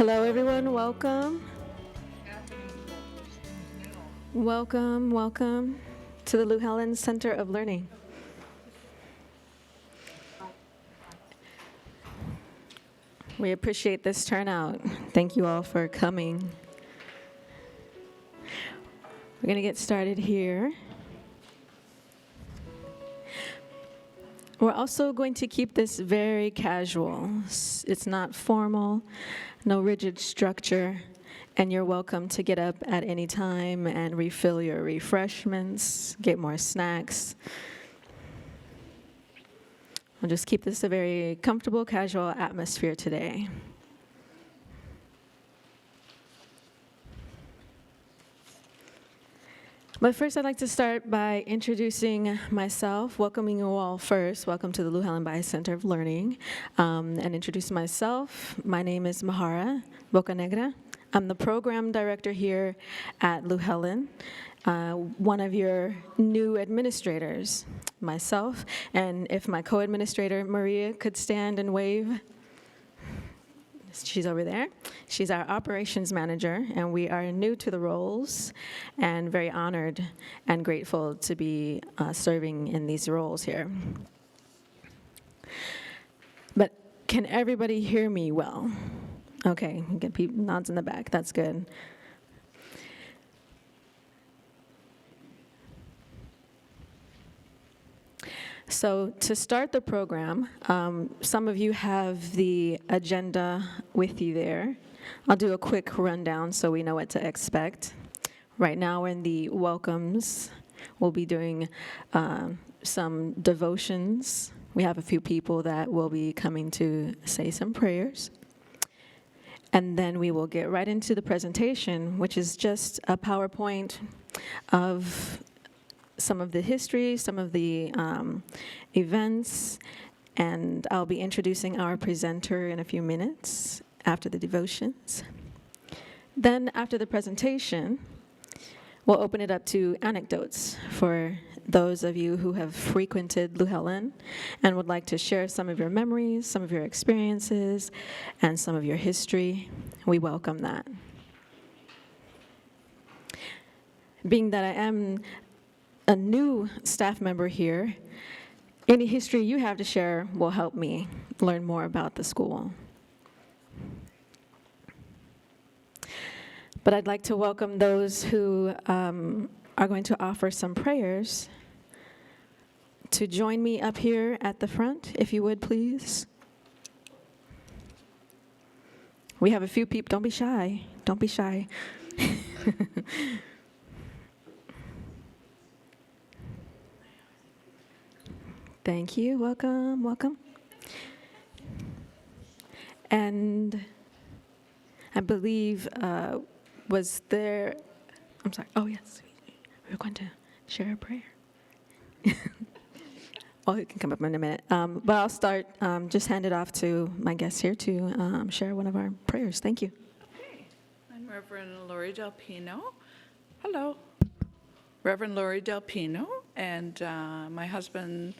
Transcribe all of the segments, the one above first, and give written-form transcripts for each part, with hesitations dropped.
Hello, everyone. Welcome. Welcome to the Louhelen Center of Learning. We appreciate this turnout. Thank you all for coming. We're going to get started here. We're also going to keep this very casual. It's not formal, no rigid structure, and you're welcome to get up at any time and refill your refreshments, get more snacks. We'll just keep this a very comfortable, casual atmosphere today. But first, I'd like to start by introducing myself, welcoming you all first. Welcome to the Louhelen Bahai Center of Learning. And introduce myself. My name is Mahara Bocanegra. I'm the program director here at Louhelen, one of your new administrators, myself. And if my co-administrator, Maria, could stand and wave. She's over there. She's our operations manager, and we are new to the roles and very honored and grateful to be serving in these roles here. But can everybody hear me well? Okay, get people nods in the back. That's good. So to start the program, some of you have the agenda with you there. I'll do a quick rundown so we know what to expect. Right now we're in the welcomes. We'll be doing some devotions. We have a few people that will be coming to say some prayers. And then we will get right into the presentation, which is just a PowerPoint of some of the history, some of the events, and I'll be introducing our presenter in a few minutes after the devotions. Then after the presentation, we'll open it up to anecdotes for those of you who have frequented Louhelen and would like to share some of your memories, some of your experiences, and some of your history. We welcome that. Being that I am a new staff member here, any history you have to share will help me learn more about the school. But I'd like to welcome those who are going to offer some prayers to join me up here at the front, if you would, please. We have a few people. Don't be shy. Don't be shy. Thank you. Welcome. And I believe, was there, I'm sorry. Oh, yes. We were going to share a prayer. Oh, it can come up in a minute. But I'll start, just hand it off to my guests here to share one of our prayers. Thank you. Okay. I'm Reverend Lori Del Pino. Hello. Reverend Lori Del Pino, and my husband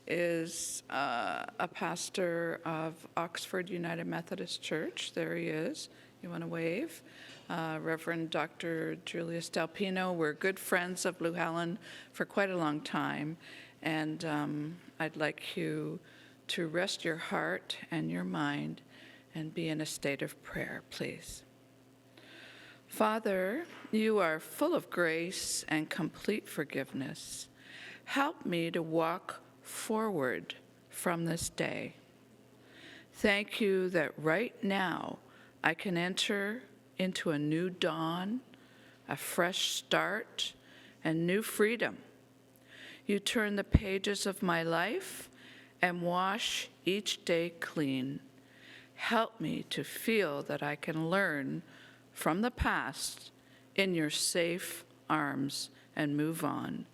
is a pastor of Oxford United Methodist Church. There he is. You want to wave? Reverend Dr. Julius Del Pino. We're good friends of Louhelen for quite a long time, and I'd like you to rest your heart and your mind and be in a state of prayer, please. Father, you are full of grace and complete forgiveness. Help me to walk forward from this day. Thank you that right now I can enter into a new dawn, a fresh start, and new freedom. You turn the pages of my life and wash each day clean. Help me to feel that I can learn from the past in your safe arms and move on.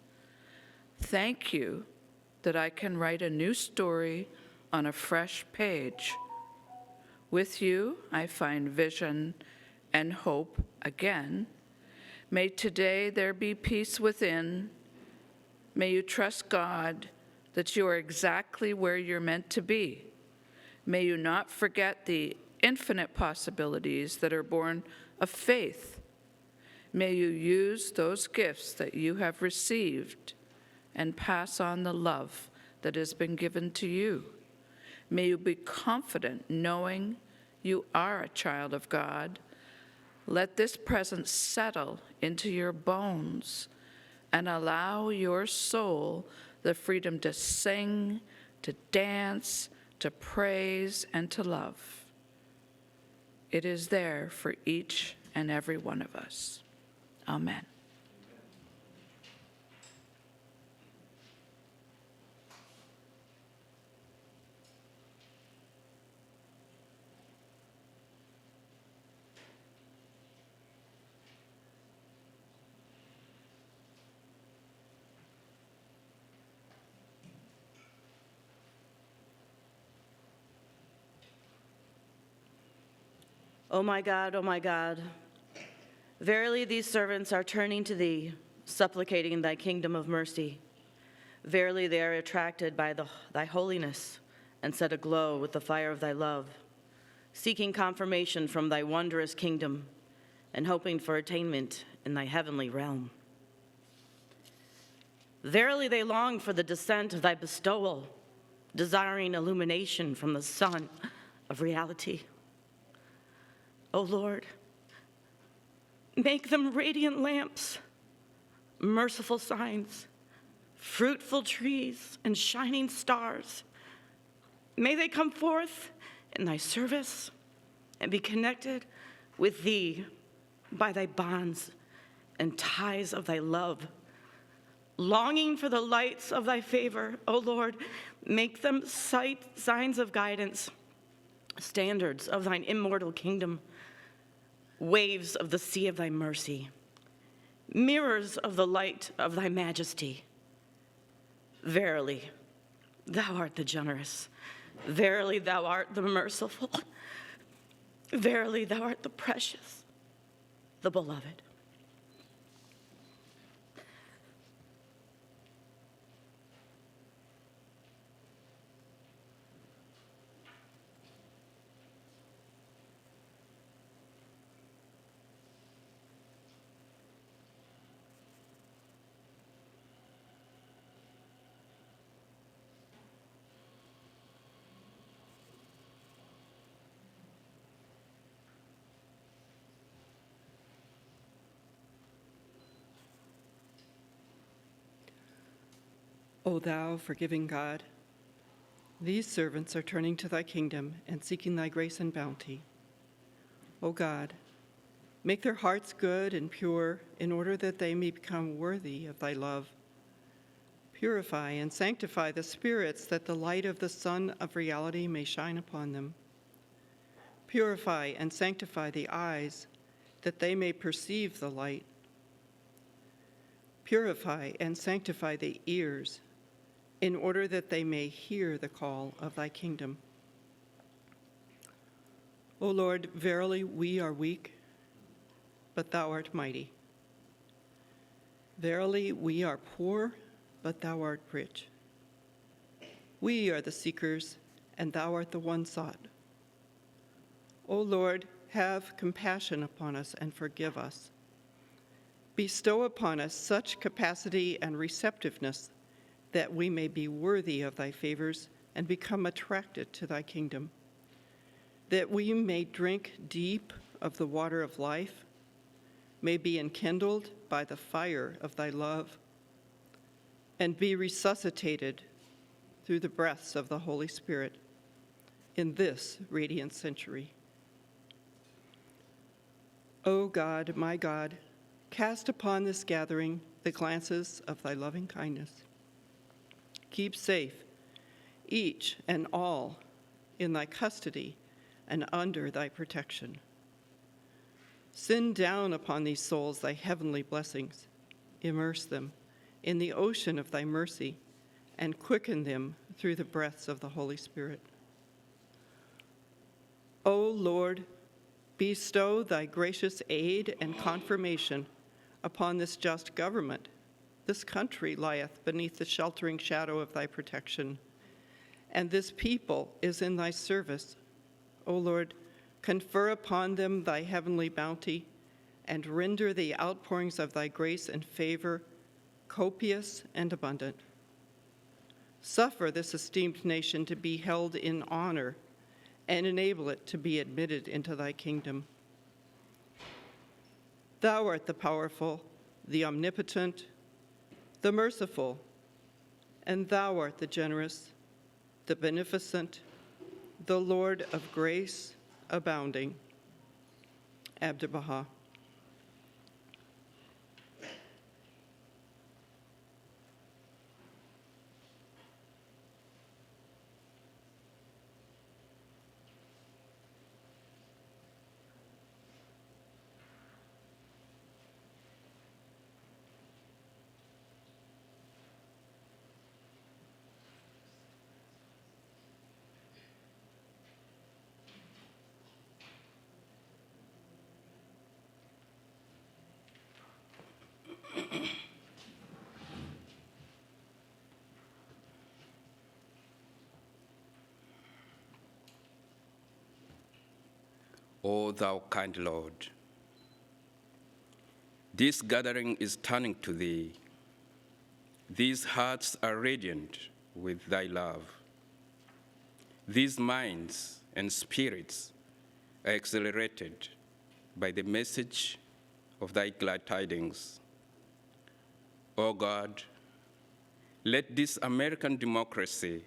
Thank you that I can write a new story on a fresh page. With you, I find vision and hope again. May today there be peace within. May you trust God that you are exactly where you're meant to be. May you not forget the infinite possibilities that are born of faith. May you use those gifts that you have received and pass on the love that has been given to you. May you be confident knowing you are a child of God. Let this presence settle into your bones and allow your soul the freedom to sing, to dance, to praise, and to love. It is there for each and every one of us. Amen. O my God, verily these servants are turning to thee, supplicating thy kingdom of mercy. Verily they are attracted by thy holiness and set aglow with the fire of thy love, seeking confirmation from thy wondrous kingdom and hoping for attainment in thy heavenly realm. Verily they long for the descent of thy bestowal, desiring illumination from the sun of reality. O Lord, make them radiant lamps, merciful signs, fruitful trees, and shining stars. May they come forth in thy service and be connected with thee by thy bonds and ties of thy love. Longing for the lights of thy favor, O Lord, make them signs of guidance, standards of thine immortal kingdom, waves of the sea of thy mercy, mirrors of the light of thy majesty. Verily, thou art the generous. Verily, thou art the merciful. Verily, thou art the precious, the beloved. O thou forgiving God, these servants are turning to thy kingdom and seeking thy grace and bounty. O God, make their hearts good and pure in order that they may become worthy of thy love. Purify and sanctify the spirits that the light of the sun of reality may shine upon them. Purify and sanctify the eyes that they may perceive the light. Purify and sanctify the ears in order that they may hear the call of thy kingdom. O Lord, verily we are weak, but thou art mighty. Verily we are poor, but thou art rich. We are the seekers, and thou art the one sought. O Lord, have compassion upon us and forgive us. Bestow upon us such capacity and receptiveness that we may be worthy of thy favors and become attracted to thy kingdom, that we may drink deep of the water of life, may be enkindled by the fire of thy love, and be resuscitated through the breaths of the Holy Spirit in this radiant century. O God, my God, cast upon this gathering the glances of thy loving kindness. Keep safe each and all in thy custody and under thy protection. Send down upon these souls thy heavenly blessings. Immerse them in the ocean of thy mercy and quicken them through the breaths of the Holy Spirit. O Lord, bestow thy gracious aid and confirmation upon this just government. This country lieth beneath the sheltering shadow of thy protection, and this people is in thy service. O Lord, Confer upon them thy heavenly bounty, and render the outpourings of thy grace and favor copious and abundant. Suffer this esteemed nation to be held in honor, and enable it to be admitted into thy kingdom. Thou art the powerful, the omnipotent, the merciful, and thou art the generous, the beneficent, the Lord of grace abounding. Abdu'l Baha. O thou kind Lord, this gathering is turning to thee. These hearts are radiant with thy love. These minds and spirits are accelerated by the message of thy glad tidings. O God, let this American democracy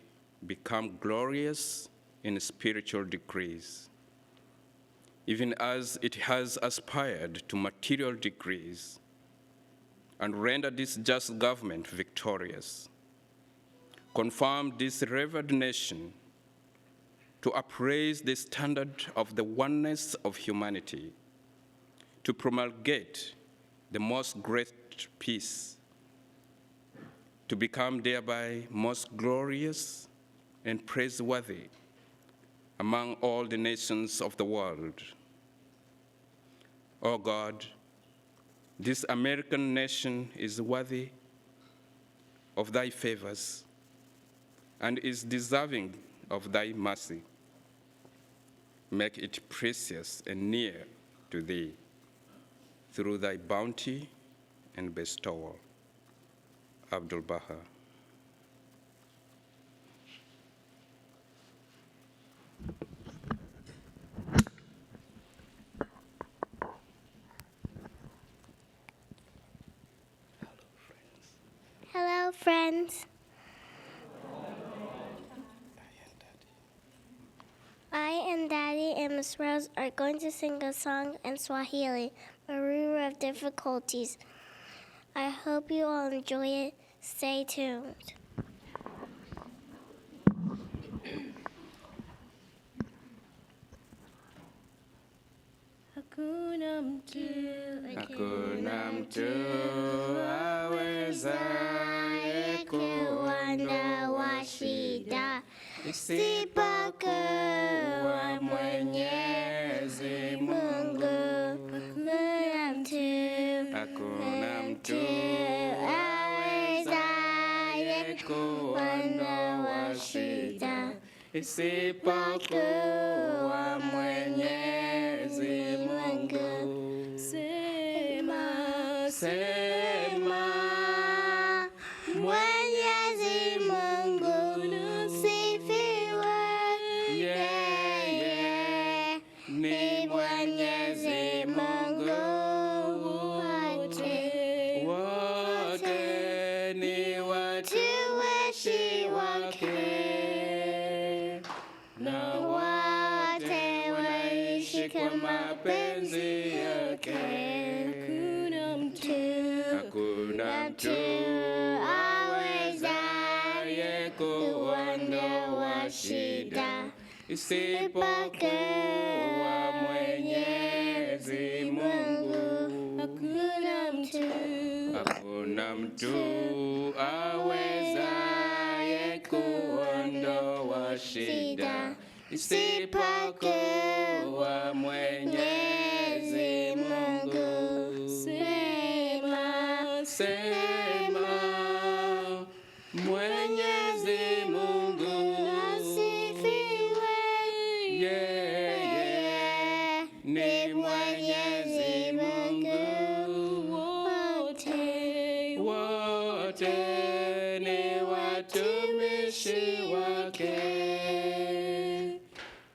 become glorious in spiritual degrees, even as it has aspired to material degrees, and render this just government victorious. Confirm this revered nation to upraise the standard of the oneness of humanity, to promulgate the most great peace, to become thereby most glorious and praiseworthy among all the nations of the world. O God, this American nation is worthy of thy favors and is deserving of thy mercy. Make it precious and near to thee through thy bounty and bestowal. Abdu'l Baha. Hello, friends. I and Daddy and Miss Rose are going to sing a song in Swahili, Maroon of Difficulties. I hope you all enjoy it. Stay tuned. Hakuna mtu awezaye kuondoa shida isipokuwa Mwenyezi Mungu. Hakuna mtu awezaye kuondoa shida isipokuwa Mwenyezi Mungu. Sema, sema, Mwenyezi Mungu nusifiwe. Yeye ni Mwenyezi Mungu. Wote ni watumishi wake, na wote wanaishi kwa mapenzi yake. Hakuna mtu awezaye kuondoa shida isipokuwa Mwenyezi Mungu. Hakuna mtu awezaye kuondoa shida isipokuwa Mwenyezi Mungu. Sema, sema, Mwenyezi Mungu asifiwe. Yeye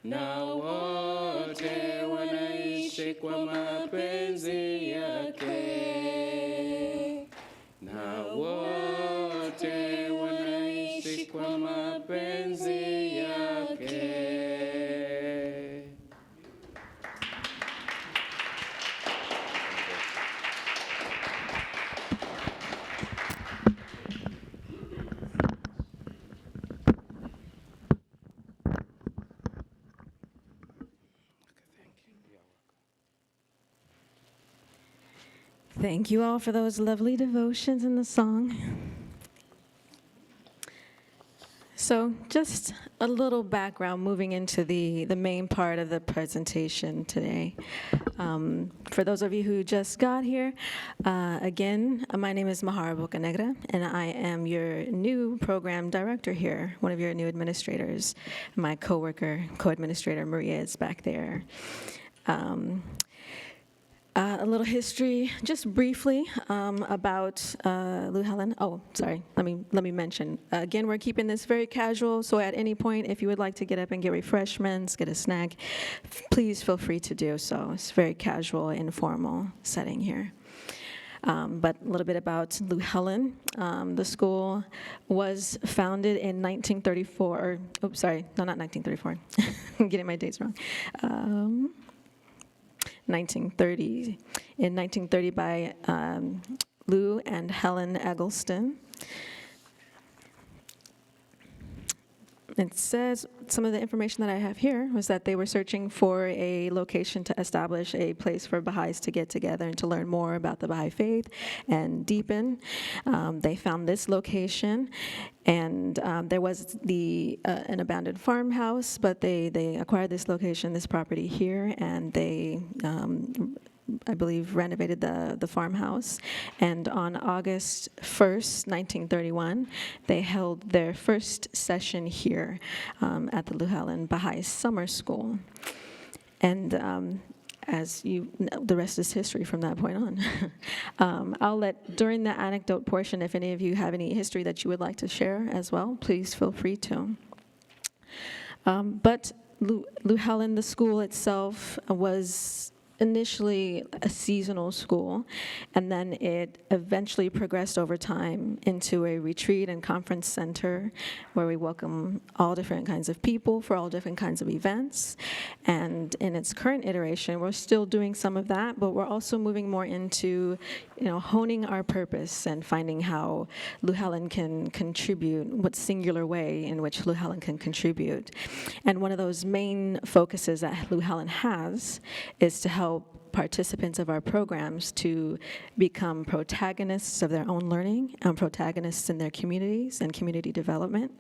na wote wanaishi kwa mapenzi yake, na wote wanaishi kwa mapenzi yake. Thank you all for those lovely devotions in the song. So just a little background moving into the main part of the presentation today. For those of you who just got here, again, my name is Mahara Bocanegra, and I am your new program director here, one of your new administrators. My coworker, co-administrator Maria is back there. A little history, just briefly, about Louhelen. Oh, sorry. Let me mention. Again, we're keeping this very casual. So at any point, if you would like to get up and get refreshments, get a snack, please feel free to do so. It's a very casual, informal setting here. But a little bit about Louhelen. The school was founded in 1934. Not 1934. I'm getting my dates wrong. 1930. In 1930 by Lou and Helen Eggleston. It says, some of the information that I have here was that they were searching for a location to establish a place for Baha'is to get together and to learn more about the Baha'i faith and deepen. They found this location, and there was an abandoned farmhouse, but they acquired this location, this property here, and they I believe, renovated the farmhouse. And on August 1st, 1931, they held their first session here at the Louhelen Bahai Summer School. And as you know, the rest is history from that point on. I'll let, during the anecdote portion, if any of you have any history that you would like to share as well, please feel free to. But Louhelen, the school itself, was initially a seasonal school, and then it eventually progressed over time into a retreat and conference center where we welcome all different kinds of people for all different kinds of events. And in its current iteration, we're still doing some of that, but we're also moving more into, honing our purpose and finding how Louhelen can contribute, what singular way in which Louhelen can contribute. And one of those main focuses that Louhelen has is to help participants of our programs to become protagonists of their own learning and protagonists in their communities and community development,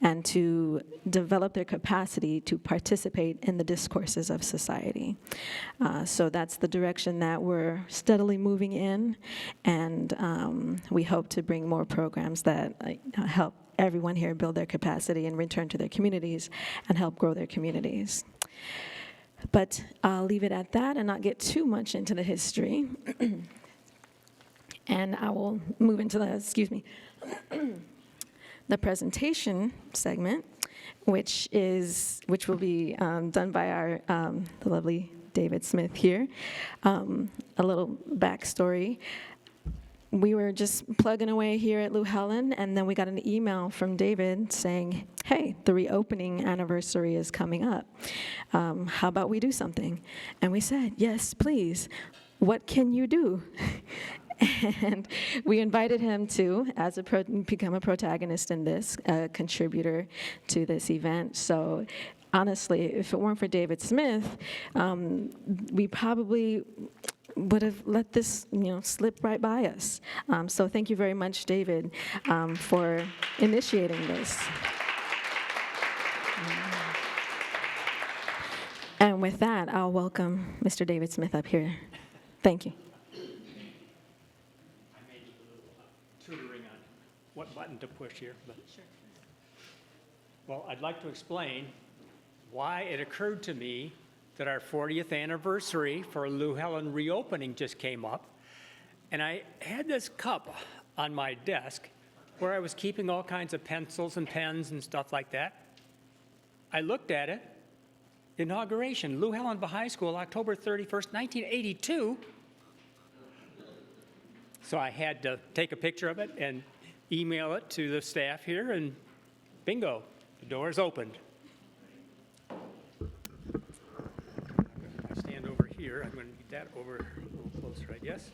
and to develop their capacity to participate in the discourses of society. So that's the direction that we're steadily moving in, and we hope to bring more programs that help everyone here build their capacity and return to their communities and help grow their communities. But I'll leave it at that and not get too much into the history. And I will move into the presentation segment, which will be done by our the lovely David Smith here. A little backstory. We were just plugging away here at Louhelen, and then we got an email from David saying, hey, the reopening anniversary is coming up. How about we do something? And we said, yes, please. What can you do? And we invited him to, become a protagonist in this, a contributor to this event. So honestly, if it weren't for David Smith, we probably would have let this, slip right by us. So thank you very much, David, for initiating this. And with that, I'll welcome Mr. David Smith up here. Thank you. I may need a little tutoring on what button to push here. But. Sure. Well, I'd like to explain why it occurred to me that our 40th anniversary for Louhelen reopening just came up, and I had this cup on my desk where I was keeping all kinds of pencils and pens and stuff like that. I looked at it, inauguration, Louhelen Bahai School, October 31st, 1982. So I had to take a picture of it and email it to the staff here, and bingo, the door is opened. If I stand over here, I'm going to get that over a little closer, I guess.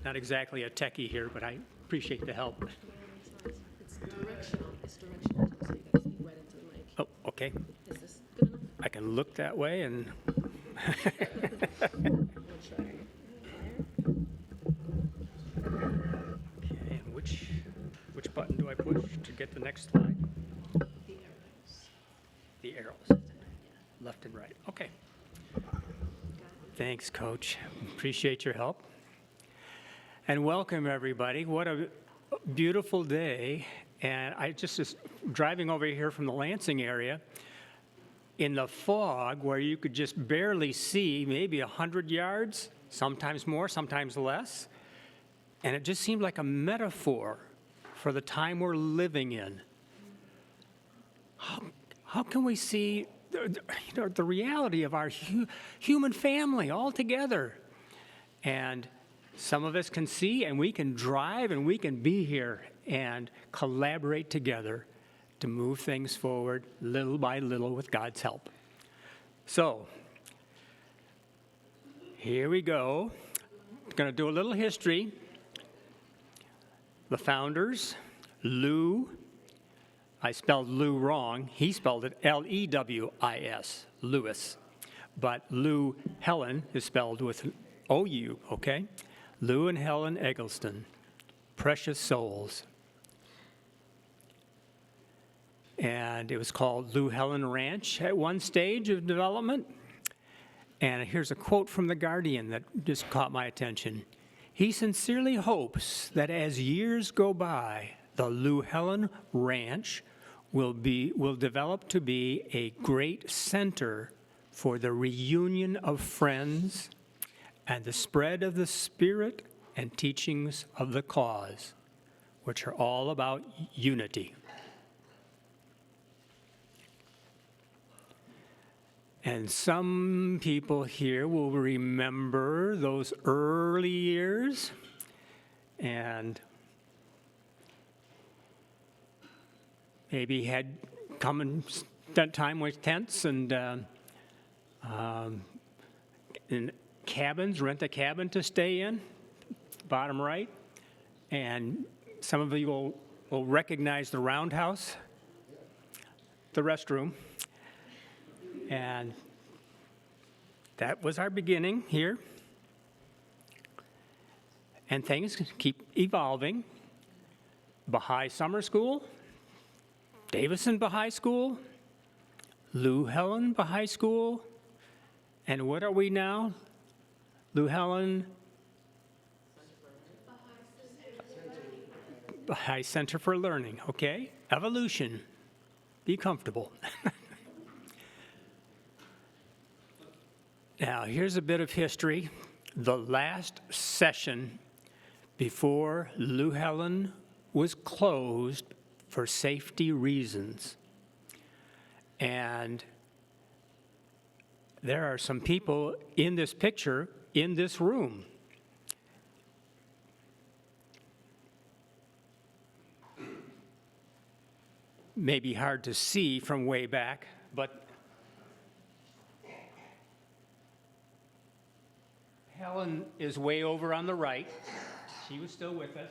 Not exactly a techie here, but I appreciate the help. It's directional. It's directional, so you gotta speak right into the mic. Oh, okay. Is this good enough? I can look that way and We'll try. okay, and which button do I push to get the next slide? The arrows. The arrows. Left and right. Okay. Thanks, Coach. Appreciate your help. And welcome, everybody. What a beautiful day. And I just was driving over here from the Lansing area in the fog where you could just barely see maybe 100 yards, sometimes more, sometimes less. And it just seemed like a metaphor for the time we're living in. How can we see the reality of our human family all together? And some of us can see, and we can drive, and we can be here and collaborate together to move things forward little by little with God's help. So, here we go. Going to do a little history. The founders, Lou, I spelled Lou wrong. He spelled it L-E-W-I-S, Lewis. But Louhelen is spelled with O-U, okay? Lou and Helen Eggleston, precious souls. And it was called Louhelen Ranch at one stage of development. And here's a quote from The Guardian that just caught my attention. He sincerely hopes that as years go by, the Louhelen Ranch will develop to be a great center for the reunion of friends and the spread of the spirit and teachings of the cause, which are all about unity. And some people here will remember those early years, and maybe had come and spent time with tents and in cabins, rent a cabin to stay in, bottom right. And some of you will recognize the roundhouse, the restroom. And that was our beginning here. And things keep evolving. Baha'i Summer School, Davison Baha'i School, Louhelen Baha'i School, and what are we now? Louhelen Baha'i Center for Learning, okay? Evolution. Be comfortable. Now, here's a bit of history. The last session before Louhelen was closed for safety reasons. And there are some people in this picture in this room. Maybe hard to see from way back, but Helen is way over on the right. She was still with us.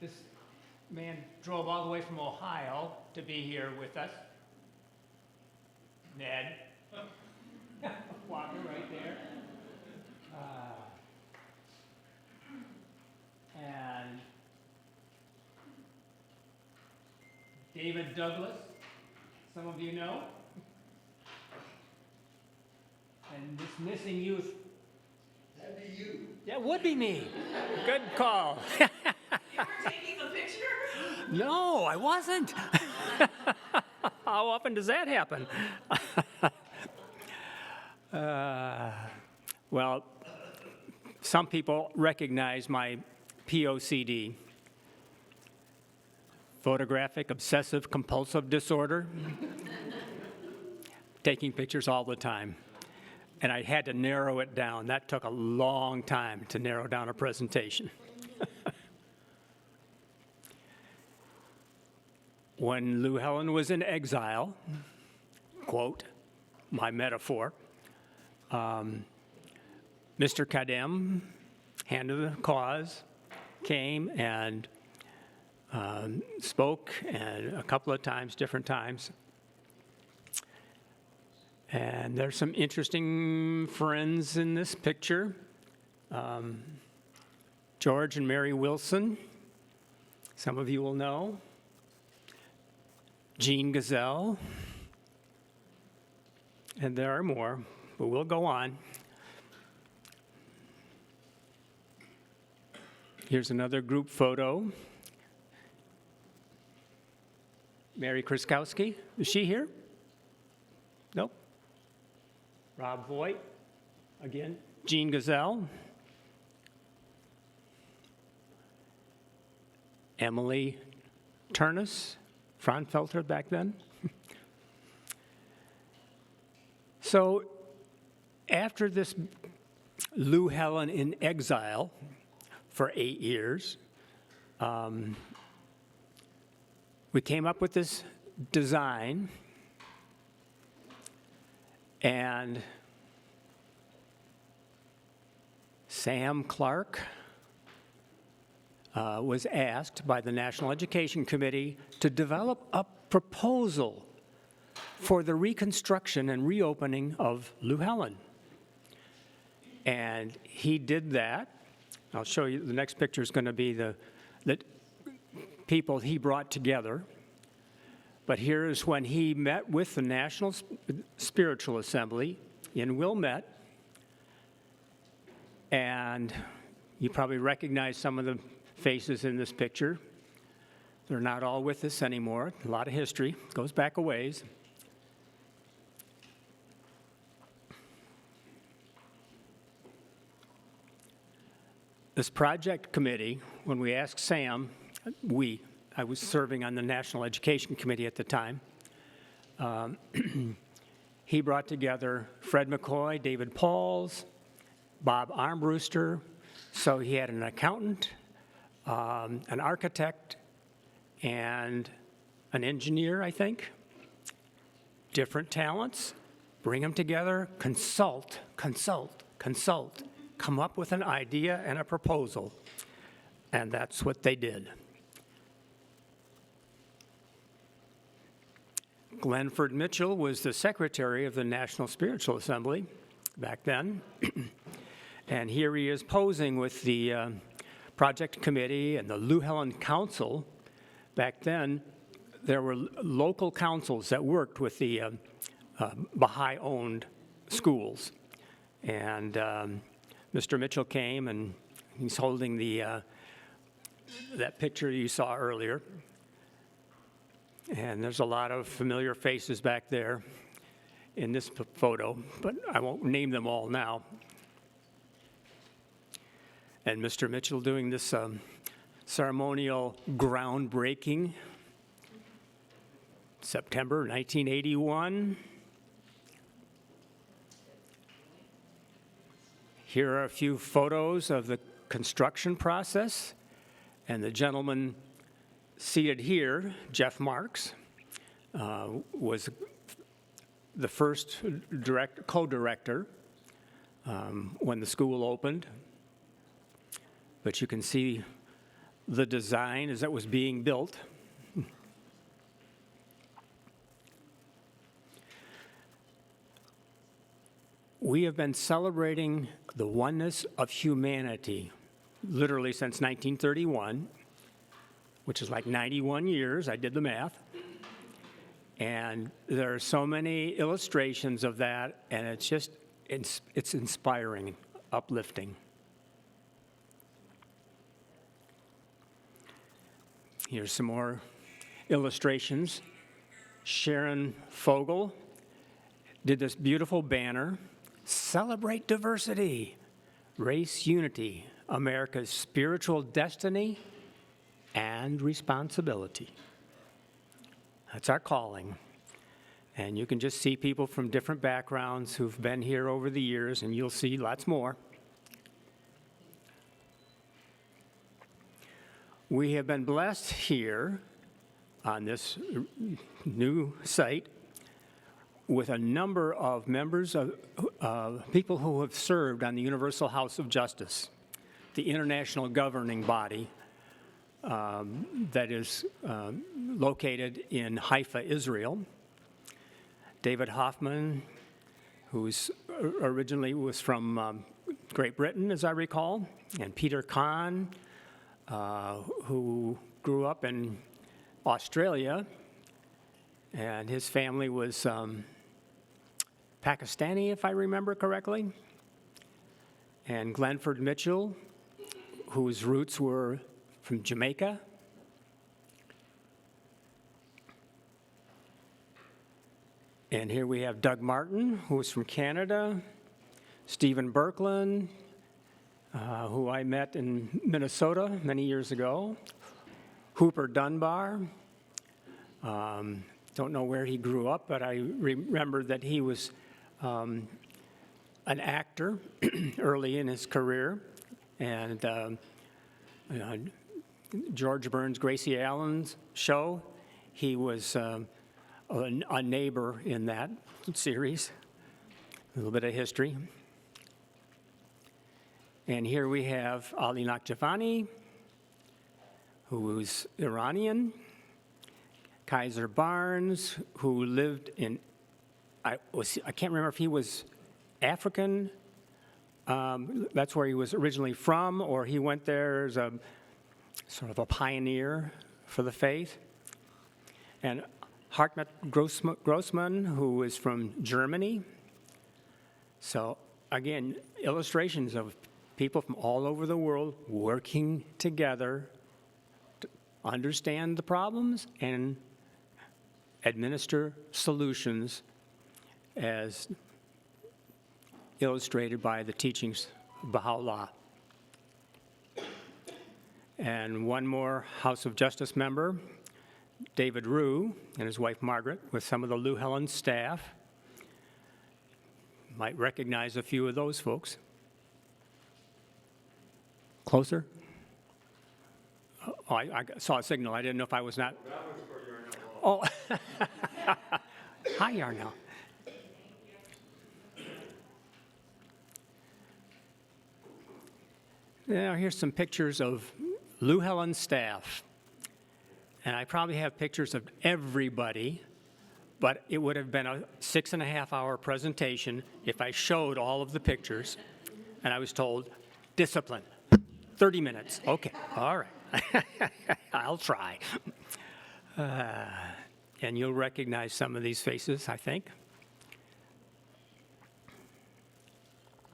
This man drove all the way from Ohio to be here with us. Ned. Walker right there. And David Douglas, some of you know. And this missing youth. That'd be you. That would be me. Good call. You were taking the picture? No, I wasn't. How often does that happen? Well, some people recognize my POCD, photographic obsessive compulsive disorder. Taking pictures all the time. And I had to narrow it down. That took a long time to narrow down a presentation. When Louhelen was in exile, quote, my metaphor, Mr. Kadem, hand of the cause, came and spoke and a couple of times, different times. And there's some interesting friends in this picture. George and Mary Wilson, some of you will know. Jean Gazelle, and there are more, but we'll go on. Here's another group photo. Mary Kriskowski, is she here? Nope. Rob Voigt, again. Jean Gazelle. Emily Turnus, Fraunfelter back then. So after this Louhelen in exile for 8 years, we came up with this design, and Sam Clark was asked by the National Education Committee to develop a proposal for the reconstruction and reopening of Louhelen. And he did that. I'll show you, the next picture is going to be the people he brought together. But here is when he met with the National Spiritual Assembly in Wilmette. And you probably recognize some of the faces in this picture. They're not all with us anymore. A lot of history. Goes back a ways. This project committee, when we asked Sam, I was serving on the National Education Committee at the time, he brought together Fred McCoy, David Pauls, Bob Armbruster. So he had an accountant, an architect, and an engineer, I think. Different talents, bring them together, consult, come up with an idea and a proposal. And that's what they did. Glenford Mitchell was the secretary of the National Spiritual Assembly back then. And here he is posing with the project committee and the Louhelen Council. Back then, there were local councils that worked with the Baha'i-owned schools. And Mr. Mitchell came, and he's holding that picture you saw earlier. And there's a lot of familiar faces back there in this photo, but I won't name them all now. And Mr. Mitchell doing this ceremonial groundbreaking, September 1981. Here are a few photos of the construction process, and the gentleman seated here, Jeff Marks, was the first co-director when the school opened. But you can see the design as it was being built. We have been celebrating the oneness of humanity literally since 1931, which is like 91 years. I did the math. And there are so many illustrations of that, and it's inspiring, uplifting. Here's some more illustrations. Sharon Fogel did this beautiful banner, Celebrate Diversity, Race Unity, America's Spiritual Destiny and Responsibility. That's our calling. And you can just see people from different backgrounds who've been here over the years, and you'll see lots more. We have been blessed here on this new site with a number of members of people who have served on the Universal House of Justice, the international governing body that is located in Haifa, Israel. David Hoffman, who originally was from Great Britain, as I recall, and Peter Kahn, who grew up in Australia, and his family was Pakistani, if I remember correctly, and Glenford Mitchell, whose roots were from Jamaica. And here we have Doug Martin, who is from Canada, Stephen Birkeland, who I met in Minnesota many years ago, Hooper Dunbar. Don't know where he grew up, but I remember that he was an actor early in his career. And George Burns' Gracie Allen's show, he was a neighbor in that series. A little bit of history. And here we have Ali Nakjavani, who's Iranian, Kaiser Barnes, who lived in, I can't remember if he was African, that's where he was originally from, or he went there as a sort of a pioneer for the faith. And Hartmut Grossman, who is from Germany. So again, illustrations of people from all over the world working together to understand the problems and administer solutions as illustrated by the teachings of Baha'u'llah. And one more House of Justice member, David Rue and his wife Margaret, with some of the Louhelen staff. Might recognize a few of those folks. Closer? Oh, I saw a signal. I didn't know if I was not. That was for Yarnell. Oh, hi, Yarnell. Now, here's some pictures of Louhelen staff. And I probably have pictures of everybody, but it would have been a 6.5-hour presentation if I showed all of the pictures. And I was told, discipline, 30 minutes. Okay, all right. I'll try. And you'll recognize some of these faces, I think. Is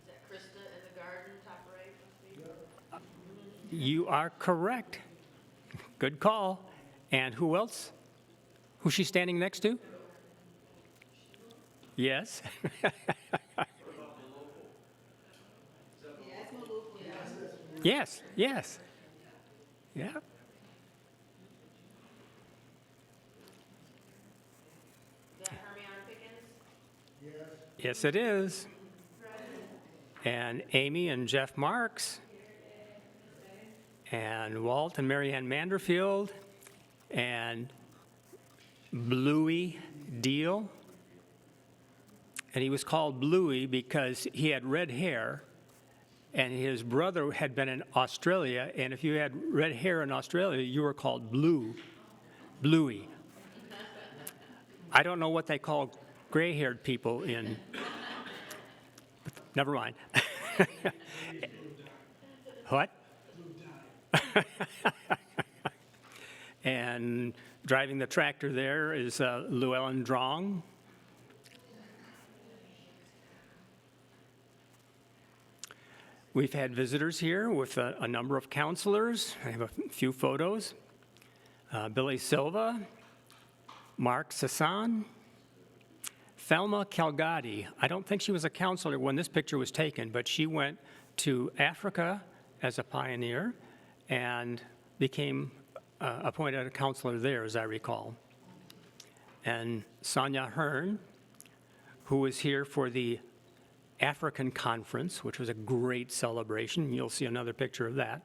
that Krista in the garden, top right? You are correct. Good call. And who else? Who's she standing next to? Yes. Yes, yes. Yeah. Is that Hermione Pickens? Yes, it is. And Amy and Jeff Marks. And Walt and Marianne Manderfield. And Bluey Deal. And he was called Bluey because he had red hair, and his brother had been in Australia, and if you had red hair in Australia, you were called Bluey. I don't know what they call gray-haired people in, never mind. What? And driving the tractor there is Llewellyn Drong. We've had visitors here with a number of counselors. I have a few photos. Billy Silva, Mark Sassan, Thelma Calgati. I don't think she was a counselor when this picture was taken, but she went to Africa as a pioneer and became appointed a counselor there, as I recall. and Sonia Hearn, who was here for the African Conference, which was a great celebration. You'll see another picture of that.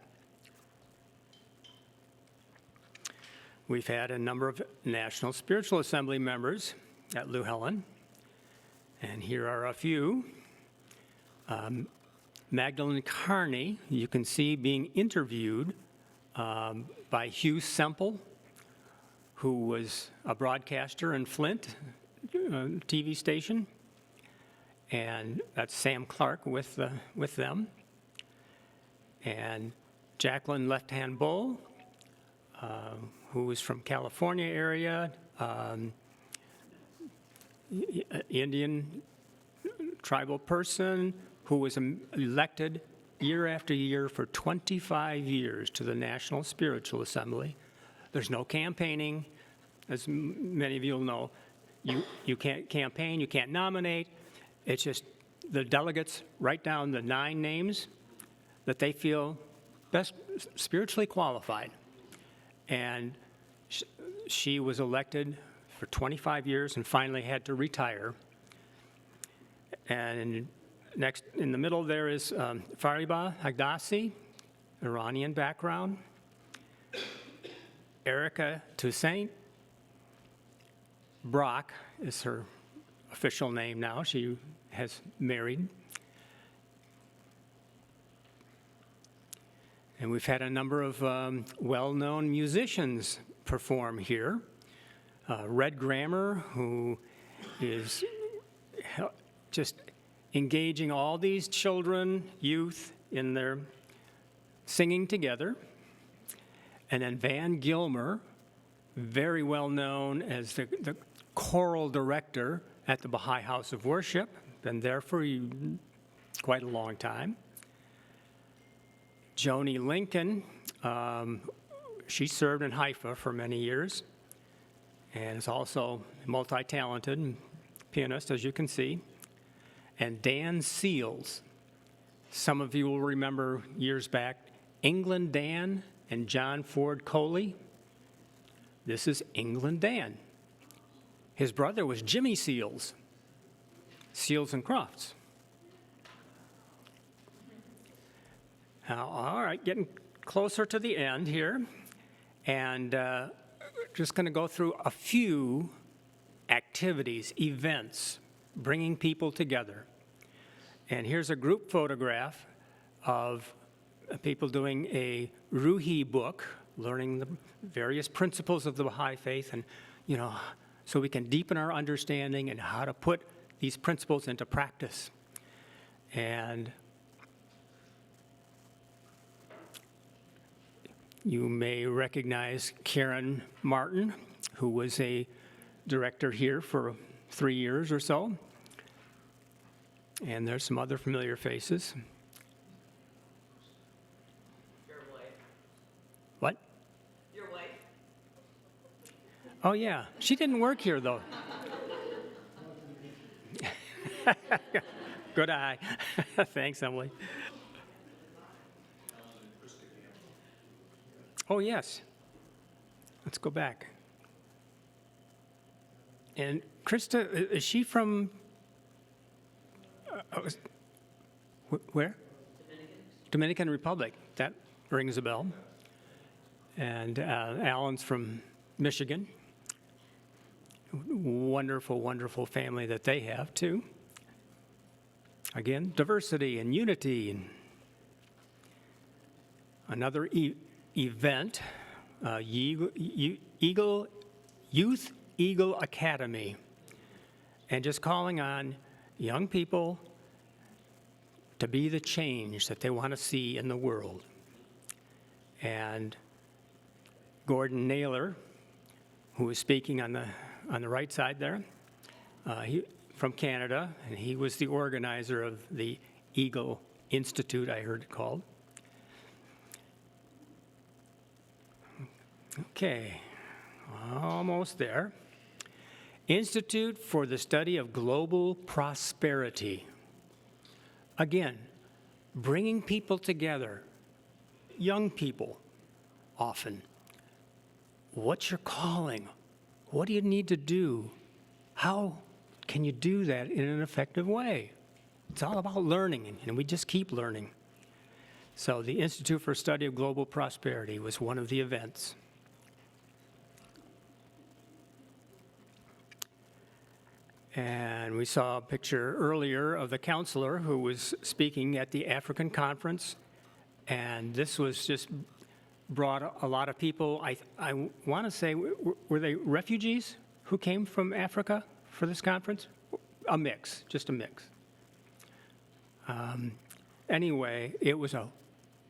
We've had a number of National Spiritual Assembly members at Louhelen, and here are a few. Magdalene Carney, you can see being interviewed by Hugh Semple, who was a broadcaster in Flint TV station, and that's Sam Clark with them. And Jacqueline Left Hand Bull, who was from California area, Indian tribal person who was elected year after year for 25 years to the National Spiritual Assembly. There's no campaigning, as many of you will know. You can't campaign, you can't nominate. It's just the delegates write down the 9 names that they feel best spiritually qualified. And she was elected for 25 years and finally had to retire. And next, in the middle there is Fariba Hagdassi, Iranian background. Erica Toussaint Brock is her official name now. She has married. And we've had a number of well-known musicians perform here. Red Grammer, who is just engaging all these children, youth, in their singing together. And then Van Gilmer, very well known as the choral director at the Baha'i House of Worship, been there for quite a long time. Joni Lincoln, she served in Haifa for many years and is also multi-talented pianist, as you can see. And Dan Seals, some of you will remember years back, England Dan and John Ford Coley. This is England Dan. His brother was Jimmy Seals, Seals and Crofts. Now, all right, getting closer to the end here, and just going to go through a few activities, events, bringing people together. And here's a group photograph of people doing a Ruhi book, learning the various principles of the Baha'i faith, and, so we can deepen our understanding and how to put these principles into practice. And you may recognize Karen Martin, who was a director here for 3 years or so. And there's some other familiar faces. Your wife. What? Your wife. Oh, yeah. She didn't work here, though. Good eye. Thanks, Emily. Oh, yes. Let's go back. And Krista, is she from, where? Dominican Republic. That rings a bell. And Alan's from Michigan. Wonderful, wonderful family that they have, too. Again, diversity and unity. And another event, Youth Eagle Academy, and just calling on young people to be the change that they want to see in the world. And Gordon Naylor, who is speaking on the right side there, he from Canada, and he was the organizer of the Eagle Institute, I heard it called. Okay, almost there. Institute for the Study of Global Prosperity. Again, bringing people together, young people often. What's your calling? what do you need to do? How can you do that in an effective way? It's all about learning, and we just keep learning. So the Institute for Study of Global Prosperity was one of the events. And we saw a picture earlier of the counselor who was speaking at the African conference. And this was just brought a lot of people. I want to say, were they refugees who came from Africa for this conference? A mix, just a mix. Anyway, it was a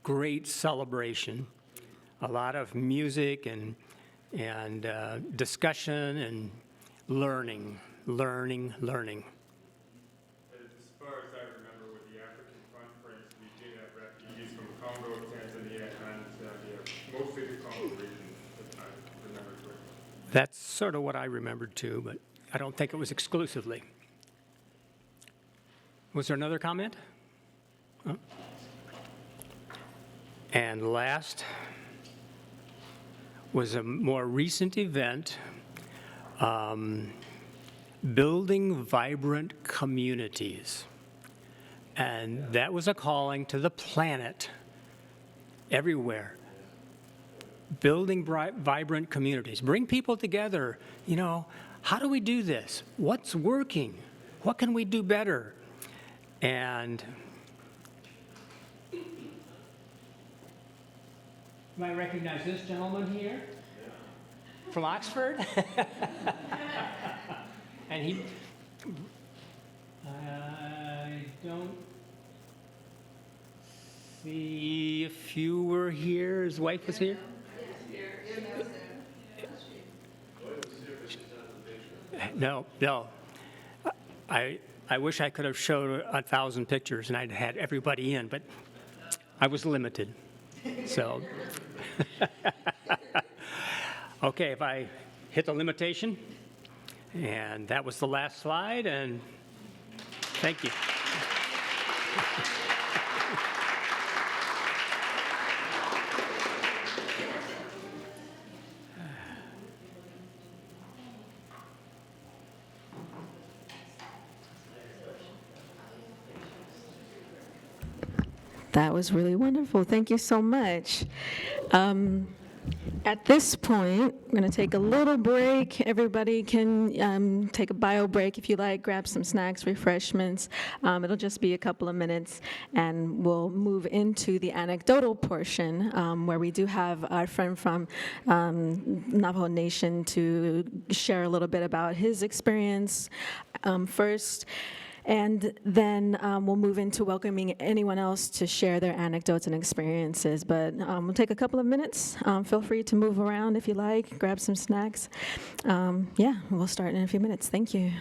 great celebration. A lot of music and discussion and learning. As far as I remember with the African conference, we did have refugees from Congo, Tanzania, and Zambia, mostly the Congo region, if I remember correctly. That's sort of what I remembered too, but I don't think it was exclusively. Was there another comment? Oh. And last was a more recent event, building vibrant communities. And that was a calling to the planet everywhere. Building vibrant communities. Bring people together. You know, how do we do this? What's working? What can we do better? And you might recognize this gentleman here from Oxford. And he, I don't see if you were here, his wife was here? No. I wish I could have showed 1,000 pictures and I'd had everybody in, but I was limited, so. Okay, if I hit the limitation. And that was the last slide, and thank you. That was really wonderful. Thank you so much. At this point, we're going to take a little break. Everybody can take a bio break if you like, grab some snacks, refreshments. It'll just be a couple of minutes, and we'll move into the anecdotal portion where we do have our friend from Navajo Nation to share a little bit about his experience first. And then we'll move into welcoming anyone else to share their anecdotes and experiences. But we'll take a couple of minutes. Feel free to move around if you like, grab some snacks. Yeah, we'll start in a few minutes. Thank you.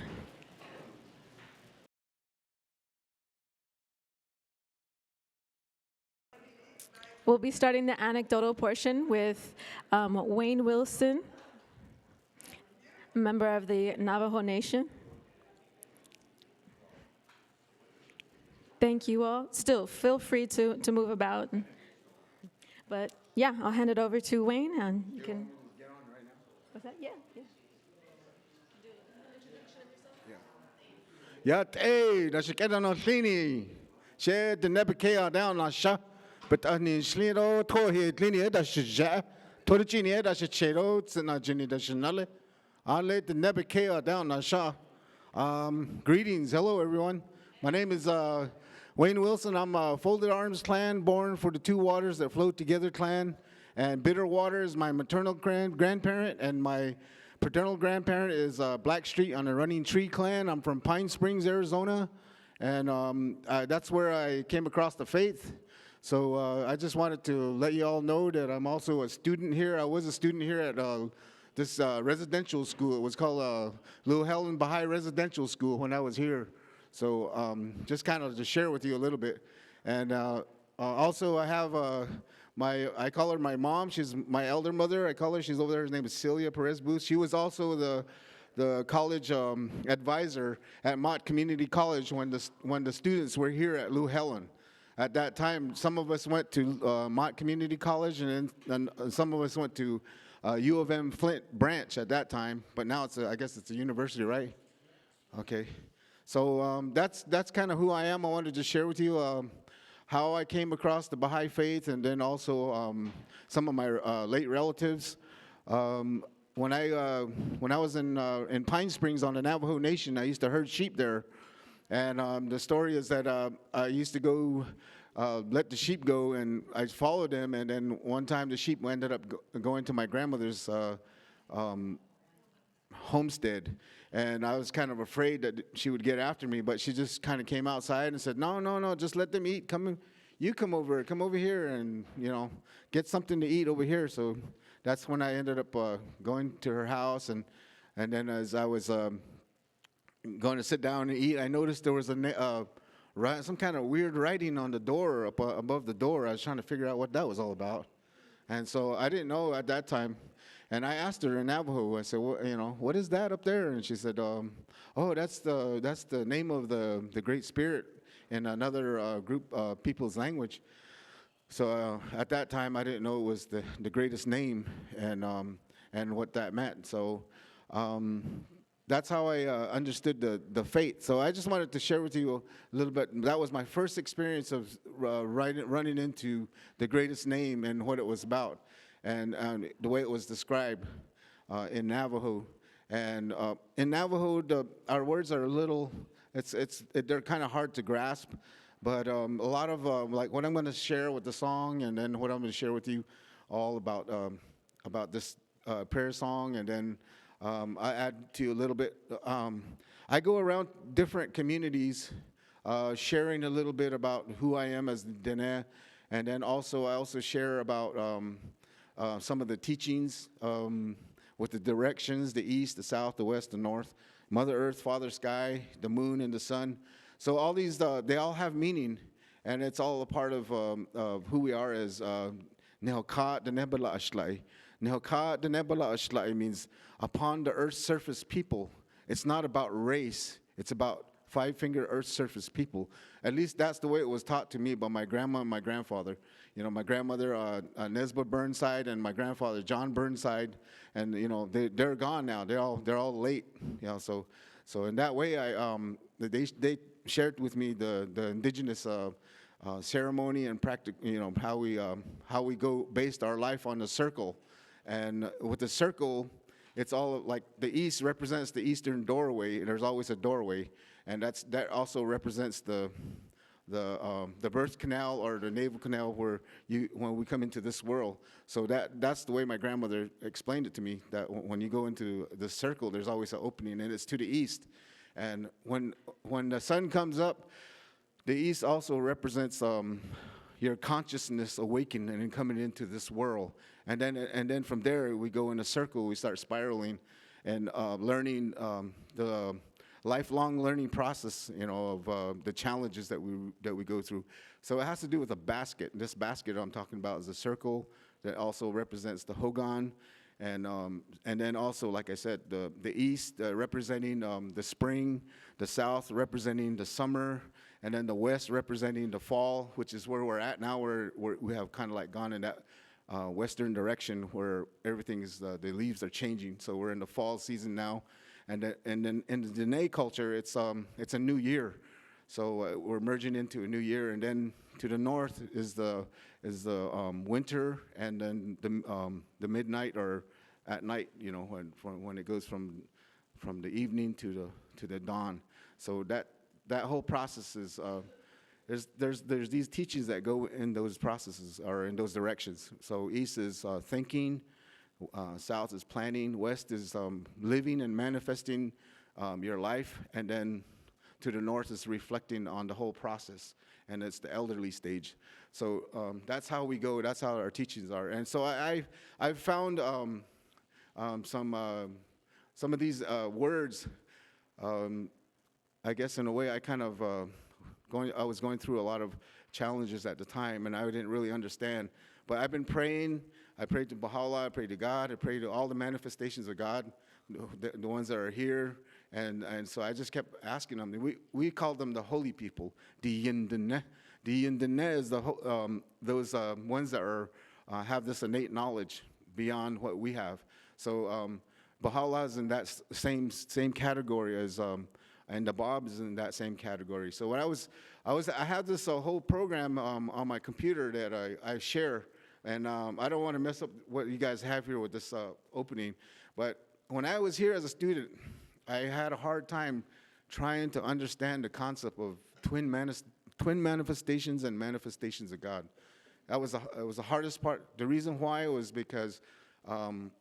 We'll be starting the anecdotal portion with Wayne Wilson, a member of the Navajo Nation. Thank you all. Still, feel free to move about. But yeah, I'll hand it over to Wayne, and you can. Get on right now. What's that? Yeah. Yeah, hey, that's a kid on a thing. She the nebekea down on sha, but I need slido to here clean that's a ja. To the genie, that's a chedo, it's not Jenny, that's a nulle. I let the nebekea down on sha. Greetings. Hello, everyone. My name is Wayne Wilson. I'm a Folded Arms clan, born for the two waters that float together clan. And Bitter Water is my maternal grandparent, and my paternal grandparent is Blackstreet on the Running Tree clan. I'm from Pine Springs, Arizona, and that's where I came across the faith. So I just wanted to let you all know that I'm also a student here. I was a student here at this residential school. It was called Louhelen Bahai Residential School when I was here. So just kind of to share with you a little bit. And also I have I call her my mom. She's my elder mother. I call her. She's over there. Her name is Celia Perez Booth. She was also the college advisor at Mott Community College when the students were here at Louhelen. At that time, some of us went to Mott Community College, and some of us went to U of M Flint branch at that time, but now I guess it's a university, right? Okay. So that's kind of who I am. I wanted to share with you how I came across the Baha'i faith, and then also some of my late relatives. When I was in Pine Springs on the Navajo Nation, I used to herd sheep there, and the story is that I used to go let the sheep go, and I followed them, and then one time the sheep ended up going to my grandmother's homestead, and I was kind of afraid that she would get after me, but she just kind of came outside and said, no, just let them eat. Come over here, and get something to eat over here. So that's when I ended up going to her house, and then as I was going to sit down and eat, I noticed there was some kind of weird writing on the door above the door. I was trying to figure out what that was all about, and so I didn't know at that time. And I asked her in Navajo. I said, well, what is that up there? And she said, oh, that's the name of the Great Spirit in another group people's language. So at that time, I didn't know it was the greatest name and what that meant. So that's how I understood the faith. So I just wanted to share with you a little bit. That was my first experience of running into the greatest name and what it was about, and the way it was described in Navajo. And in Navajo, our words are a little, they're kind of hard to grasp, but a lot of, like what I'm going to share with the song, and then what I'm going to share with you all about this prayer song, and then I add to a little bit. I go around different communities sharing a little bit about who I am as Dene, and then I also share about some of the teachings with the directions, the east, the south, the west, the north, Mother Earth, Father Sky, the moon, and the sun. So all these, they all have meaning, and it's all a part of who we are as Nehoka Denebala Ashlai. Nehoka Denebala Ashlai means upon the earth's surface people. It's not about race. It's about five-finger earth's surface people. At least that's the way it was taught to me by my grandma and my grandfather. My grandmother, Nesba Burnside, and my grandfather, John Burnside, and they're gone now. They're all late. So in that way, they shared with me the indigenous ceremony and how we go based our life on the circle, and with the circle, it's all like the east represents the eastern doorway. There's always a doorway, and that also represents the birth canal or the navel canal when we come into this world. So that's the way my grandmother explained it to me, that when you go into the circle, there's always an opening, and it's to the east. And when the sun comes up, the east also represents your consciousness awakening and coming into this world. And then from there, we go in a circle, we start spiraling and learning the lifelong learning process, of the challenges that we go through. So it has to do with a basket. This basket I'm talking about is a circle that also represents the Hogan, and then also, like I said, the east representing the spring, the south representing the summer, and then the west representing the fall, which is where we're at now. We have kind of like gone in that western direction where everything is the leaves are changing. So we're in the fall season now. And then in the Dene culture, it's a new year, so we're merging into a new year. And then to the north is the winter, and then the midnight or at night, when it goes from the evening to the dawn. So that whole process is there's these teachings that go in those processes or in those directions. So east is thinking. South is planning, west is living and manifesting your life, and then to the north is reflecting on the whole process, and it's the elderly stage. So that's how we go, that's how our teachings are. And so I've found some of these words, I guess in a way I kind of, I was going through a lot of challenges at the time, and I didn't really understand. But I've been praying. I prayed to Baha'u'llah, I prayed to God, I prayed to all the manifestations of God, the ones that are here. And so I just kept asking them. We call them the holy people. The Yindane. The Yindane is those ones that have this innate knowledge. beyond what we have. So Baha'u'llah is in that same category as, and the Bab is in that same category. So when I had this whole program on my computer that I share, and I don't want to mess up what you guys have here with this opening, but when I was here as a student, I had a hard time trying to understand the concept of twin manifestations and manifestations of God. It was the hardest part. The reason why was because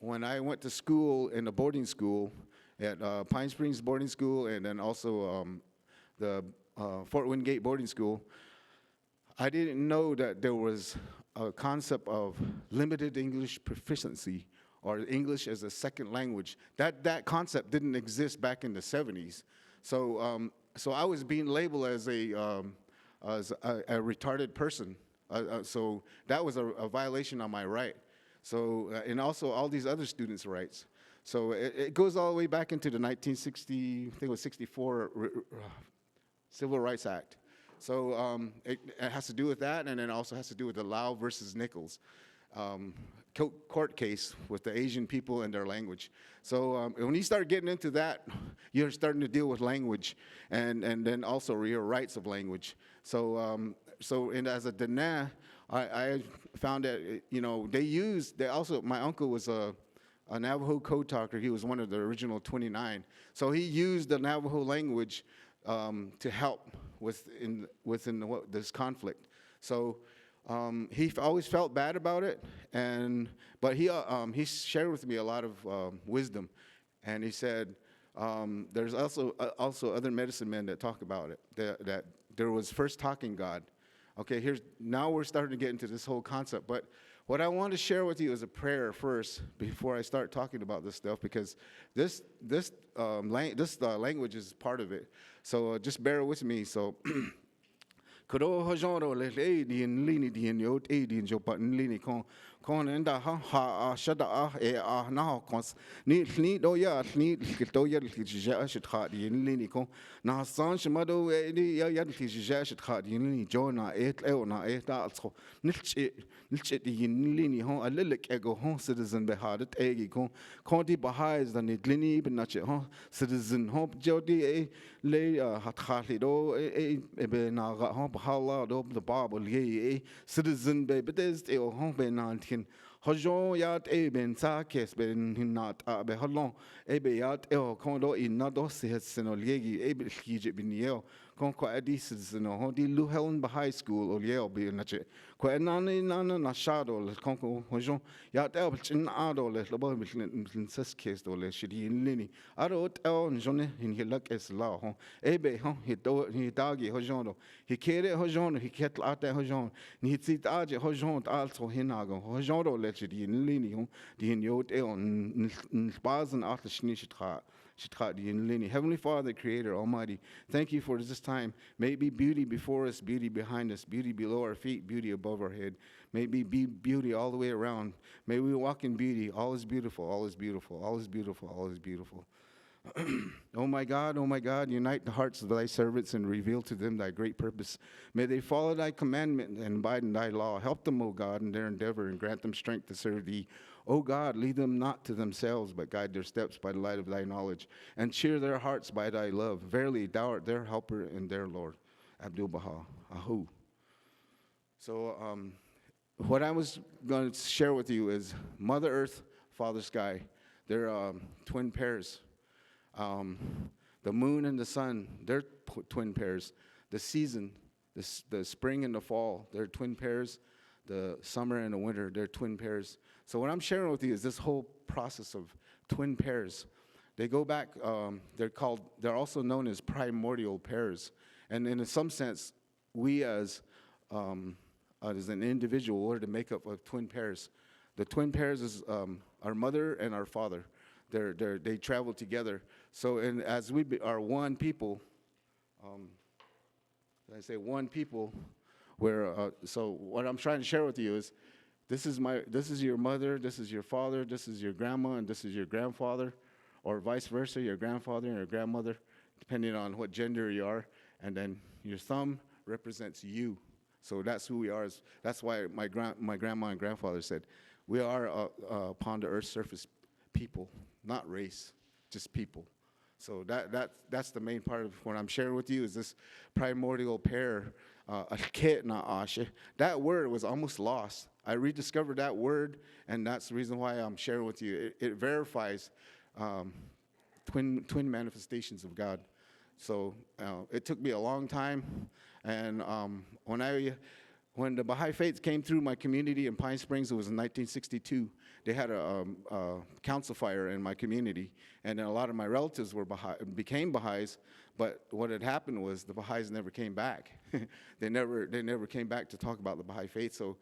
when I went to school in a boarding school at Pine Springs Boarding School, and then also the Fort Wingate Boarding School, I didn't know that there was a concept of limited English proficiency or English as a second language. That concept didn't exist back in the 70s. So I was being labeled as a retarded person. So that was a violation on my right. So, and also all these other students' rights. So it goes all the way back into the 1960, I think it was 64 Civil Rights Act. So it has to do with that, and it also has to do with the Lau versus Nichols court case with the Asian people and their language. So when you start getting into that, you're starting to deal with language, and then also your rights of language. So and as a Dana, I found that my uncle was a Navajo code talker. He was one of the original 29. So he used the Navajo language to help within this conflict. So he always felt bad about it, but he shared with me a lot of wisdom, and he said there's also other medicine men that talk about it, that there was first talking God. Okay, now we're starting to get into this whole concept, but what I want to share with you is a prayer first before I start talking about this stuff, because this language is part of it. So just bear with me. So. Kado hajoro le diin lini diin yot diin jopat lini kon enda ha shada na kons ni do ya ni to ya tija shit kha diin lini kon na san shmado ya tija shit kha diin lini jona na da also nilchi diin lini hon allik ego hon citizen behadet egi kon di Bahai is the nidlini benache hon citizen hon jodi le hat khali do be na hon Baha'u'llah do the Bible ye citizen be bedes e hon be nantin hojon yat e ben sa kes ben hinat be halon e be yat e kon do in na do se senol yegi e be khije bin ye kon ko adi citizen hon di Louhelen Bahai school o ye be nache ko enani na shadow kon ko hojon yat e chin ado le lobo bin ses kes do le shidi lini aro on jone in hilak es la hon e be hon he dagi hojon do he kere hojon he ket ate hojon ni tit aje hojon also hinago hojon do le shidi lini hon di yot e on basen atle shni Heavenly Father, Creator, Almighty, thank you for this time. May it be beauty before us, beauty behind us, beauty below our feet, beauty above our head. May it be beauty all the way around. May we walk in beauty. All is beautiful, all is beautiful, all is beautiful, all is beautiful. Oh my God, unite the hearts of thy servants and reveal to them thy great purpose. May they follow thy commandment and abide in thy law. Help them, O God, in their endeavor and grant them strength to serve thee. O God, lead them not to themselves, but guide their steps by the light of thy knowledge, and cheer their hearts by thy love. Verily, thou art their helper and their Lord. Abdul Baha. Ahu. So what I was going to share with you is Mother Earth, Father Sky. They're twin pairs. The moon and the sun, they're twin pairs. The season, the spring and the fall, they're twin pairs. The summer and the winter, they're twin pairs. So what I'm sharing with you is this whole process of twin pairs. They go back, they're also known as primordial pairs. And in some sense, we as an individual are the makeup of twin pairs. The twin pairs is our mother and our father. They travel together. So as we are one people, I say one people, so what I'm trying to share with you is, this is your mother, this is your father, this is your grandma, and this is your grandfather, or vice versa, your grandfather and your grandmother, depending on what gender you are. And then your thumb represents you. So that's who we are. That's why my grandma and grandfather said, We are upon the earth's surface people, not race, just people. So that's the main part of what I'm sharing with you is this primordial pair, akhet na ashe. That word was almost lost. I rediscovered that word, and that's the reason why I'm sharing with you. It verifies twin manifestations of God. So it took me a long time, and when the Baha'i faith came through my community in Pine Springs, it was in 1962. They had a council fire in my community, and then a lot of my relatives became Baha'is. But what had happened was the Baha'is never came back. They never came back to talk about the Baha'i faith. So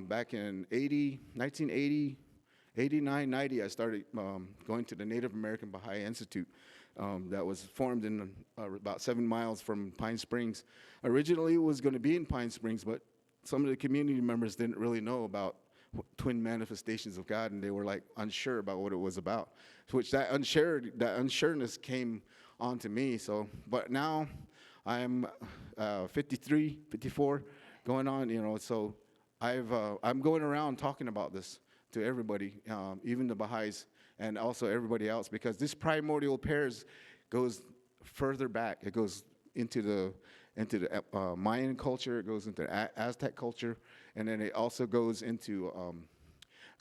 back in 1980, 89, 90, I started going to the Native American Baha'i Institute that was formed in about 7 miles from Pine Springs. Originally, it was going to be in Pine Springs, but some of the community members didn't really know about twin manifestations of God, and they were like unsure about what it was about. Which that unsureness came onto me. So, but now I'm 53, 54, going on. So I'm going around talking about this to everybody, even the Baha'is and also everybody else, because this primordial pairs goes further back. It goes into the Mayan culture. It goes into Aztec culture, and then it also goes into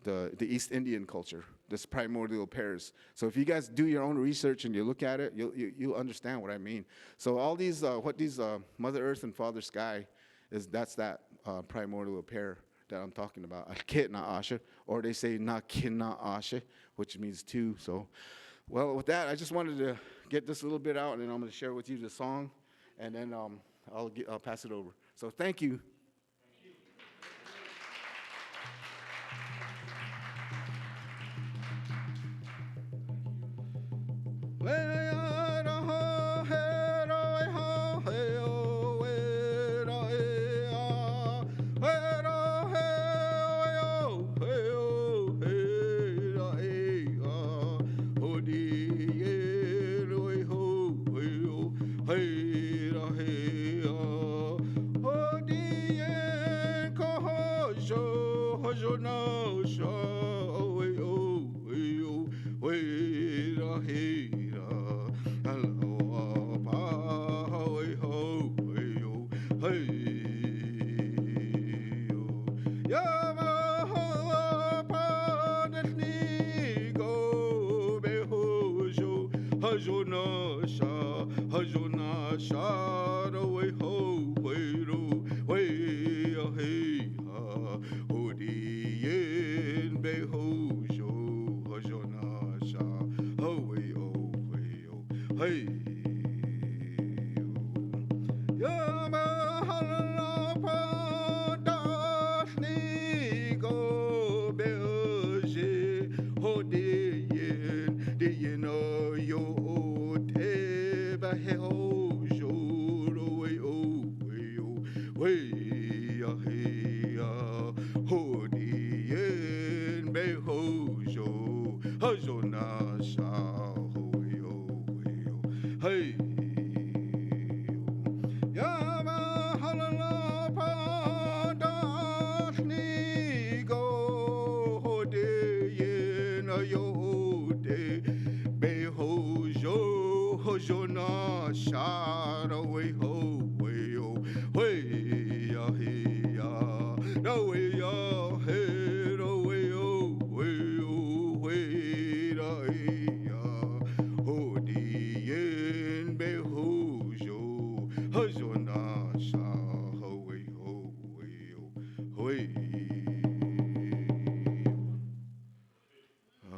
the East Indian culture. This primordial pairs. So if you guys do your own research and you look at it, you'll understand what I mean. So all these what these Mother Earth and Father Sky that's that primordial pair that I'm talking about. Akhet na ashe, or they say na kin na ashe, which means two. So, well, with that, I just wanted to get this a little bit out, and then I'm going to share with you the song, and then I'll pass it over. So thank you.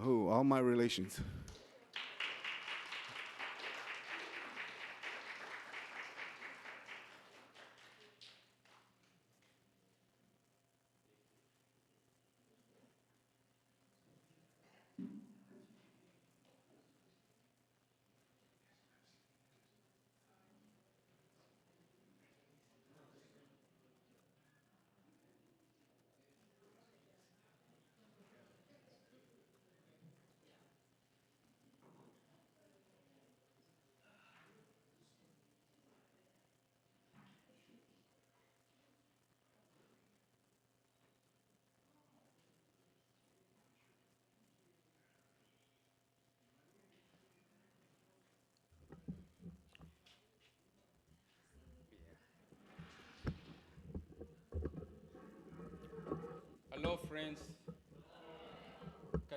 Oh, all my relations.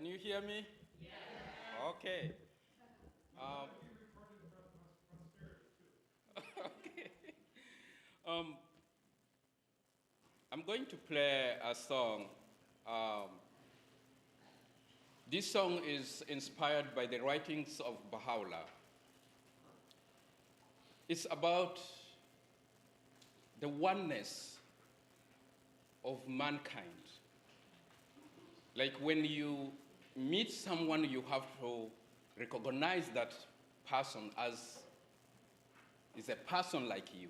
Can you hear me? Yes. Okay. Okay. I'm going to play a song. This song is inspired by the writings of Baha'u'llah. It's about the oneness of mankind. Like when you meet someone, you have to recognize that person as is a person like you.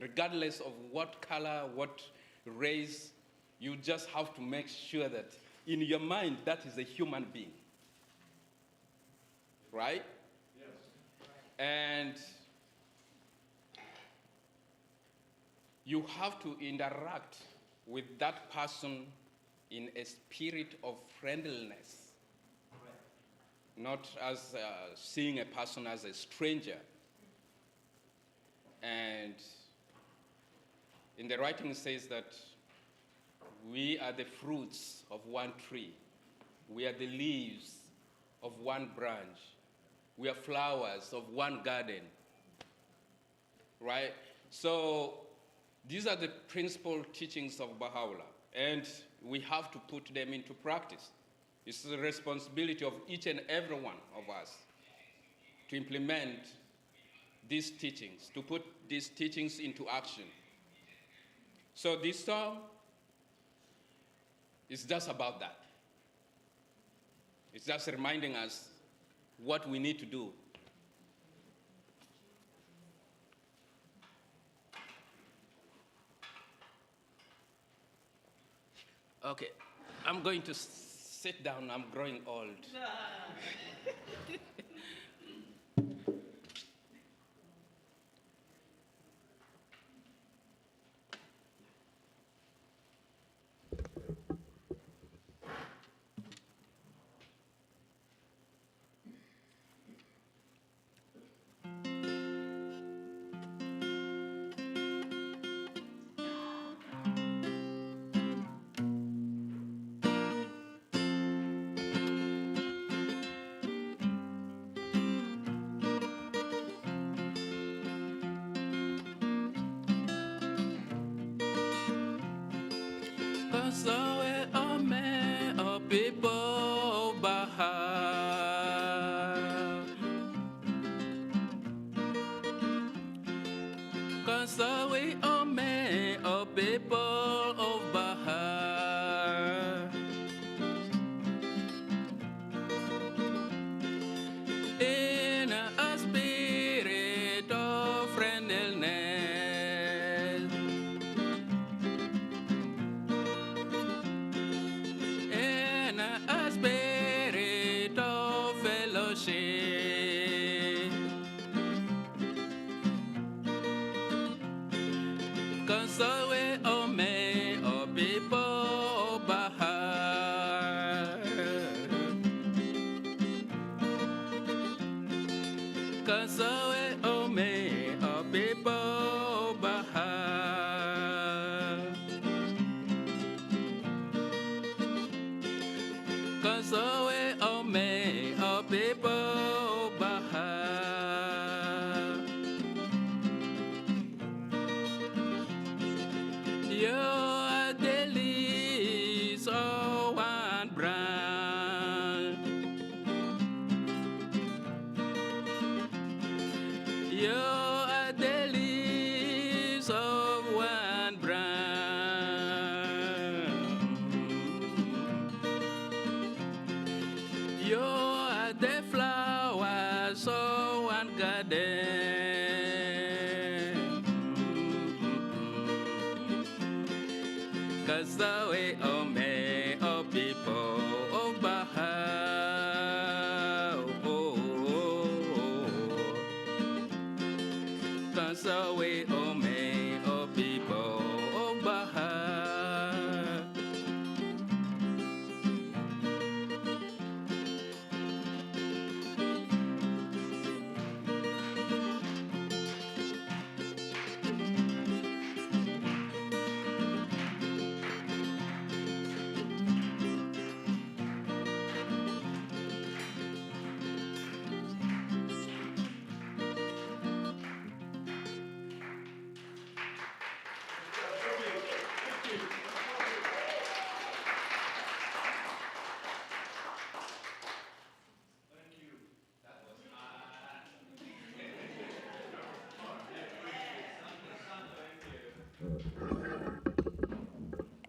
Regardless of what color, what race, you just have to make sure that in your mind that is a human being. Right? Yes. And you have to interact with that person in a spirit of friendliness, not as seeing a person as a stranger. And in the writing it says that we are the fruits of one tree. We are the leaves of one branch. We are flowers of one garden, right? So these are the principal teachings of Baha'u'llah, and we have to put them into practice. It's the responsibility of each and every one of us to implement these teachings, to put these teachings into action. So this song is just about that. It's just reminding us what we need to do. Okay, I'm going to sit down. I'm growing old. Kasawe ame o people Bahá'í. Kasawe ame o people of Bahá'í. In a spirit of friendliness. In a spirit of fellowship. Consolwe ome o people Bahá'í. Consolwe ome o people Bahá'í. Consolwe ome o people Bahá'í. You are the leaves of one branch. You are the leaves of one branch. You are the flowers of one garden. Cause the way of me, oh people of Bahá'í. Cause the way of me, oh people of Bahá'í.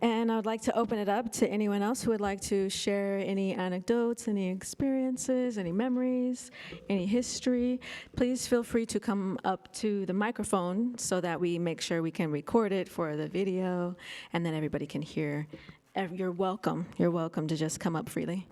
And I would like to open it up to anyone else who would like to share any anecdotes, any experiences, any memories, any history. Please feel free to come up to the microphone so that we make sure we can record it for the video and then everybody can hear. You're welcome. You're welcome to just come up freely.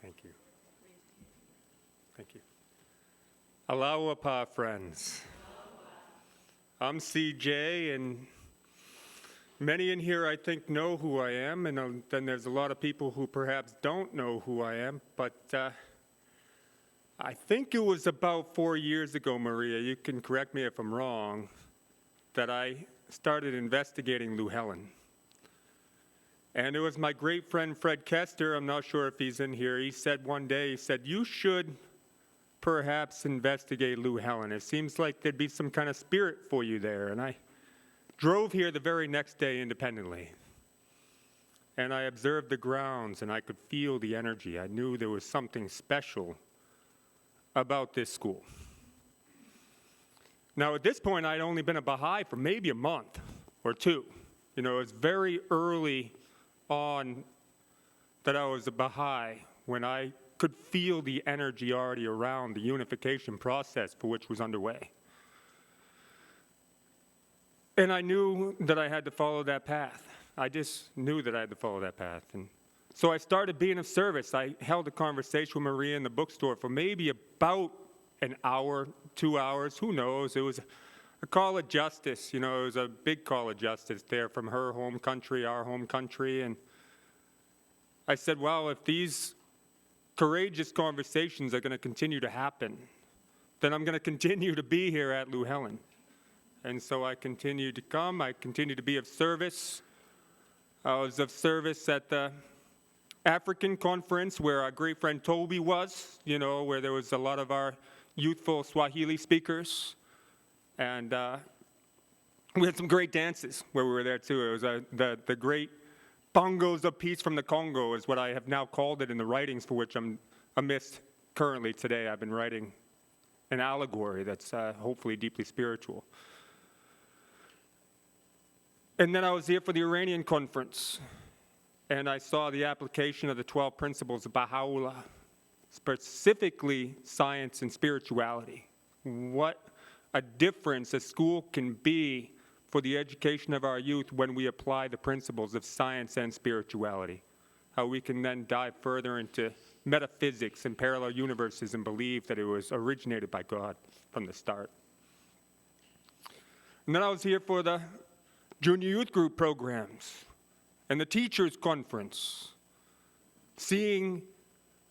Thank you. Thank you. Aloha, friends. I'm CJ, and many in here, I think, know who I am, and then there's a lot of people who perhaps don't know who I am, but I think it was about 4 years ago, Maria, you can correct me if I'm wrong, that I started investigating Louhelen. And it was my great friend Fred Kester, I'm not sure if he's in here, he said one day, he said, you should perhaps investigate Louhelen. It seems like there'd be some kind of spirit for you there. And I drove here the very next day independently. And I observed the grounds and I could feel the energy. I knew there was something special about this school. Now at this point, I'd only been a Baha'i for maybe a month or two. You know, it was very early on that I was a Baha'i when I could feel the energy already around the unification process for which was underway. And I knew that I had to follow that path. I just knew that I had to follow that path. And so I started being of service. I held a conversation with Maria in the bookstore for maybe about an hour, 2 hours, who knows. It was a call of justice, you know, it was a big call of justice there from her home country, our home country. And I said, well, if these courageous conversations are going to continue to happen, then I'm going to continue to be here at Louhelen. And so I continued to come. I continued to be of service. I was of service at the African conference where our great friend Toby was, you know, where there was a lot of our youthful Swahili speakers. And we had some great dances where we were there too. It was the great bongos of peace from the Congo is what I have now called it in the writings for which I'm amidst currently today. I've been writing an allegory that's hopefully deeply spiritual. And then I was here for the Iranian conference, and I saw the application of the 12 principles of Baha'u'llah, specifically science and spirituality. What a difference a school can be for the education of our youth when we apply the principles of science and spirituality. How we can then dive further into metaphysics and parallel universes and believe that it was originated by God from the start. And then I was here for the junior youth group programs and the teachers conference, seeing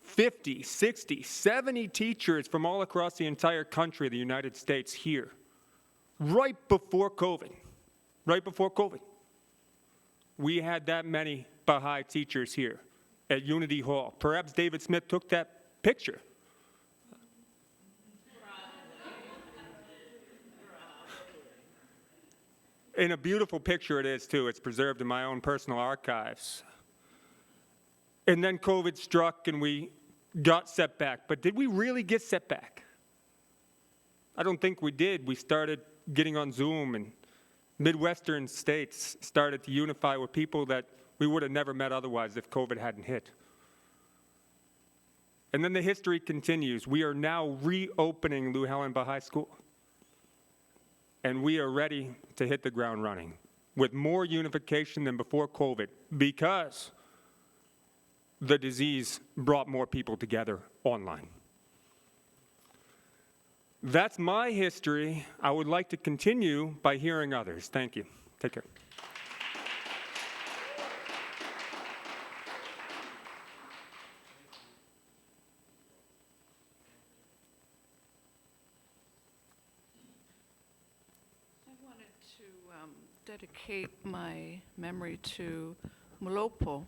50, 60, 70 teachers from all across the entire country of the United States here, right before COVID. Right before COVID. We had that many Baha'i teachers here at Unity Hall. Perhaps David Smith took that picture. And a beautiful picture it is, too. It's preserved in my own personal archives. And then COVID struck and we got set back. But did we really get set back? I don't think we did. We started getting on Zoom, and Midwestern states started to unify with people that we would have never met otherwise if COVID hadn't hit. And then the history continues. We are now reopening Louhelen Bahai School. And we are ready to hit the ground running with more unification than before COVID because the disease brought more people together online. That's my history. I would like to continue by hearing others. Thank you. Take care. I wanted to dedicate my memory to Mulopo.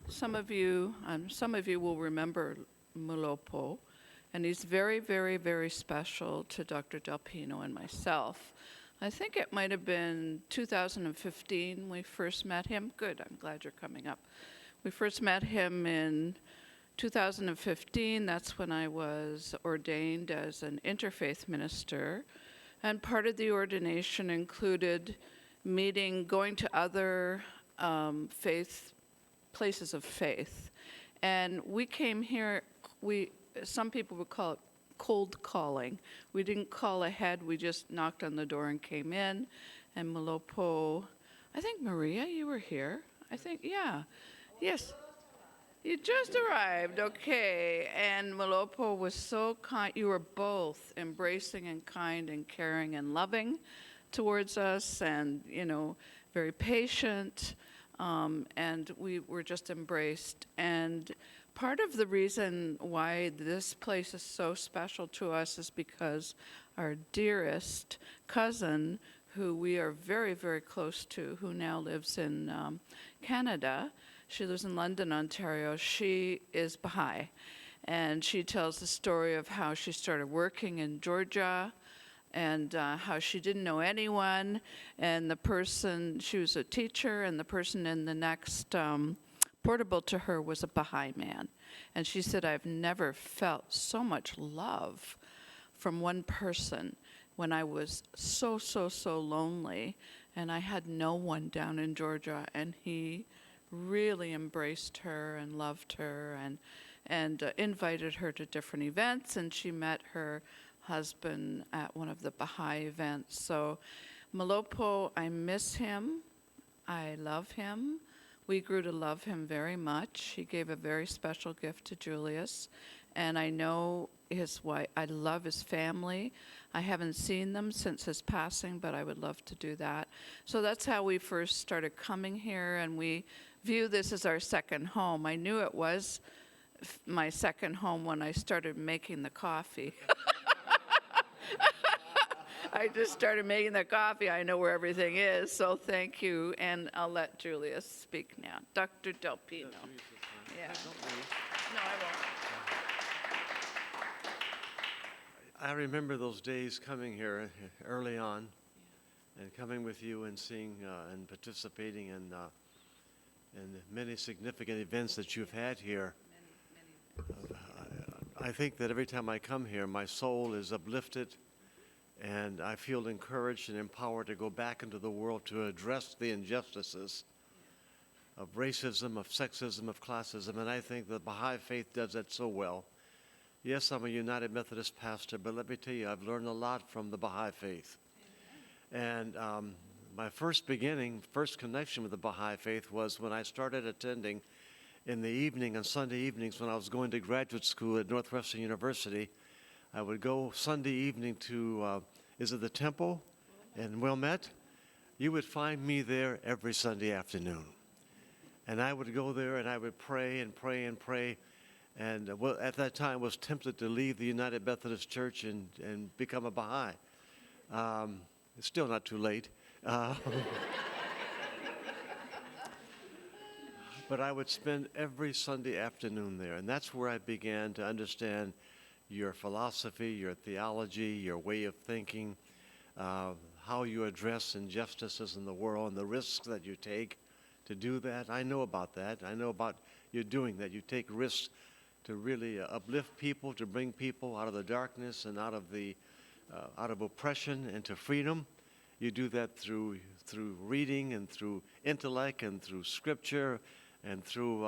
Some of you will remember Mulopo. and he's very, very, very special to Dr. Del Pino and myself. I think it might have been 2015 we first met him. Good, I'm glad you're coming up. We first met him in 2015. That's when I was ordained as an interfaith minister. And part of the ordination included going to other places of faith. And we came here, some people would call it cold calling. We didn't call ahead, we just knocked on the door and came in. And Malopo, I think Maria, you were here. I think, yeah. Yes. You just arrived, okay. And Malopo was so kind. You were both embracing and kind and caring and loving towards us, and, very patient. And we were just embraced. And part of the reason why this place is so special to us is because our dearest cousin, who we are very, very close to, who now lives in Canada, she lives in London, Ontario. She is Bahá'í, and she tells the story of how she started working in Georgia and how she didn't know anyone, and she was a teacher, and the person in the next portable to her was a Bahá'í man. And she said, I've never felt so much love from one person when I was so, so, so lonely, and I had no one down in Georgia, and he really embraced her and loved her and invited her to different events, and she met her husband at one of the Baha'i events. So Malopo, I miss him. I love him. We grew to love him very much. He gave a very special gift to Julius, and I know his wife. I love his family. I haven't seen them since his passing, but I would love to do that. So that's how we first started coming here, and we view this as our second home. I knew it was my second home when I started making the coffee. I just started making the coffee. I know where everything is, so thank you. And I'll let Julius speak now. Dr. Del Pino. Yeah. No, I won't. I remember those days coming here early on and coming with you and seeing and participating in many significant events that you've had here. I think that every time I come here, my soul is uplifted, and I feel encouraged and empowered to go back into the world to address the injustices of racism, of sexism, of classism, and I think the Baha'i faith does that so well. Yes, I'm a United Methodist pastor, but let me tell you, I've learned a lot from the Baha'i faith. And my first connection with the Baha'i faith was when I started attending in the evening, on Sunday evenings, when I was going to graduate school at Northwestern University. I would go Sunday evening to, is it the Temple in Wilmette? You would find me there every Sunday afternoon. And I would go there and I would pray and pray and pray. And at that time, I was tempted to leave the United Methodist Church and become a Baha'i. It's still not too late. But I would spend every Sunday afternoon there. And that's where I began to understand your philosophy, your theology, your way of thinking, how you address injustices in the world and the risks that you take to do that. I know about that. I know about you doing that. You take risks to really uplift people, to bring people out of the darkness and out of oppression into freedom. You do that through reading and through intellect and through scripture and through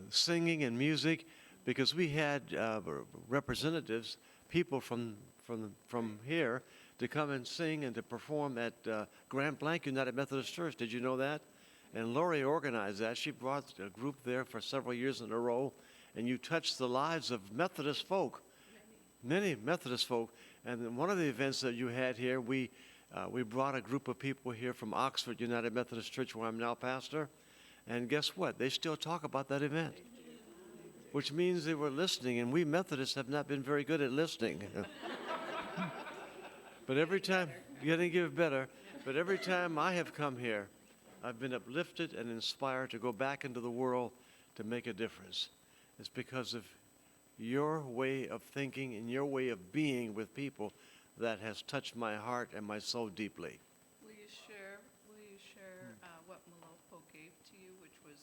singing and music, because we had representatives, people from here, to come and sing and to perform at Grand Blanc United Methodist Church. Did you know that? And Lori organized that. She brought a group there for several years in a row, and you touched the lives of Methodist folk, many Methodist folk. And then one of the events that you had here, we brought a group of people here from Oxford United Methodist Church, where I'm now pastor. And guess what? They still talk about that event, which means they were listening, and we Methodists have not been very good at listening. But every time, getting give better, but every time I have come here, I've been uplifted and inspired to go back into the world to make a difference. It's because of your way of thinking and your way of being with people that has touched my heart and my soul deeply. Will you share what Malopo gave to you, which was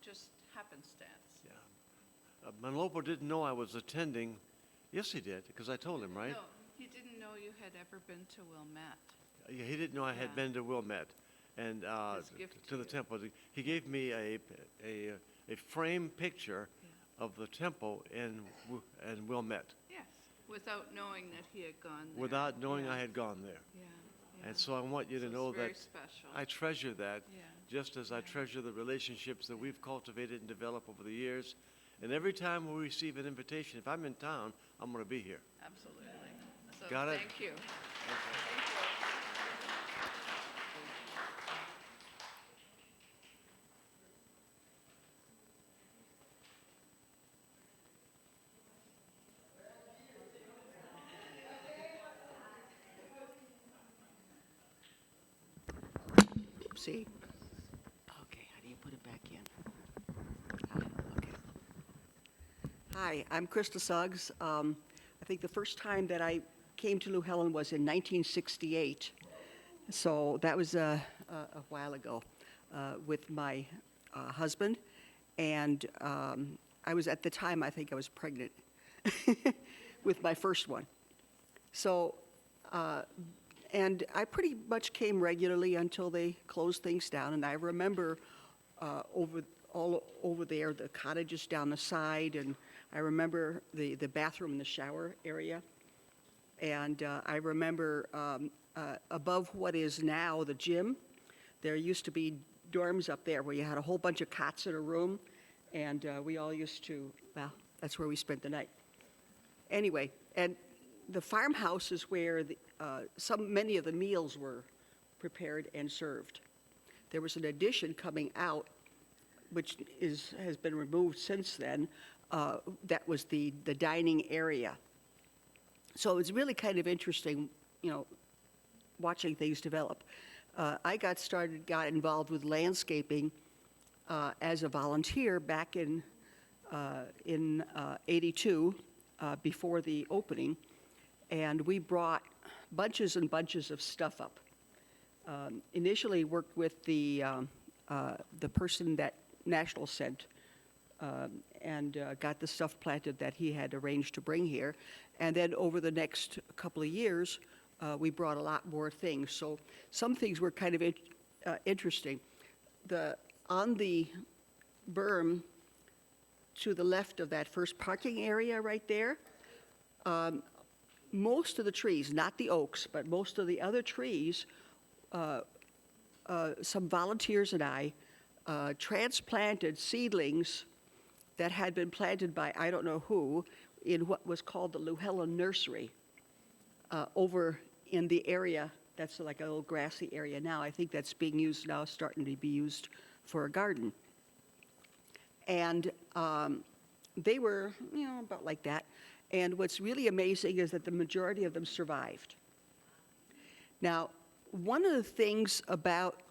just happenstance? Yeah. Manlopo didn't know I was attending. Yes, he did, because I told him, right? No, he didn't know you had ever been to Wilmette. Yeah, he didn't know I had Yeah. been to Wilmette and His gift to to the you. temple. He gave me a frame picture of the temple in Wilmette Yes, without knowing that he had gone there. without knowing Yeah. I had gone there. Yeah, yeah. And so I want you to So know it's very that special. I treasure that, Yeah. just as I treasure the relationships that we've cultivated and developed over the years. And every time we receive an invitation, if I'm in town, I'm going to be here. Absolutely. So Got it? thank you. See? Okay, how do you put it back in? Okay. Hi, I'm Krista Suggs. I think the first time that I came to Louhelen was in 1968. So that was a while ago with my husband. And I was at the time, I think I was pregnant with my first one. So, and I pretty much came regularly until they closed things down. And I remember all over there, the cottages down the side, and I remember the bathroom and the shower area. And I remember above what is now the gym, there used to be dorms up there where you had a whole bunch of cots in a room, and we all used to, well, that's where we spent the night. Anyway, and the farmhouse is where many of the meals were prepared and served. There was an addition coming out, which has been removed since then. That was the dining area. So it's really kind of interesting, watching things develop. I got involved with landscaping as a volunteer back in '82, before the opening, and we brought bunches and bunches of stuff up. Initially worked with the person that National sent, and got the stuff planted that he had arranged to bring here. And then over the next couple of years, we brought a lot more things. So some things were kind of interesting. On the berm to the left of that first parking area right there, most of the trees, not the oaks, but most of the other trees, some volunteers and I transplanted seedlings that had been planted by I don't know who in what was called the Louhelen Nursery over in the area. That's like a little grassy area now. I think that's being used now, starting to be used for a garden. And they were, about like that. And what's really amazing is that the majority of them survived. Now, one of the things about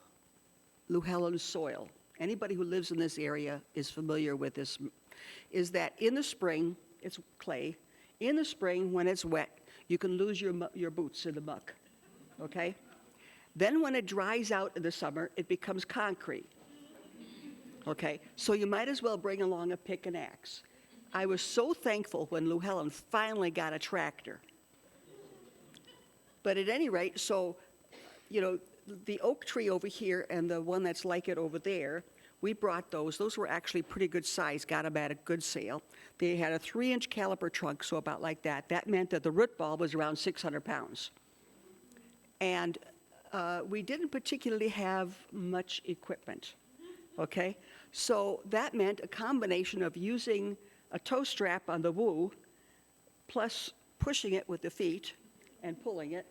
Louhelen's soil, anybody who lives in this area is familiar with this, is that in the spring, it's clay. In the spring, when it's wet, you can lose your boots in the muck, okay? Then when it dries out in the summer, it becomes concrete, okay? So you might as well bring along a pick and axe. I was so thankful when Louhelen finally got a tractor. But at any rate, so, the oak tree over here and the one that's like it over there, we brought those. Those were actually pretty good size, got them at a good sale. They had a 3-inch caliper trunk, so about like that. That meant that the root ball was around 600 pounds. And we didn't particularly have much equipment, okay? So that meant a combination of using a toe strap on the woo, plus pushing it with the feet and pulling it.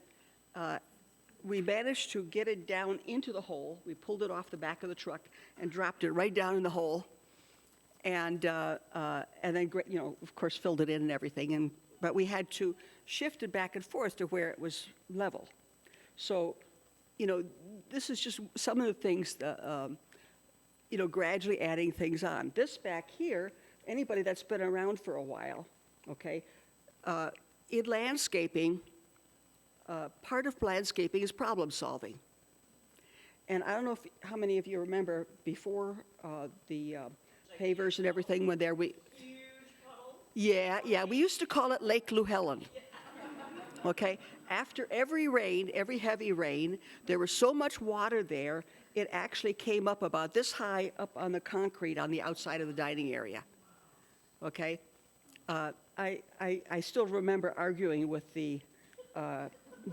We managed to get it down into the hole. We pulled it off the back of the truck and dropped it right down in the hole, and then, of course, filled it in and everything. But we had to shift it back and forth to where it was level. So, this is just some of the things, gradually adding things on. This back here, anybody that's been around for a while okay? In landscaping, part of landscaping is problem solving. And I don't know how many of you remember before the pavers and everything when there we. Yeah, we used to call it Lake Louhelen. Okay, after every rain, every heavy rain, there was so much water there, it actually came up about this high up on the concrete on the outside of the dining area. Okay, I still remember arguing with the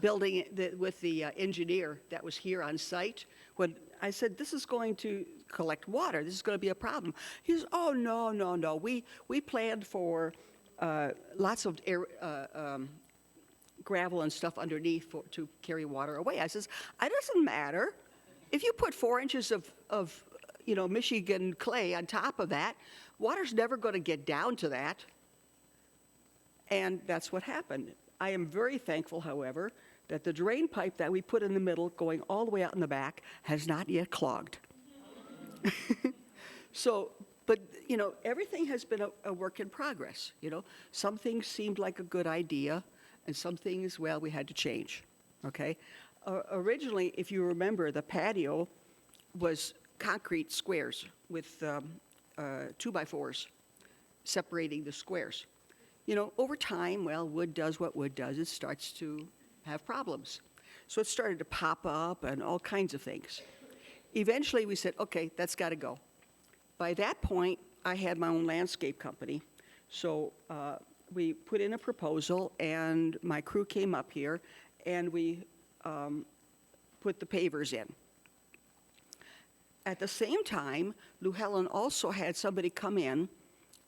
with the engineer that was here on site when I said, this is going to collect water, this is going to be a problem. He says, oh, no, we planned for lots of gravel and stuff underneath to carry water away. I says, it doesn't matter. If you put 4 inches of Michigan clay on top of that, water's never going to get down to that. And that's what happened. I am very thankful, however, that the drain pipe that we put in the middle, going all the way out in the back, has not yet clogged. So, but, everything has been a work in progress, Some things seemed like a good idea, and some things, well, we had to change, okay? Originally, if you remember, the patio was concrete squares with 2x4s separating the squares. Over time, well, wood does what wood does. It starts to have problems. So it started to pop up and all kinds of things. Eventually, we said, okay, that's got to go. By that point, I had my own landscape company. So we put in a proposal, and my crew came up here, and we put the pavers in. At the same time, Louhelen also had somebody come in,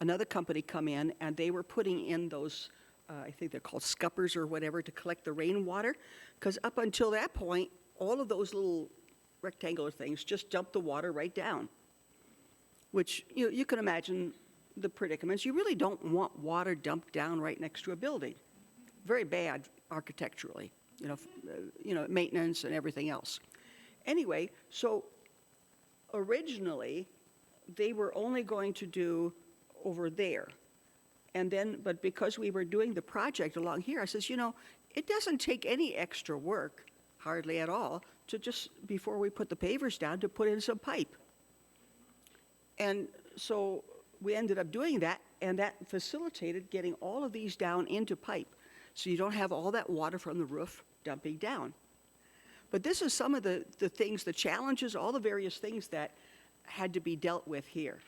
another company come in, and they were putting in those, I think they're called scuppers or whatever, to collect the rainwater. Because up until that point, all of those little rectangular things just dumped the water right down, which you can imagine the predicaments. You really don't want water dumped down right next to a building. Very bad architecturally, maintenance and everything else. Anyway, so originally, they were only going to do over there. And then, but because we were doing the project along here, I says, it doesn't take any extra work, hardly at all, to just, before we put the pavers down, to put in some pipe. And so we ended up doing that, and that facilitated getting all of these down into pipe, so you don't have all that water from the roof dumping down. But this is some of the things, the challenges, all the various things that had to be dealt with here.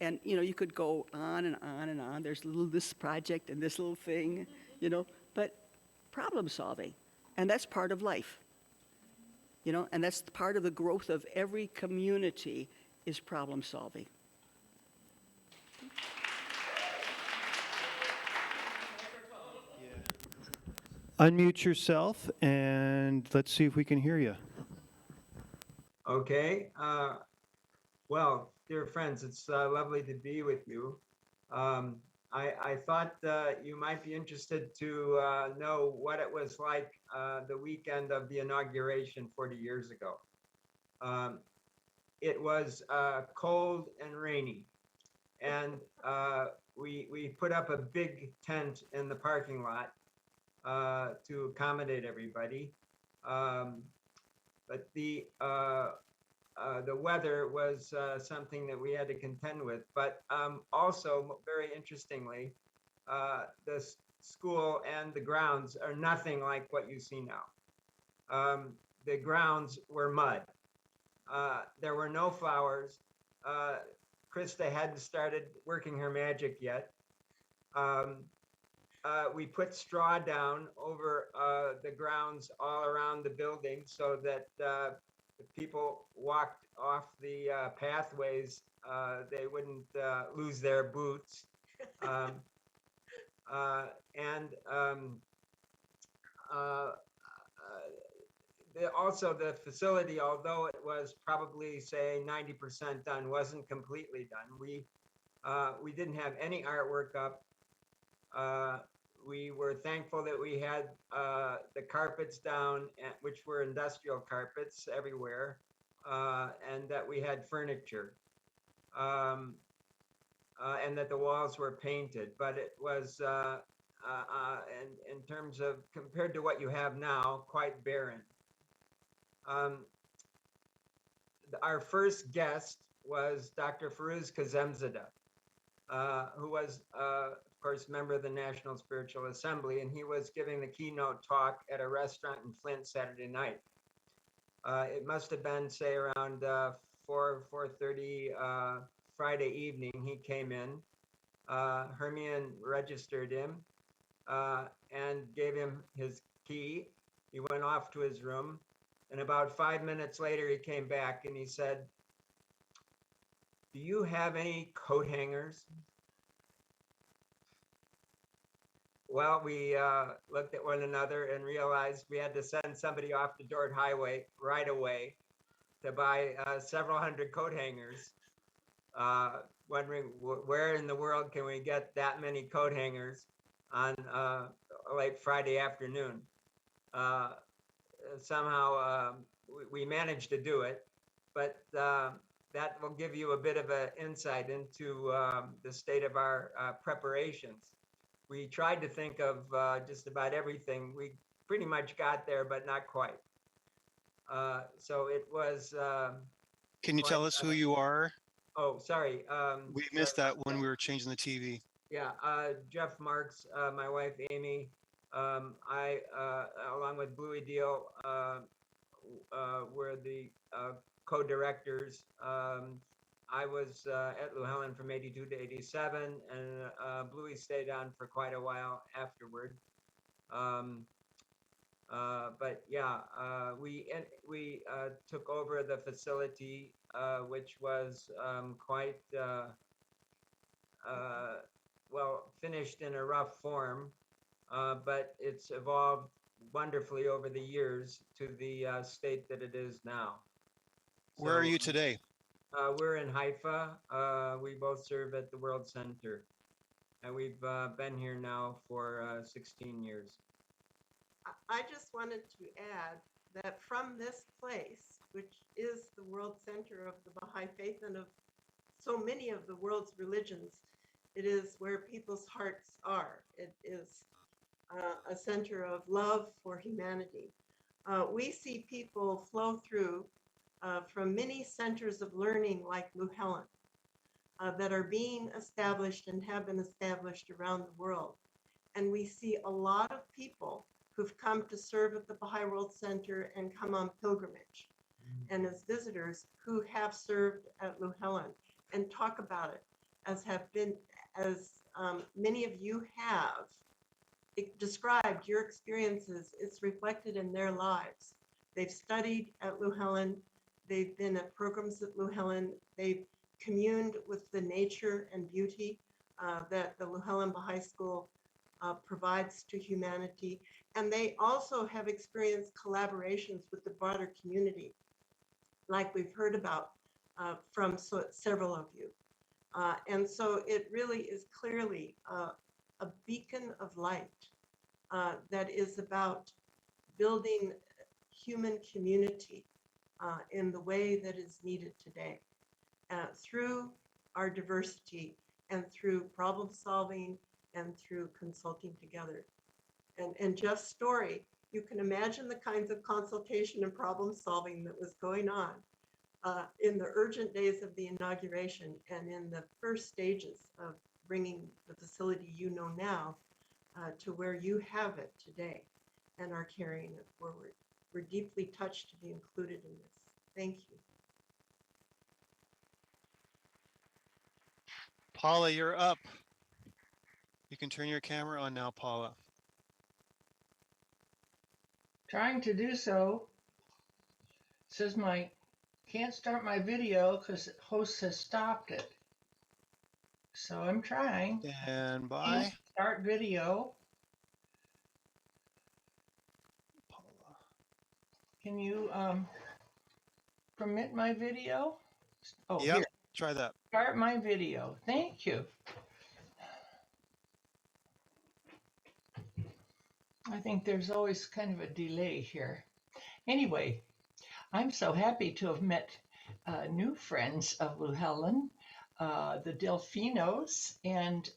And, you could go on and on and on. There's this project and this little thing, but problem solving. And that's part of life, and that's part of the growth of every community is problem solving. Unmute yourself and let's see if we can hear you. Okay. Well, dear friends, it's lovely to be with you. I thought you might be interested to know what it was like the weekend of the inauguration 40 years ago. It was cold and rainy, and we put up a big tent in the parking lot to accommodate everybody. But the weather was something that we had to contend with. But also, very interestingly, the school and the grounds are nothing like what you see now. The grounds were mud. There were no flowers. Krista hadn't started working her magic yet. We put straw down over the grounds all around the building so that if people walked off the pathways, they wouldn't lose their boots. Also, the facility, although it was probably, say, 90% done, wasn't completely done. We didn't have any artwork up. We were thankful that we had the carpets down, which were industrial carpets everywhere, and that we had furniture. and that the walls were painted, but it was, in terms of compared to what you have now, quite barren. Our first guest was Dr. Firuz Kazemzadeh, who was, of course, member of the National Spiritual Assembly, and he was giving the keynote talk at a restaurant in Flint Saturday night. It must have been, say, around 4:30 Friday evening. He came in. Hermione registered him and gave him his key. He went off to his room, and about 5 minutes later, he came back and he said, "Do you have any coat hangers?" Well, we looked at one another and realized we had to send somebody off to Dort Highway right away to buy several hundred coat hangers, wondering where in the world can we get that many coat hangers on a late Friday afternoon. Somehow we managed to do it, but that will give you a bit of an insight into the state of our preparations. We tried to think of just about everything. We pretty much got there, but not quite. So it was. Can you tell us who you are? Oh, sorry. We missed that when we were changing the TV. Yeah, Jeff Marks, my wife Amy, I, along with Bluey Deal, were the co-directors. I was at Louhelen from 82 to 87, and Bluey stayed on for quite a while afterward. But yeah, we took over the facility, which was quite well, finished in a rough form, but it's evolved wonderfully over the years to the state that it is now. Where are you today? We're in Haifa. We both serve at the World Center, and we've been here now for 16 years. I just wanted to add that from this place, which is the World Center of the Baha'i Faith and of so many of the world's religions, it is where people's hearts are. It is a center of love for humanity. We see people flow through from many centers of learning like Louhelen that are being established and have been established around the world. And we see a lot of people who've come to serve at the Baha'i World Center and come on pilgrimage, and as visitors who have served at Louhelen and talk about it as many of you have described your experiences. It's reflected in their lives. They've studied at Louhelen, they've been at programs at Louhelen, they've communed with the nature and beauty that the Louhelen Bahai School provides to humanity. And they also have experienced collaborations with the broader community, like we've heard about from several of you. And so it really is clearly a beacon of light that is about building human community in the way that is needed today through our diversity and through problem solving and through consulting together. And Jeff's story, you can imagine the kinds of consultation and problem solving that was going on in the urgent days of the inauguration and in the first stages of bringing the facility you know now to where you have it today and are carrying it forward. We're deeply touched to be included in this. Thank you. Paula, you're up. You can turn your camera on now, Paula. Trying to do so. It says can't start my video because the host has stopped it. So I'm trying. Stand by. Start video. Paula. Can you permit my video? Oh, yep. Here. Try that. Start my video. Thank you. I think there's always kind of a delay here. Anyway, I'm so happy to have met new friends of Louhelen. the Delfinos, and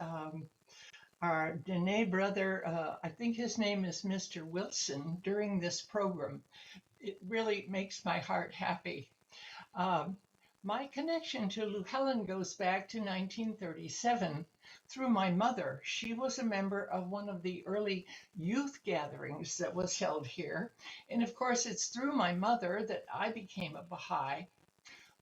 our Dene brother, I think his name is Mr. Wilson, during this program. It really makes my heart happy. Um, my connection to Louhelen goes back to 1937 through my mother. She was a member of one of the early youth gatherings that was held here. And of course, it's through my mother that I became a Baha'i.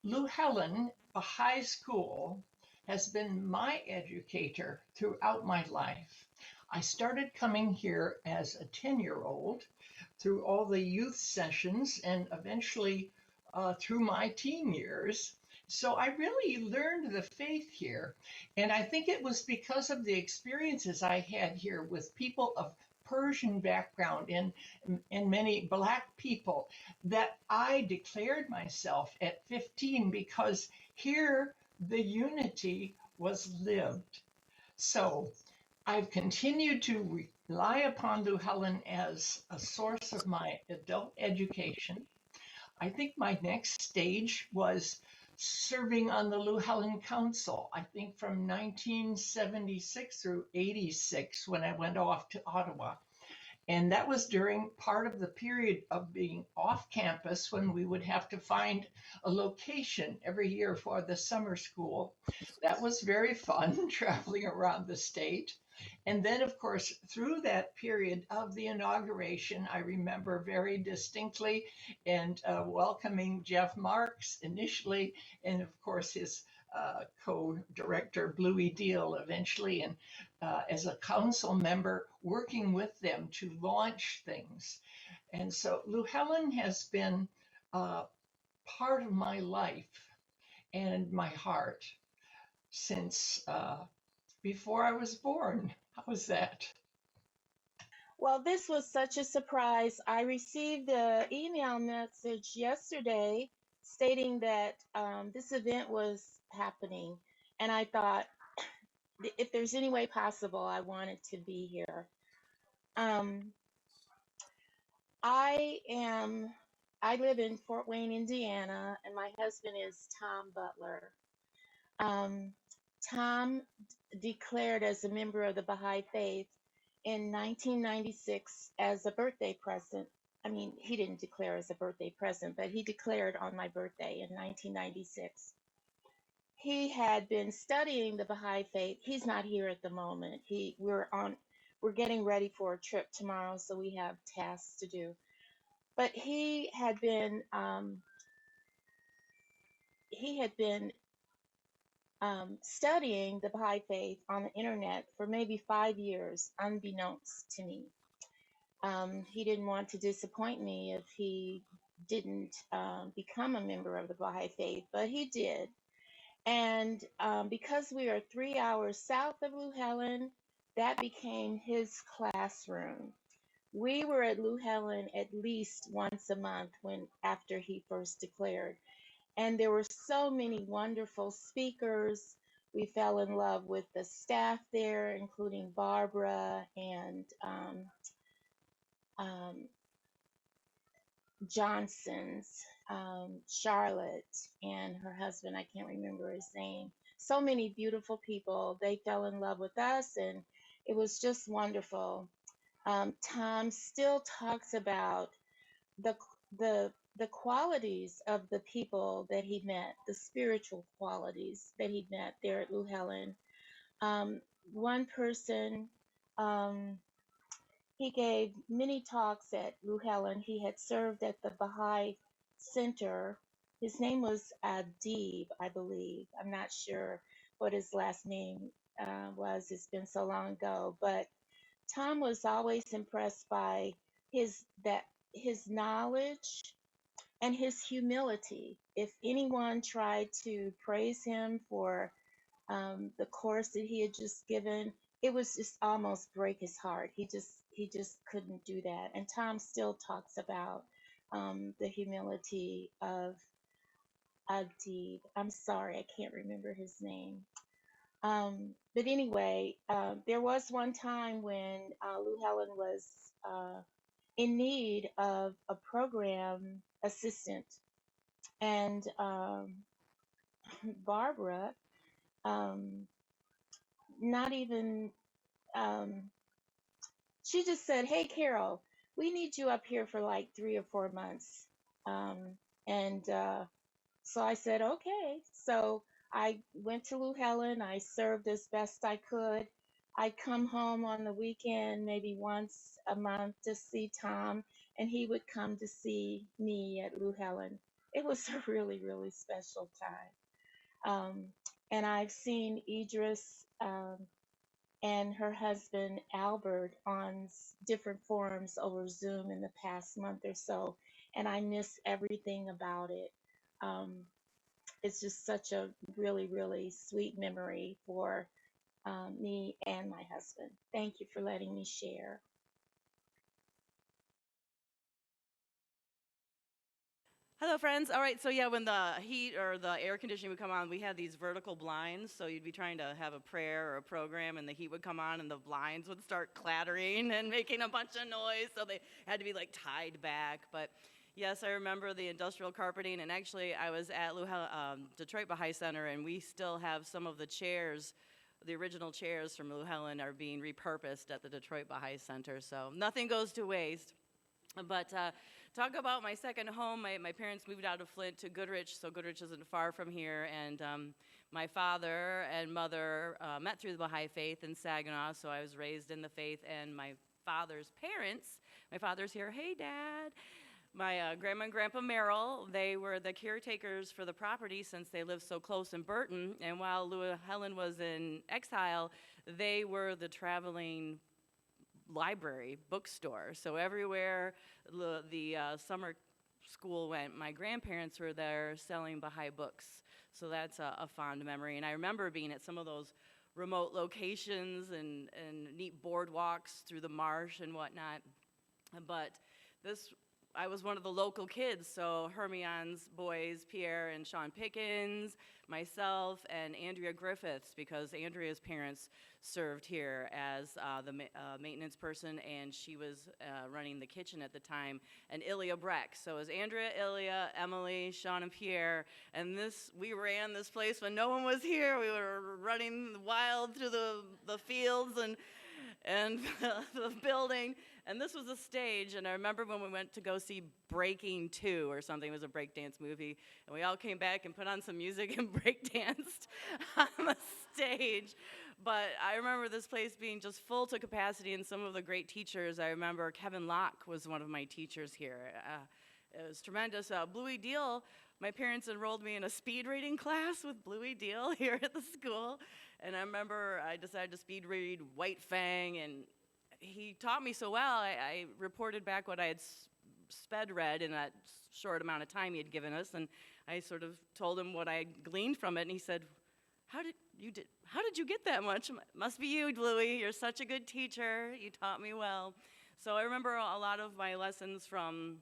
Louhelen Bahai School has been my educator throughout my life. I started coming here as a 10-year-old through all the youth sessions and eventually through my teen years. So I really learned the faith here. And I think it was because of the experiences I had here with people of Persian background and many Black people that I declared myself at 15 because here the unity was lived. So I've continued to rely upon Louhelen as a source of my adult education. I think my next stage was serving on the Louhelen Council, I think from 1976 through 86 when I went off to Ottawa. And that was during part of the period of being off campus when we would have to find a location every year for the summer school. That was very fun, traveling around the state. And then, of course, through that period of the inauguration, I remember very distinctly and welcoming Jeff Marks initially, and of course, his co-director Bluey Deal eventually, and as a council member working with them to launch things. And so Louhelen has been part of my life and my heart since before I was born. How was that? Well, this was such a surprise. I received an email message yesterday stating that this event was happening. And I thought, if there's any way possible, I wanted to be here. Um, I live in Fort Wayne, Indiana, and my husband is Tom Butler. Tom declared as a member of the Baha'i Faith in 1996 as a birthday present. I mean, he didn't declare as a birthday present, but he declared on my birthday in 1996. He had been studying the Baha'i Faith. He's not here at the moment. We're getting ready for a trip tomorrow, so we have tasks to do. But he had been studying the Baha'i Faith on the internet for maybe 5 years, unbeknownst to me. He didn't want to disappoint me if he didn't become a member of the Baha'i Faith, but he did. And because we are 3 hours south of Louhelen, that became his classroom. We were at Louhelen at least once a month after he first declared. And there were so many wonderful speakers. We fell in love with the staff there, including Barbara and Johnson's, Charlotte, and her husband. I can't remember his name. So many beautiful people. They fell in love with us, and it was just wonderful. Tom still talks about the qualities of the people that he met, the spiritual qualities that he met there at Louhelen. One person, he gave many talks at Louhelen. He had served at the Baha'i Center. His name was Adib, I believe. I'm not sure what his last name was. It's been so long ago. But Tom was always impressed by his knowledge and his humility. If anyone tried to praise him for the course that he had just given, it was just almost break his heart. He just couldn't do that. And Tom still talks about the humility of Adib. I'm sorry, I can't remember his name. But anyway, there was one time when Louhelen was in need of a program assistant, and Barbara Um, not even, um, she just said, "Hey, Carol, we need you up here for like 3 or 4 months." And So I said, okay. So I went to Louhelen. I served as best I could. I'd come home on the weekend, maybe once a month to see Tom, and he would come to see me at Louhelen. It was a really, really special time. And I've seen Idris and her husband Albert on different forums over Zoom in the past month or so, and I miss everything about it. Um, it's just such a really, really sweet memory for me and my husband. Thank you for letting me share. Hello, friends. All right, so yeah, when the heat or the air conditioning would come on, we had these vertical blinds. So you'd be trying to have a prayer or a program, and the heat would come on, and the blinds would start clattering and making a bunch of noise. So they had to be like tied back. But yes, I remember the industrial carpeting. And actually, I was at Detroit Bahai Center, and we still have some of the chairs. The original chairs from Louhelen are being repurposed at the Detroit Bahai Center. So nothing goes to waste. But talk about my second home. My parents moved out of Flint to Goodrich, so Goodrich isn't far from here. And my father and mother met through the Baha'i faith in Saginaw, so I was raised in the faith. And my father's parents, my father's here, hey, Dad. My grandma and grandpa Merrill, they were the caretakers for the property since they lived so close in Burton. And while Louhelen was in exile, they were the traveling library, bookstore. So everywhere the summer school went, my grandparents were there selling Baha'i books. So that's a fond memory. And I remember being at some of those remote locations and neat boardwalks through the marsh and whatnot. But I was one of the local kids, so Hermion's boys, Pierre and Sean Pickens, myself, and Andrea Griffiths, because Andrea's parents served here as the maintenance person, and she was running the kitchen at the time, and Ilya Breck. So it was Andrea, Ilya, Emily, Sean, and Pierre, and we ran this place when no one was here. We were running wild through the fields and the building, and this was a stage. And I remember when we went to go see Breaking 2 or something. It was a breakdance movie, and we all came back and put on some music and breakdanced on the stage. But I remember this place being just full to capacity, and some of the great teachers. I remember Kevin Locke was one of my teachers here. It was tremendous. Bluey Deal, my parents enrolled me in a speed reading class with Bluey Deal here at the school. And I remember I decided to speed read White Fang, and he taught me so well, I reported back what I had sped read in that short amount of time he had given us. And I sort of told him what I gleaned from it, and he said, how did you get that much? Must be you, Bluey. You're such a good teacher. You taught me well. So I remember a lot of my lessons from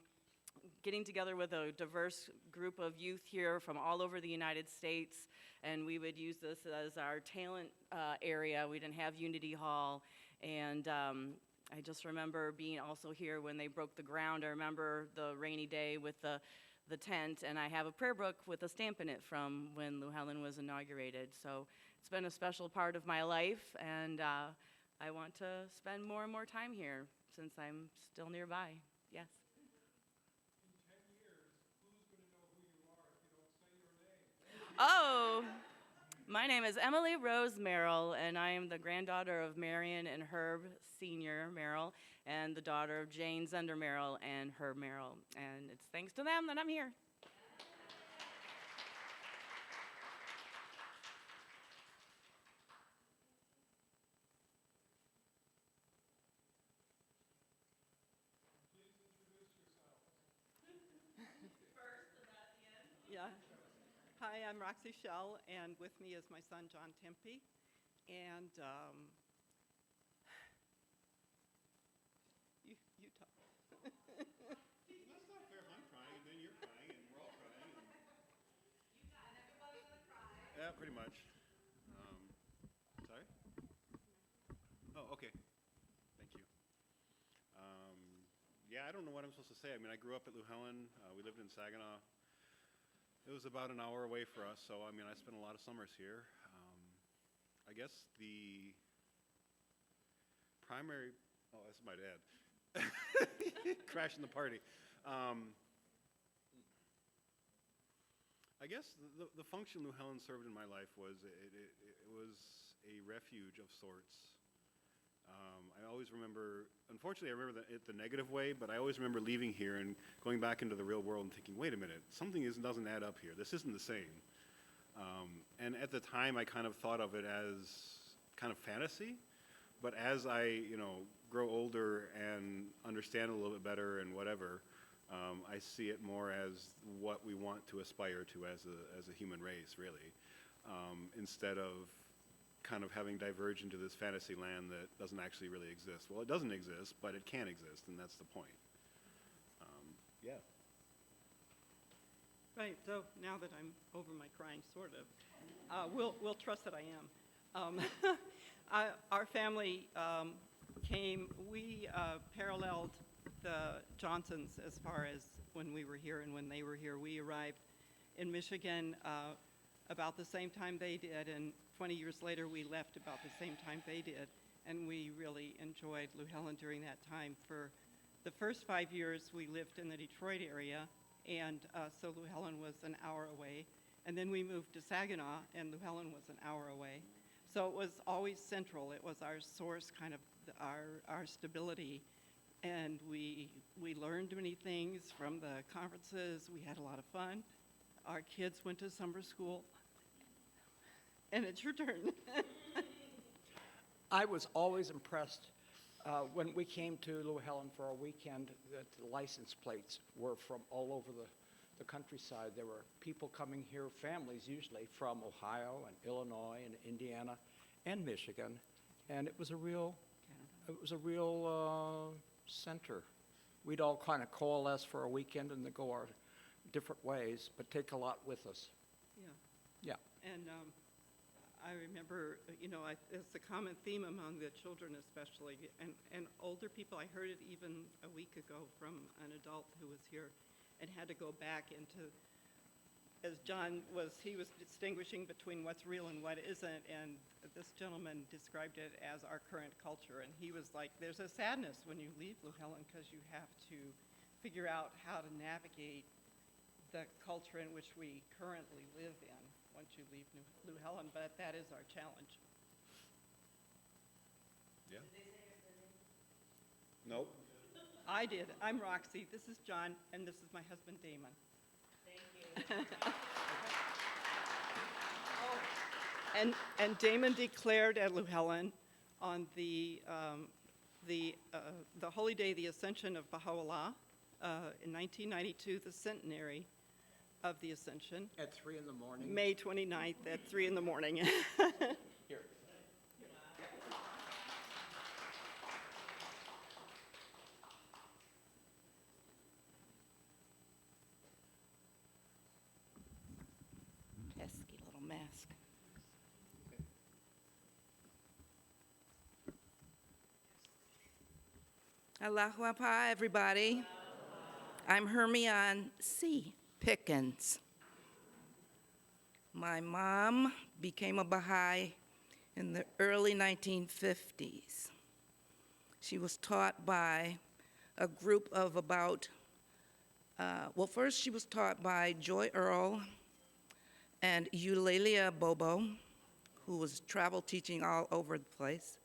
getting together with a diverse group of youth here from all over the United States, and we would use this as our talent area. We didn't have Unity Hall, and I just remember being also here when they broke the ground. I remember the rainy day with the tent, and I have a prayer book with a stamp in it from when Louhelen was inaugurated. So it's been a special part of my life, and I want to spend more and more time here since I'm still nearby. Yes. Oh, my name is Emily Rose Merrill, and I am the granddaughter of Marion and Herb Sr. Merrill, and the daughter of Jane Zender Merrill and Herb Merrill. And it's thanks to them that I'm here. Yeah. Hi, I'm Roxy Shell, and with me is my son, John Tempe. And you talk. That's not fair if I'm crying and then you're crying and we're all crying. Yeah, pretty much. Sorry? Oh, okay. Thank you. Yeah, I don't know what I'm supposed to say. I mean, I grew up at Louhelen. We lived in Saginaw. It was about an hour away for us, so I mean, I spent a lot of summers here. I guess the primary, oh, that's my dad. Crashing the party. I guess the function Louhelen served in my life was it was a refuge of sorts. I always remember, unfortunately, I remember it the negative way, but I always remember leaving here and going back into the real world and thinking, wait a minute, something doesn't add up here. This isn't the same. And at the time, I kind of thought of it as kind of fantasy. But as I, grow older and understand a little bit better and whatever, I see it more as what we want to aspire to as a human race, really, instead of kind of having diverged into this fantasy land that doesn't actually really exist. Well, it doesn't exist, but it can exist, and that's the point. Yeah. Right, so now that I'm over my crying, sort of, we'll trust that I am. Our family we paralleled the Johnsons as far as when we were here and when they were here. We arrived in Michigan about the same time they did, and 20 years later we left about the same time they did, and we really enjoyed Louhelen during that time. For the first 5 years we lived in the Detroit area, and so Louhelen was an hour away, and then we moved to Saginaw, and Louhelen was an hour away. So it was always central. It was our source, kind of our stability. And we learned many things from the conferences. We had a lot of fun. Our kids went to summer school. And it's your turn. I was always impressed when we came to Louhelen for a weekend that the license plates were from all over the countryside. There were people coming here, families usually, from Ohio and Illinois and Indiana and Michigan. And it was a real center. We'd all kind of coalesce for a weekend and then go our different ways, but take a lot with us. Yeah. Yeah. And I remember, it's a common theme among the children especially, and older people. I heard it even a week ago from an adult who was here and had to go back into, as John he was distinguishing between what's real and what isn't, and this gentleman described it as our current culture, and he was like, there's a sadness when you leave Louhelen because you have to figure out how to navigate the culture in which we currently live in once you leave Louhelen, but that is our challenge. Yeah. Nope. I did. I'm Roxy. This is John, and this is my husband, Damon. Thank you. And Damon declared at Louhelen on the holy day, the Ascension of Baha'u'llah, in 1992, the centenary of the Ascension. At 3 in the morning. May 29th at 3 in the morning. Here. Pesky little mask. Allahu Akbar, everybody. I'm Hermione C. Pickens. My mom became a Baha'i in the early 1950s. She was taught by a group of about, first she was taught by Joy Earl and Eulalia Bobo, who was travel teaching all over the place.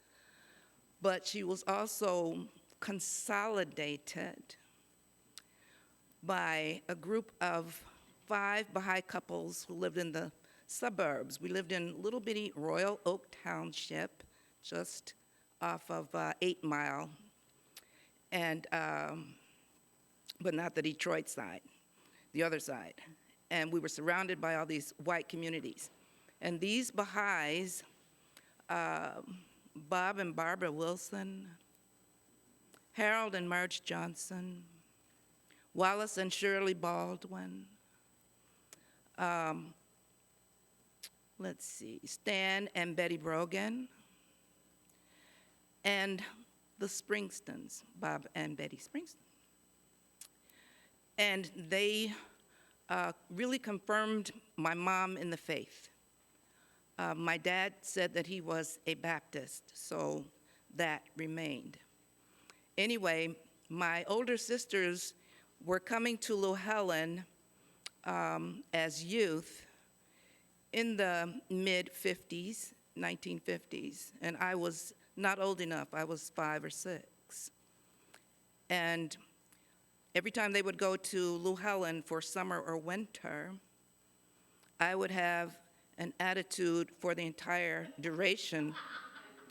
But she was also consolidated by a group of 5 Baha'i couples who lived in the suburbs. We lived in little bitty Royal Oak Township, just off of 8 Mile, and but not the Detroit side, the other side. And we were surrounded by all these white communities. And these Baha'is, Bob and Barbara Wilson, Harold and Marge Johnson, Wallace and Shirley Baldwin, Stan and Betty Brogan, and the Springstons, Bob and Betty Springston. And they really confirmed my mom in the faith. My dad said that he was a Baptist, so that remained. Anyway, my older sisters were coming to Louhelen as youth in the mid-50s, 1950s, and I was not old enough. I was 5 or 6. And every time they would go to Louhelen for summer or winter, I would have an attitude for the entire duration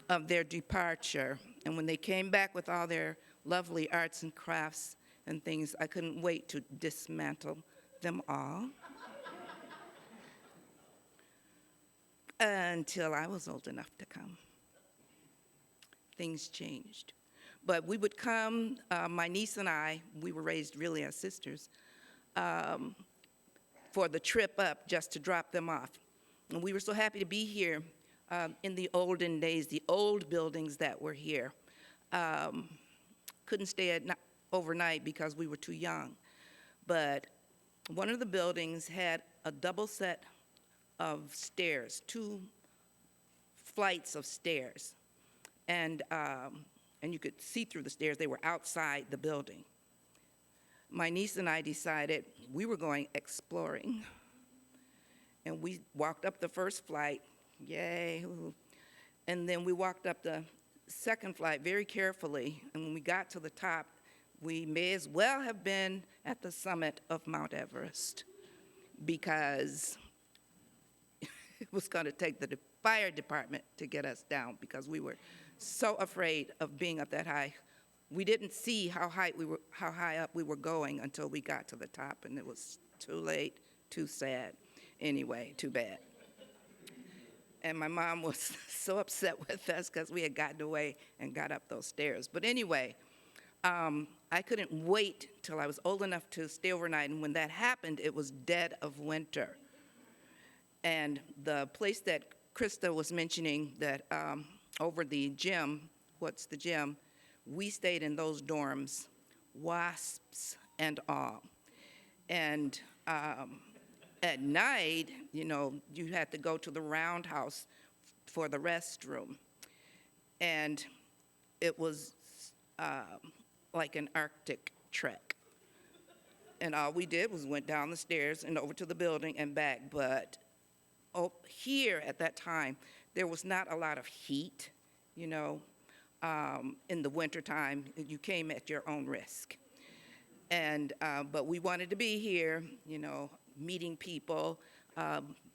of their departure. And when they came back with all their lovely arts and crafts and things, I couldn't wait to dismantle them all. Until I was old enough to come. Things changed. But we would come, my niece and I, we were raised really as sisters, for the trip up just to drop them off. And we were so happy to be here in the olden days, the old buildings that were here. Couldn't stay overnight because we were too young. But one of the buildings had a double set of stairs, 2 flights of stairs. And you could see through the stairs. They were outside the building. My niece and I decided we were going exploring. And we walked up the first flight, yay. And then we walked up the second flight very carefully. And when we got to the top, we may as well have been at the summit of Mount Everest, because it was going to take the fire department to get us down, because we were so afraid of being up that high. We didn't see how high up we were going until we got to the top, and it was too late, too sad. Anyway, too bad. And my mom was so upset with us because we had gotten away and got up those stairs. But anyway, I couldn't wait till I was old enough to stay overnight, and when that happened, it was dead of winter. And the place that Krista was mentioning, that over the gym, what's the gym? We stayed in those dorms, wasps and all. And at night, you had to go to the roundhouse for the restroom. And it was like an Arctic trek. And all we did was went down the stairs and over to the building and back. But here at that time, there was not a lot of heat, in the wintertime. You came at your own risk. And, but we wanted to be here, meeting people,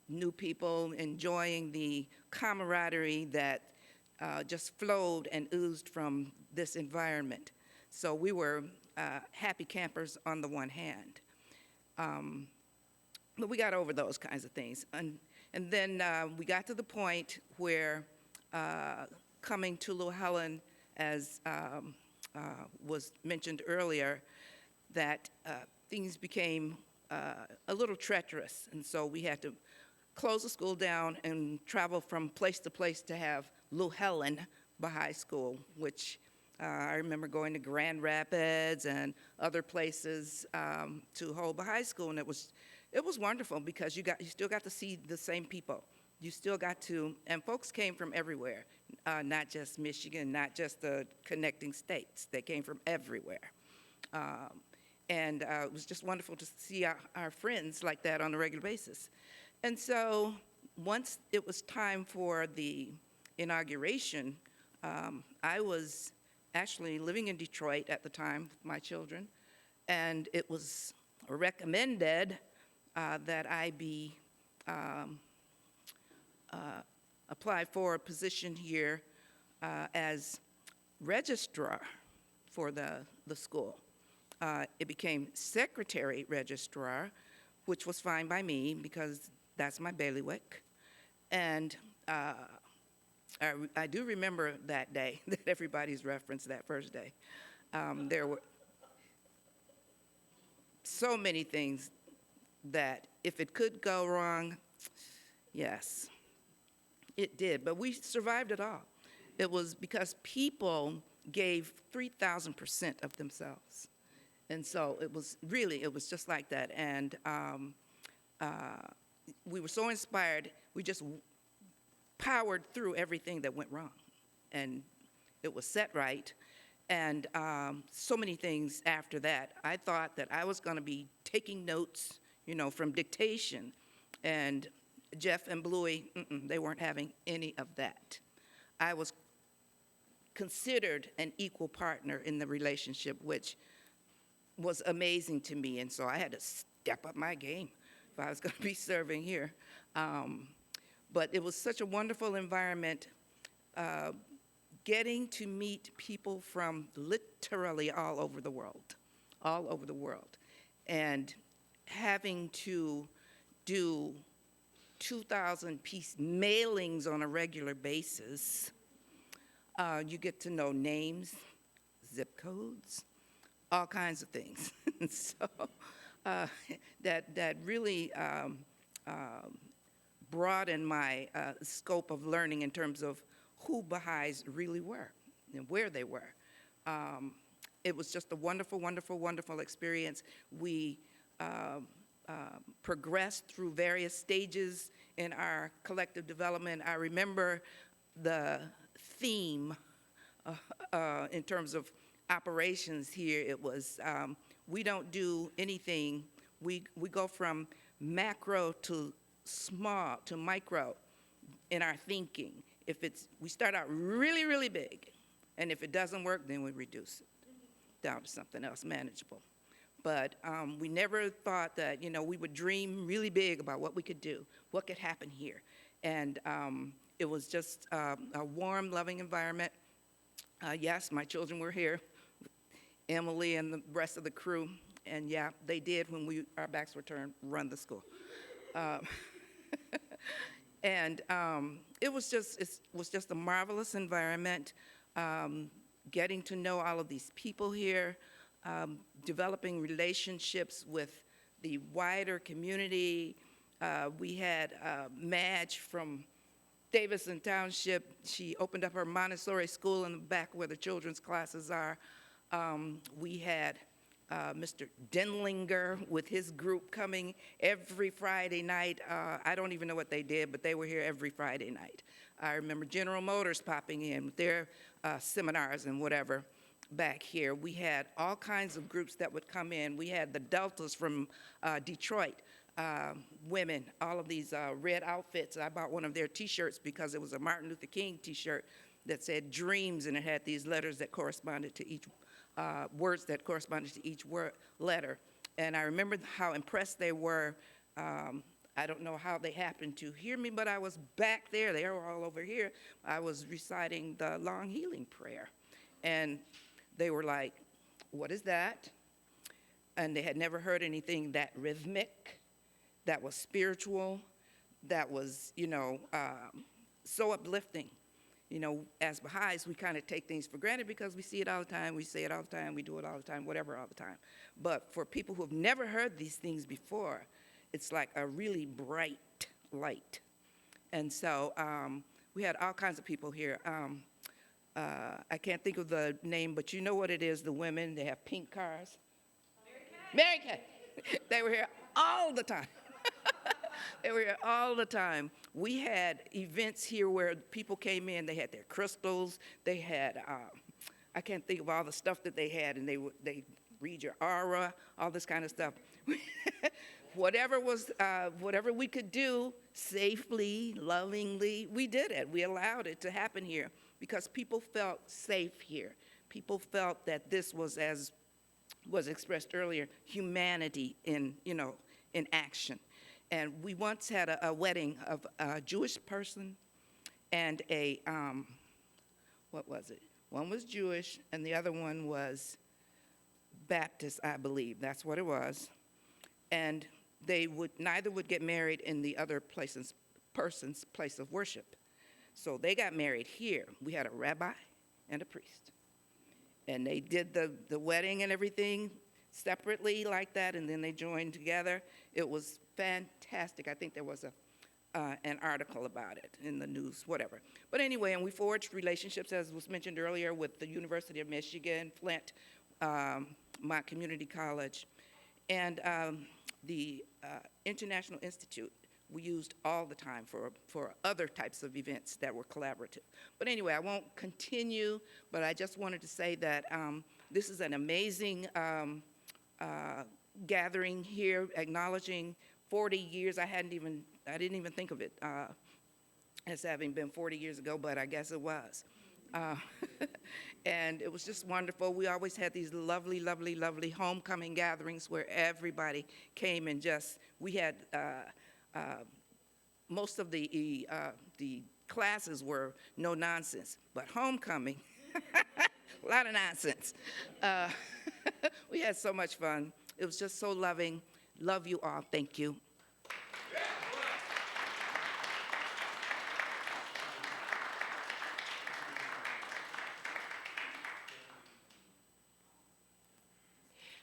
new people, enjoying the camaraderie that just flowed and oozed from this environment. So we were happy campers on the one hand. But we got over those kinds of things. And then we got to the point where coming to Louhelen, as was mentioned earlier, that things became a little treacherous. And so we had to close the school down and travel from place to place to have Louhelen Bahai School, which I remember going to Grand Rapids and other places to hold Bahai School, and it was wonderful because you still got to see the same people. You still got to, and folks came from everywhere, not just Michigan, not just the connecting states. They came from everywhere. And it was just wonderful to see our friends like that on a regular basis. And so once it was time for the inauguration, I was actually living in Detroit at the time with my children, and it was recommended that I be apply for a position here as registrar for the school. It became secretary registrar, which was fine by me because that's my bailiwick. And I do remember that day that everybody's referenced, that first day. There were so many things that if it could go wrong, yes, it did. But we survived it all. It was because people gave 3,000% of themselves. And so it was just like that. And we were so inspired, we just powered through everything that went wrong. And it was set right. And so many things after that. I thought that I was going to be taking notes, from dictation. And Jeff and Bluey, they weren't having any of that. I was considered an equal partner in the relationship, which was amazing to me. And so I had to step up my game if I was going to be serving here. But it was such a wonderful environment, getting to meet people from literally all over the world, and having to do 2,000-piece mailings on a regular basis. You get to know names, zip codes, all kinds of things. And so that really broadened my scope of learning in terms of who Baha'is really were and where they were. It was just a wonderful, wonderful, wonderful experience. We progressed through various stages in our collective development. I remember the theme in terms of operations here. It was, we don't do anything. We go from macro to small to micro in our thinking. We start out really, really big, and if it doesn't work, then we reduce it down to something else manageable. But we never thought that, we would dream really big about what we could do, what could happen here. And it was just a warm, loving environment. Yes, my children were here, Emily and the rest of the crew. And yeah, they did, when our backs were turned, run the school. And it was just a marvelous environment, getting to know all of these people here, developing relationships with the wider community. We had Madge from Davison Township. She opened up her Montessori school in the back where the children's classes are. We had Mr. Denlinger with his group coming every Friday night. I don't even know what they did, but they were here every Friday night. I remember General Motors popping in with their seminars and whatever back here. We had all kinds of groups that would come in. We had the Deltas from Detroit, women, all of these red outfits. I bought one of their T-shirts because it was a Martin Luther King T-shirt that said dreams, and it had these letters that corresponded to each words that corresponded to each letter. And I remember how impressed they were. I don't know how they happened to hear me, but I was back there. They were all over here. I was reciting the long healing prayer. And they were like, what is that? And they had never heard anything that rhythmic, that was spiritual, that was, so uplifting. As Baha'is, we kind of take things for granted because we see it all the time, we say it all the time, we do it all the time, whatever all the time. But for people who have never heard these things before, it's like a really bright light. And so we had all kinds of people here. I can't think of the name, but you know what it is, the women, they have pink cars. Mary Kay. They were here all the time. They were here all the time. We had events here where people came in, they had their crystals, they had, I can't think of all the stuff that they had, and they read your aura, all this kind of stuff. Whatever we could do safely, lovingly, we did it. We allowed it to happen here because people felt safe here. People felt that this was, as was expressed earlier, humanity in action. And we once had a wedding of a Jewish person and a, what was it? One was Jewish and the other one was Baptist, I believe. That's what it was. And neither would get married in the other person's place of worship. So they got married here. We had a rabbi and a priest. And they did the wedding and everything separately like that, and then they joined together. It was fantastic. I think there was an article about it in the news, whatever. But anyway, and we forged relationships, as was mentioned earlier, with the University of Michigan, Flint, Mott Community College, and the International Institute, we used all the time for other types of events that were collaborative. But anyway, I won't continue, but I just wanted to say that this is an amazing gathering here, acknowledging 40 years. I didn't even think of it as having been 40 years ago, but I guess it was. And it was just wonderful. We always had these lovely, lovely, lovely homecoming gatherings where everybody came and we had, most of the classes were no nonsense, but homecoming, a lot of nonsense. We had so much fun. It was just so loving. Love you all. Thank you.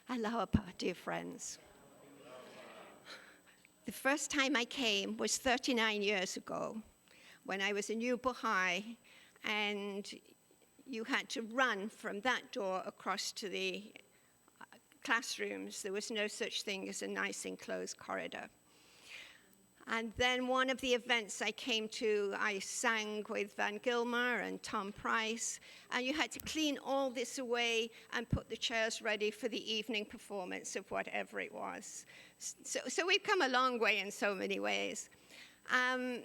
Aloha, dear friends. The first time I came was 39 years ago when I was a new Bahá'í, and you had to run from that door across to the classrooms. There was no such thing as a nice enclosed corridor. And then one of the events I came to, I sang with Van Gilmer and Tom Price, and you had to clean all this away and put the chairs ready for the evening performance of whatever it was. So we've come a long way in so many ways. And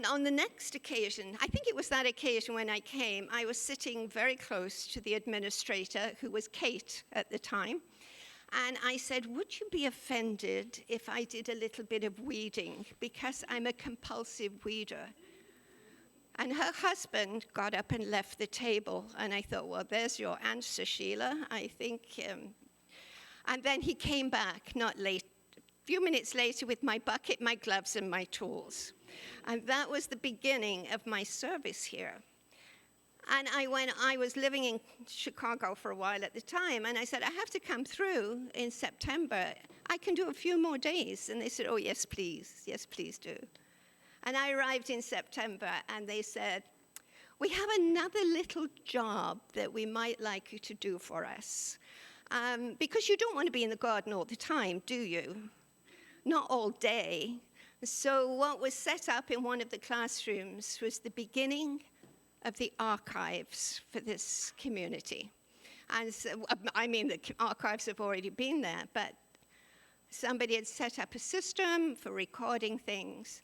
on the next occasion, I think it was that occasion when I came, I was sitting very close to the administrator, who was Kate at the time. And I said, would you be offended if I did a little bit of weeding? Because I'm a compulsive weeder. And her husband got up and left the table. And I thought, well, there's your answer, Sheila. I think. And then he came back, not late, a few minutes later with my bucket, my gloves, and my tools. And that was the beginning of my service here. And I was living in Chicago for a while at the time, and I said, I have to come through in September. I can do a few more days. And they said, oh, yes, please. Yes, please do. And I arrived in September, and they said, we have another little job that we might like you to do for us. Because you don't want to be in the garden all the time, do you? Not all day. So what was set up in one of the classrooms was the beginning of the archives for this community. And so, I mean, the archives have already been there, but somebody had set up a system for recording things.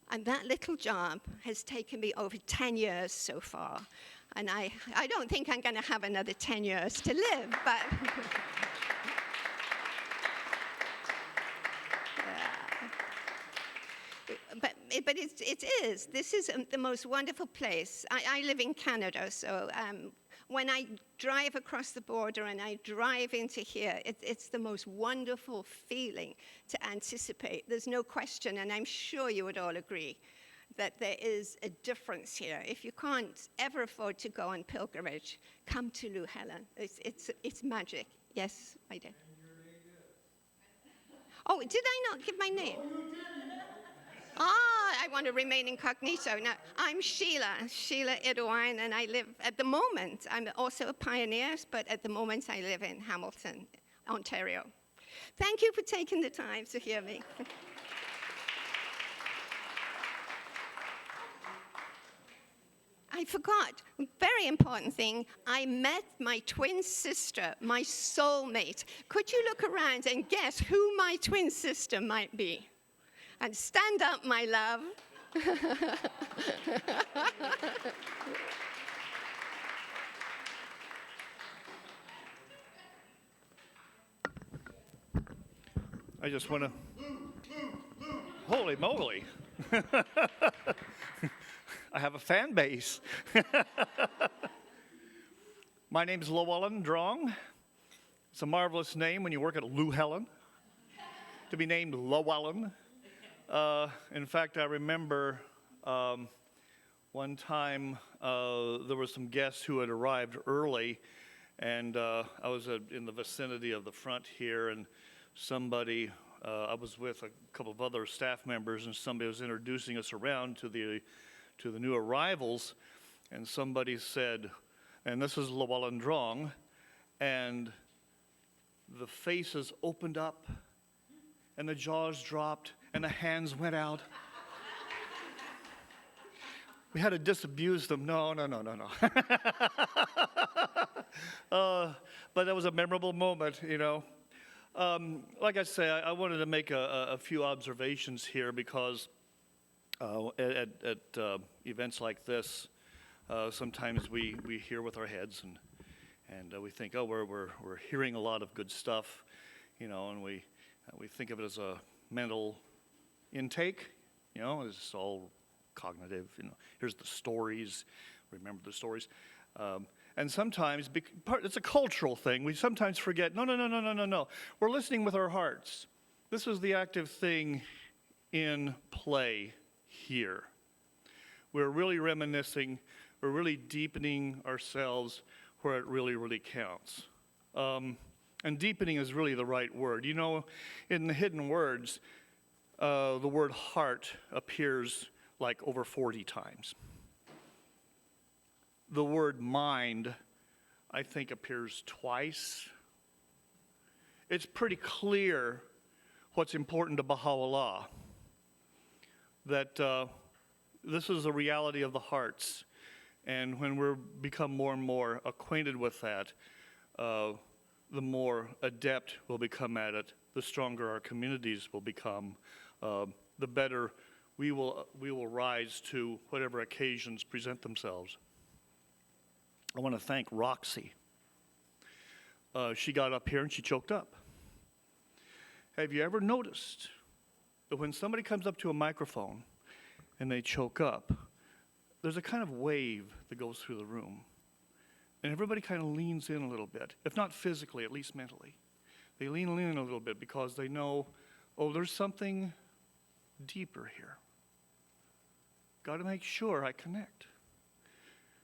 And that little job has taken me over 10 years so far. And I don't think I'm going to have another 10 years to live, but... But it is. This is the most wonderful place. I live in Canada, so when I drive across the border and I drive into here, it's the most wonderful feeling to anticipate. There's no question, and I'm sure you would all agree, that there is a difference here. If you can't ever afford to go on pilgrimage, come to Louhelen. It's magic. Yes, I did. Oh, did I not give my name? I want to remain incognito. No, I'm Sheila Idwine, and I live, at the moment, I'm also a pioneer, but at the moment I live in Hamilton, Ontario. Thank you for taking the time to hear me. I forgot, very important thing, I met my twin sister, my soulmate. Could you look around and guess who my twin sister might be? And stand up, my love. I just want to... Holy moly. I have a fan base. My name is Louhelen Drong. It's a marvelous name when you work at Louhelen. To be named Louhelen. In fact, I remember one time there were some guests who had arrived early, and I was in the vicinity of the front here, and somebody, I was with a couple of other staff members, and somebody was introducing us around to the new arrivals, and somebody said, and this is Louhelen Drong, and the faces opened up, and the jaws dropped, and the hands went out. We had to disabuse them. No. But that was a memorable moment, you know. Like I say, I wanted to make a few observations here because at events like this, sometimes we hear with our heads and we think, oh, we're hearing a lot of good stuff, you know, and we think of it as a mental intake, you know, it's all cognitive, you know. Here's the stories, remember the stories. And sometimes, it's a cultural thing, we sometimes forget, no. We're listening with our hearts. This is the active thing in play here. We're really reminiscing, we're really deepening ourselves where it really counts. And deepening is really the right word. You know, in the hidden words, the word heart appears like over 40 times. The word mind, I think, appears twice. It's pretty clear what's important to Baha'u'llah, that this is the reality of the hearts. And when we become more and more acquainted with that, the more adept we'll become at it, the stronger our communities will become, the better we will rise to whatever occasions present themselves. I want to thank Roxy. She got up here and she choked up. Have you ever noticed that when somebody comes up to a microphone and they choke up, there's a kind of wave that goes through the room. And everybody kind of leans in a little bit, if not physically, at least mentally. They lean in a little bit because they know, oh, there's something deeper here. Got to make sure I connect,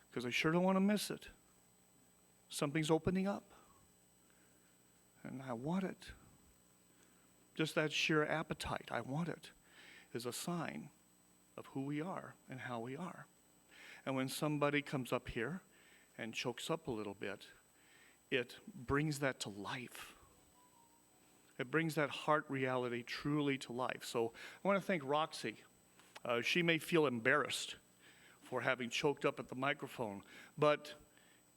because I sure don't want to miss it. Something's opening up, and I want it. Just that sheer appetite, I want it, is a sign of who we are and how we are. And when somebody comes up here and chokes up a little bit, it brings that to life. It brings that heart reality truly to life. So I want to thank Roxy. She may feel embarrassed for having choked up at the microphone, but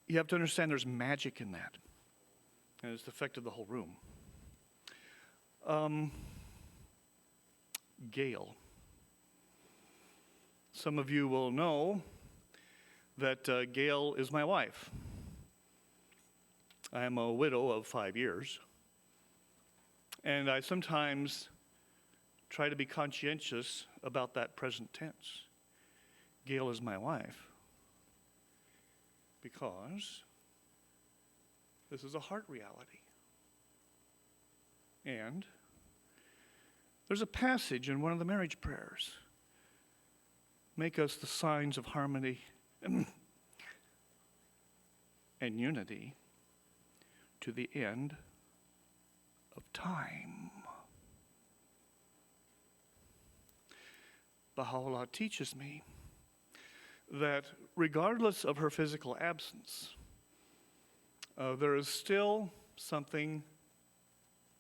you have to understand there's magic in that, and it's affected the whole room. Gail. Some of you will know that Gail is my wife. I am a widow of 5 years, and I sometimes try to be conscientious about that present tense. Gail is my wife because this is a heart reality. And there's a passage in one of the marriage prayers. Make us the signs of harmony and unity to the end of time. Baha'u'llah teaches me that regardless of her physical absence, there is still something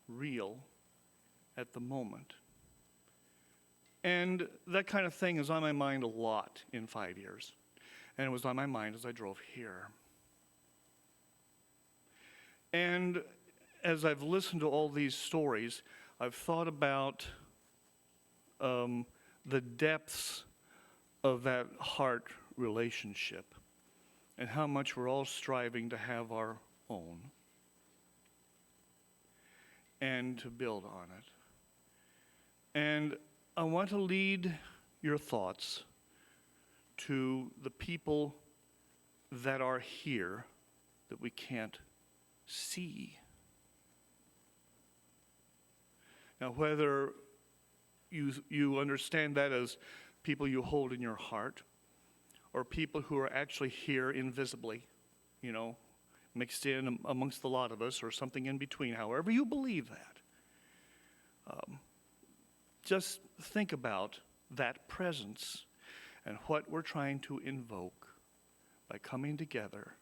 real at the moment. And that kind of thing is on my mind a lot in 5 years. And it was on my mind as I drove here. And as I've listened to all these stories, I've thought about the depths of that heart relationship and how much we're all striving to have our own and to build on it. And I want to lead your thoughts to the people that are here that we can't see. Now, whether you understand that as people you hold in your heart, or people who are actually here invisibly, you know, mixed in amongst the lot of us, or something in between, however you believe that, just think about that presence and what we're trying to invoke by coming together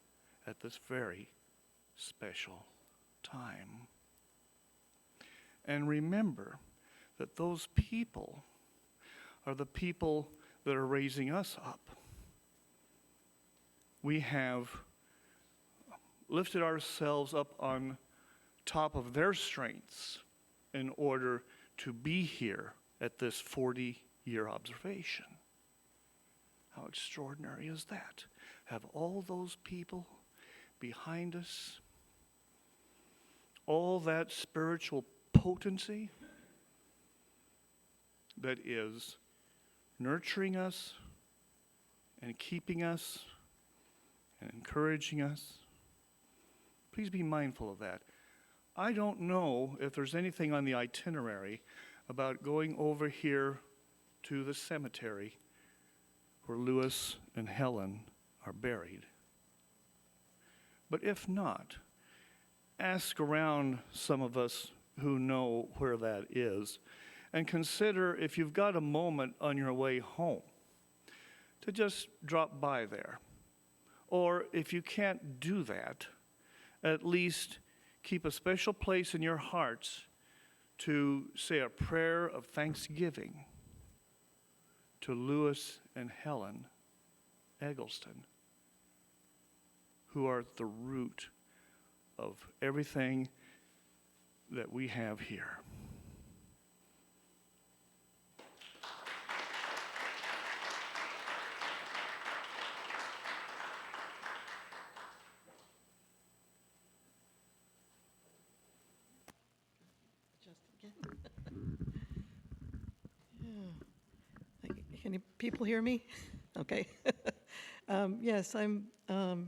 at this very special time. And remember that those people are the people that are raising us up. We have lifted ourselves up on top of their strengths in order to be here at this 40-year observation. How extraordinary is that? Have all those people behind us, all that spiritual potency that is nurturing us and keeping us and encouraging us. Please be mindful of that. I don't know if there's anything on the itinerary about going over here to the cemetery where Louis and Helen are buried. But if not, ask around some of us who know where that is, and consider if you've got a moment on your way home to just drop by there. Or if you can't do that, at least keep a special place in your hearts to say a prayer of thanksgiving to Louis and Helen Eggleston, who are at the root of everything that we have here. Can people hear me? Okay. Yes, I'm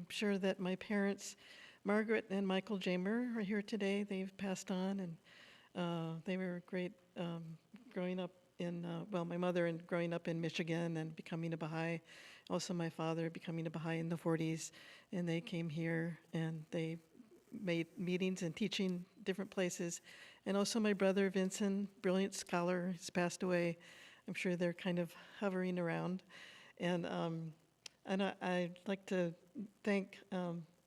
sure that my parents, Margaret and Michael Jamer, are here today. They've passed on, and they were great growing up in, well, my mother and growing up in Michigan and becoming a Baha'i. Also my father becoming a Baha'i in the 40s, and they came here and they made meetings and teaching different places. And also my brother Vincent, brilliant scholar, has passed away. I'm sure they're kind of hovering around. And I'd like to thank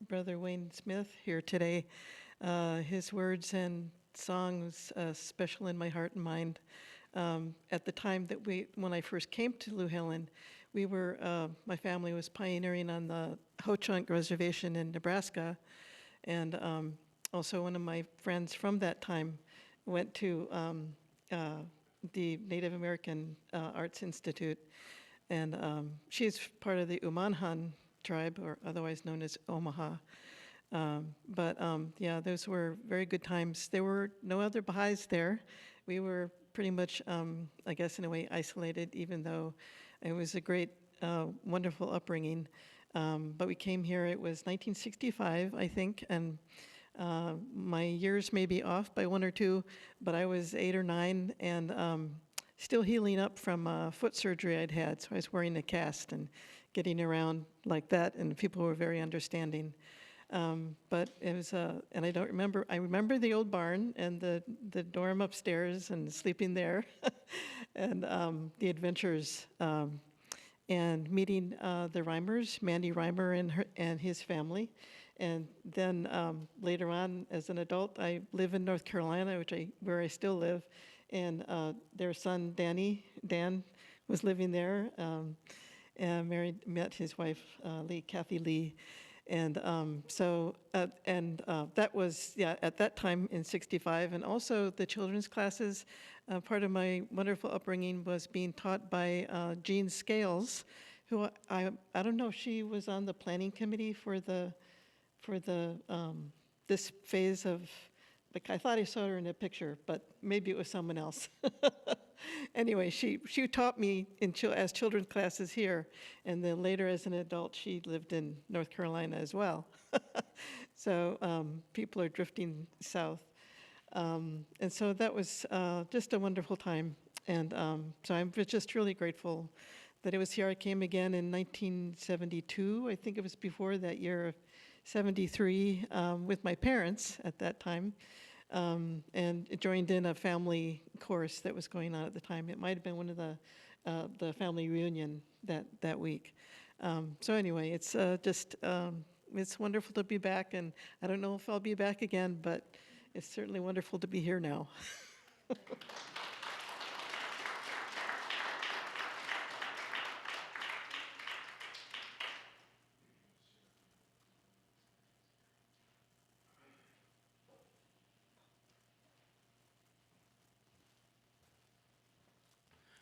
Brother Wayne Smith here today. His words and songs special in my heart and mind. At the time that when I first came to Louhelen, we were, my family was pioneering on the Ho-Chunk Reservation in Nebraska. And also one of my friends from that time went to the Native American Arts Institute, and she's part of the Umanhan tribe, or otherwise known as Omaha. But yeah, those were very good times. There were no other Baha'is there. We were pretty much, I guess in a way, isolated, even though it was a great, wonderful upbringing. But we came here, it was 1965, I think, and my years may be off by 1 or 2, but I was 8 or 9 and still healing up from foot surgery I'd had. So I was wearing a cast and getting around like that, and people were very understanding. But it was, and I don't remember, I remember the old barn and the dorm upstairs and sleeping there, and the adventures, and meeting the Reimers, Mandy Reimer and his family. And then later on, as an adult, I live in North Carolina, where I still live, and their son Dan was living there, and met his wife Kathy Lee, and that was at that time in '65, and also the children's classes. Part of my wonderful upbringing was being taught by Jean Scales, who I don't know if she was on the planning committee for this phase of, like, I thought I saw her in a picture, but maybe it was someone else. Anyway, she taught me as children's classes here, and then later as an adult, she lived in North Carolina as well. So people are drifting south. And so that was just a wonderful time. And so I'm just really grateful that it was here. I came again in 1972. I think it was before that year of 73 with my parents at that time, and joined in a family course that was going on at the time. It might have been one of the family reunion that week. So anyway, it's just it's wonderful to be back, and I don't know if I'll be back again, but it's certainly wonderful to be here now.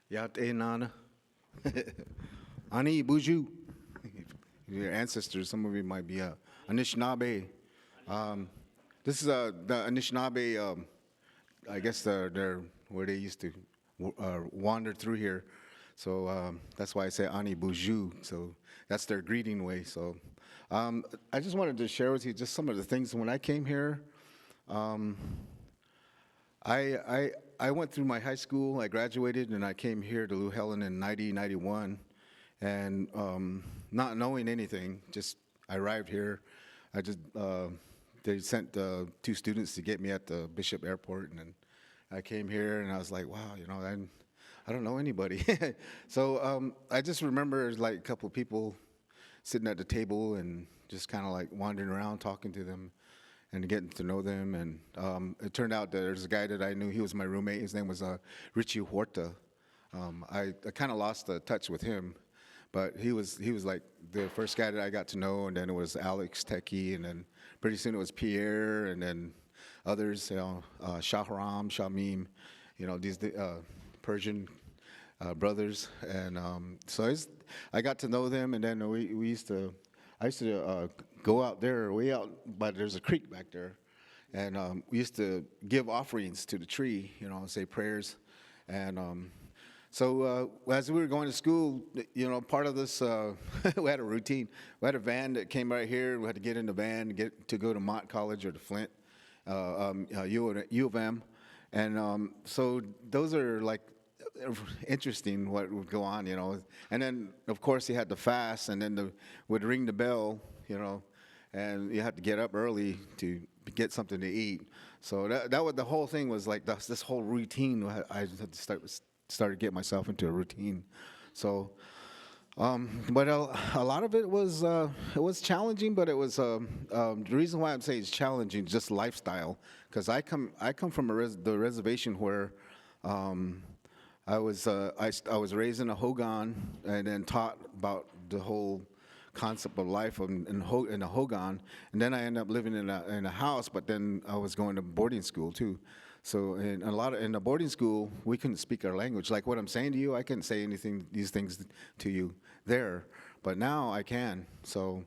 Yat e nana. Ani buju. Your ancestors, some of you might be Anishinaabe. This is the Anishinaabe, I guess they're where they used to wander through here. So that's why I say Ani buju. So that's their greeting way. So I just wanted to share with you just some of the things. When I came here, I went through my high school, I graduated, and I came here to Louhelen in 1991, and not knowing anything, just I arrived here. I just they sent 2 students to get me at the Bishop Airport, and then I came here, and I was like, wow, you know, I don't know anybody. So I just remember like a couple of people sitting at the table and just kind of like wandering around talking to them and getting to know them. And it turned out that there's a guy that I knew. He was my roommate. His name was Richie Huerta. I kind of lost the touch with him, but he was like the first guy that I got to know. And then it was Alex Teki, and then pretty soon it was Pierre, and then others, you know, Shahram, Shamim, you know, these Persian brothers. And so I got to know them, and then I used to go out there, way out, but there's a creek back there, and we used to give offerings to the tree, you know, say prayers. And so as we were going to school, you know, part of this, we had a routine. We had a van that came right here. We had to get in the van to go to Mott College or to Flint, U of M. And so those are like interesting what would go on, you know. And then, of course, you had the fast, and then would ring the bell, you know, and you had to get up early to get something to eat. So that was the whole thing was like this whole routine. I had to start to get myself into a routine. So, but a lot of it was challenging, but it was the reason why I'm saying it's challenging, just lifestyle, because I come from the reservation where I was raised in a Hogan and then taught about the whole concept of life in a Hogan, and then I ended up living in a house. But then I was going to boarding school too. So in the boarding school, we couldn't speak our language. Like what I'm saying to you, I couldn't say these things to you there, but now I can. So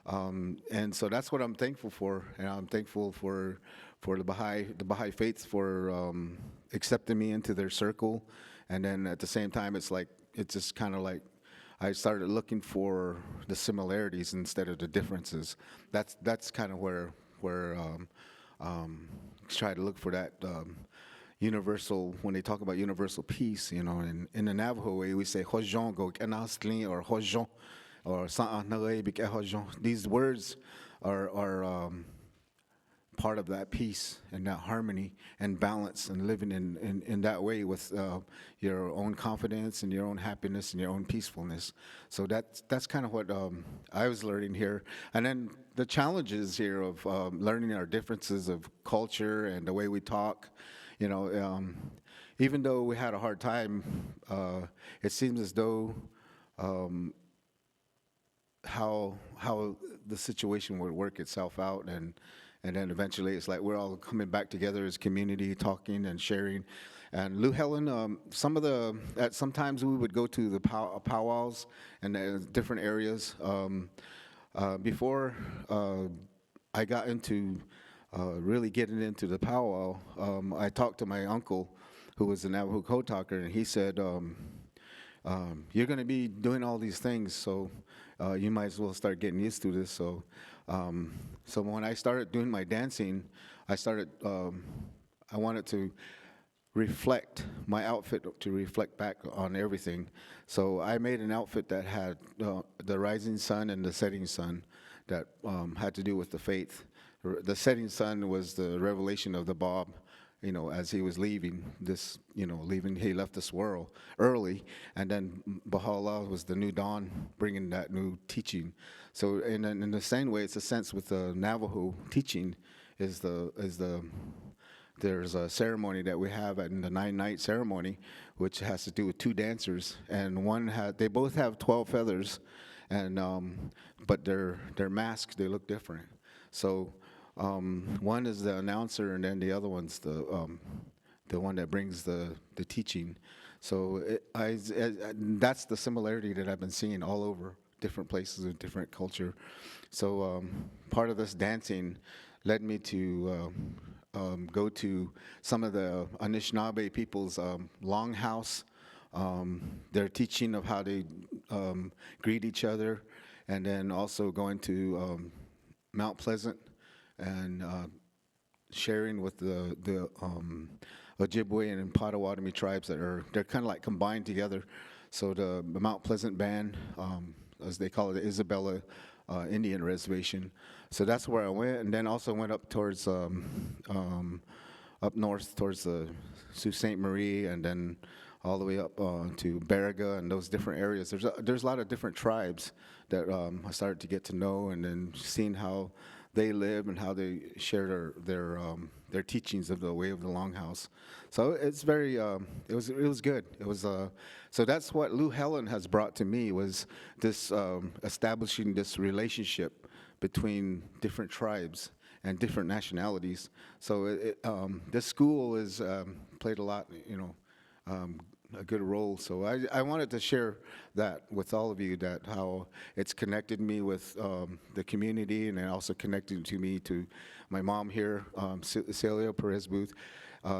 and so that's what I'm thankful for, and I'm thankful for the Baha'i faith for accepting me into their circle. And then at the same time, it's just kind of like I started looking for the similarities instead of the differences. That's kind of where try to look for that universal, when they talk about universal peace, you know. In the Navajo way, we say hojon go kenastlin or hojon or sa'anare bik hojon. These words are part of that peace and that harmony and balance, and living in that way with your own confidence and your own happiness and your own peacefulness. So that's kind of what I was learning here. And then the challenges here of learning our differences of culture and the way we talk, you know, even though we had a hard time, it seems as though how the situation would work itself out, and then eventually it's like we're all coming back together as community, talking and sharing. And Louhelen, sometimes we would go to the powwows and different areas. Before I got into really getting into the powwow, I talked to my uncle, who was a Navajo code talker, and he said, you're going to be doing all these things, so you might as well start getting used to this. So when I started doing my dancing, I wanted to reflect my outfit to reflect back on everything. So I made an outfit that had the rising sun and the setting sun that had to do with the faith. The setting sun was the revelation of the Bob, you know, as he was leaving this, you know, he left this world early, and then Baha'u'llah was the new dawn, bringing that new teaching. So in the same way, it's a sense with the Navajo teaching there's a ceremony that we have in the 9-night ceremony, which has to do with two dancers, and they both have 12 feathers, and but their masks, they look different. So one is the announcer, and then the other one's the one that brings the teaching. So that's the similarity that I've been seeing all over different places with different culture. So part of this dancing led me to go to some of the Anishinaabe people's longhouse, their teaching of how they greet each other, and then also going to Mount Pleasant and sharing with the Ojibwe and Potawatomi tribes they're kind of like combined together. So the Mount Pleasant Band, as they call it, the Isabella Indian Reservation. So that's where I went, and then also went up towards up north towards the Sault Ste. Marie, and then all the way up to Baraga and those different areas. There's a lot of different tribes that I started to get to know, and then seeing how they live and how they share their teachings of the way of the Longhouse. So it's very it was good. It was so that's what Louhelen has brought to me, was this establishing this relationship between different tribes and different nationalities. So this school has played a lot, a good role. So I wanted to share that with all of you, that how it's connected me with the community, and it also connected me to my mom here, Celia Perez Booth.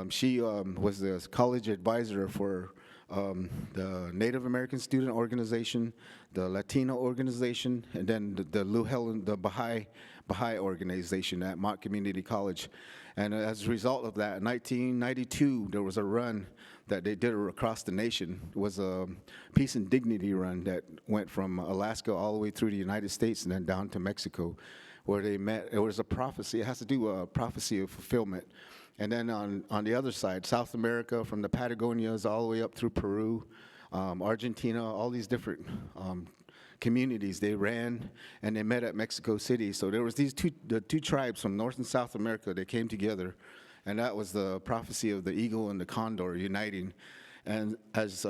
She was the college advisor for the Native American Student Organization, the Latino organization, and then the Louhelen, the Bahai organization at Mott Community College. And as a result of that, in 1992, there was a run that they did across the nation. It was a Peace and Dignity run that went from Alaska all the way through the United States and then down to Mexico, where they met. It was a prophecy. It has to do with a prophecy of fulfillment. And then on the other side, South America, from the Patagonias all the way up through Peru, Argentina, all these different communities they ran, and they met at Mexico City. So there was the two tribes from North and South America that came together, and that was the prophecy of the eagle and the condor uniting. And as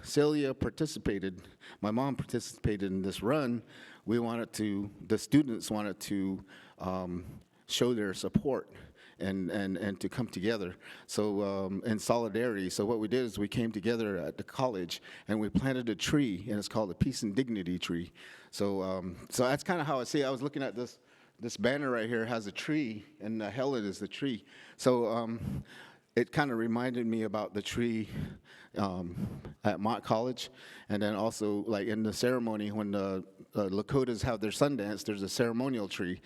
Celia participated, my mom participated in this run, the students wanted to show their support and to come together. So in solidarity. So what we did is we came together at the college and we planted a tree, and it's called the Peace and Dignity tree. So so that's kind of how I see it. I was looking at this banner right here. It has a tree, and Helen is the tree. So it kind of reminded me about the tree at Mott College, and then also like in the ceremony when the Lakotas have their Sundance, there's a ceremonial tree,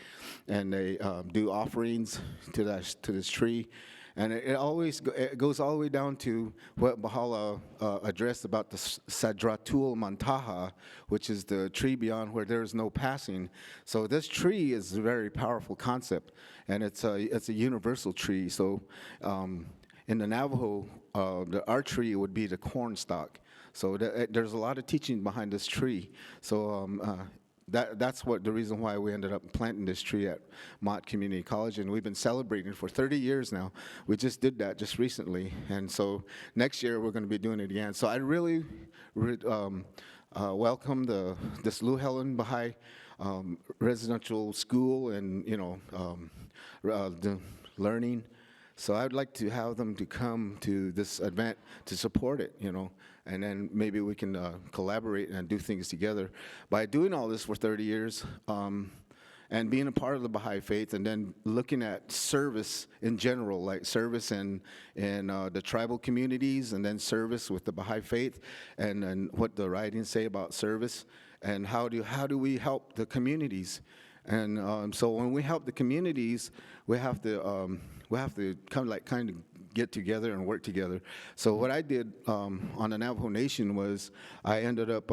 and they do offerings to this tree, and it goes all the way down to what Bahala addressed about the Sadratul Mantaha, which is the tree beyond where there is no passing. So this tree is a very powerful concept, and it's a universal tree. So in the Navajo, our tree would be the corn stalk. So there's a lot of teaching behind this tree. So that's the reason why we ended up planting this tree at Mott Community College, and we've been celebrating for 30 years now. We just did that just recently, and so next year we're going to be doing it again. So I really welcome this Louhelen Bahai residential school, and the learning. So I'd like to have them to come to this event to support it, and then maybe we can collaborate and do things together. By doing all this for 30 years, and being a part of the Baha'i faith, and then looking at service in general, like service in the tribal communities, and then service with the Baha'i faith, and what the writings say about service, and how do we help the communities. And so when we help the communities, we have to kind of get together and work together. So what I did on the Navajo Nation was I ended up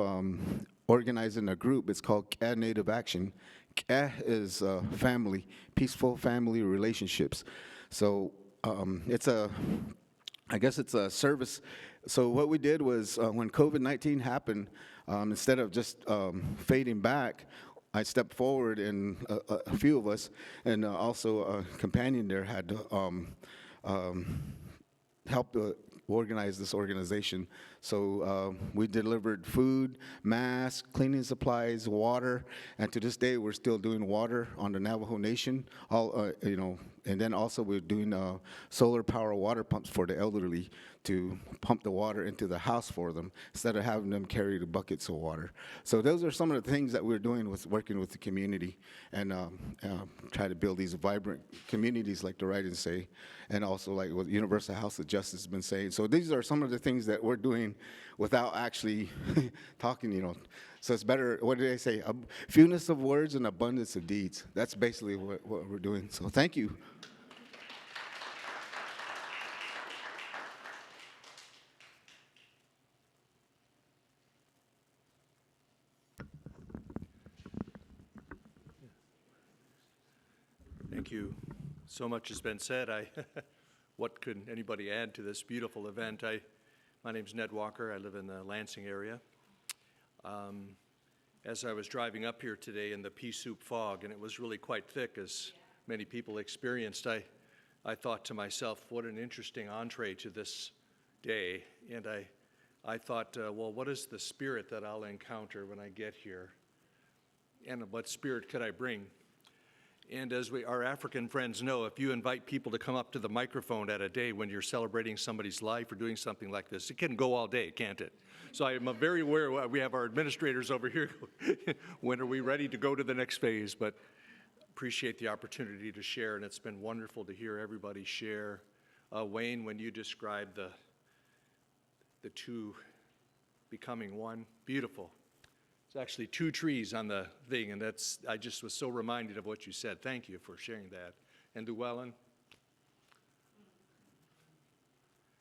organizing a group. It's called KA Native Action. KA is family, peaceful family relationships. So I guess it's a service. So what we did was when COVID-19 happened, instead of just fading back, I stepped forward, and a few of us, and also a companion there had helped organize this organization. So we delivered food, masks, cleaning supplies, water, and to this day we're still doing water on the Navajo Nation. And then also we're doing solar power water pumps for the elderly to pump the water into the house for them instead of having them carry the buckets of water. So those are some of the things that we're doing with working with the community and try to build these vibrant communities, like the writings say, and also like what Universal House of Justice has been saying. So these are some of the things that we're doing without actually talking, So it's better, what did they say? Fewness of words and abundance of deeds. That's basically what we're doing. So thank you. Thank you. So much has been said. What could anybody add to this beautiful event? My name's Ned Walker. I live in the Lansing area. As I was driving up here today in the pea soup fog, and it was really quite thick, as many people experienced, I thought to myself, what an interesting entree to this day. And I thought, well, what is the spirit that I'll encounter when I get here? And what spirit could I bring? And as our African friends know, if you invite people to come up to the microphone at a day when you're celebrating somebody's life or doing something like this, it can go all day, can't it? So I am very aware, we have our administrators over here, when are we ready to go to the next phase? But appreciate the opportunity to share, and it's been wonderful to hear everybody share. Wayne, when you described the two becoming one, beautiful. It's actually two trees on the thing, and I just was so reminded of what you said. Thank you for sharing that. And Louhelen?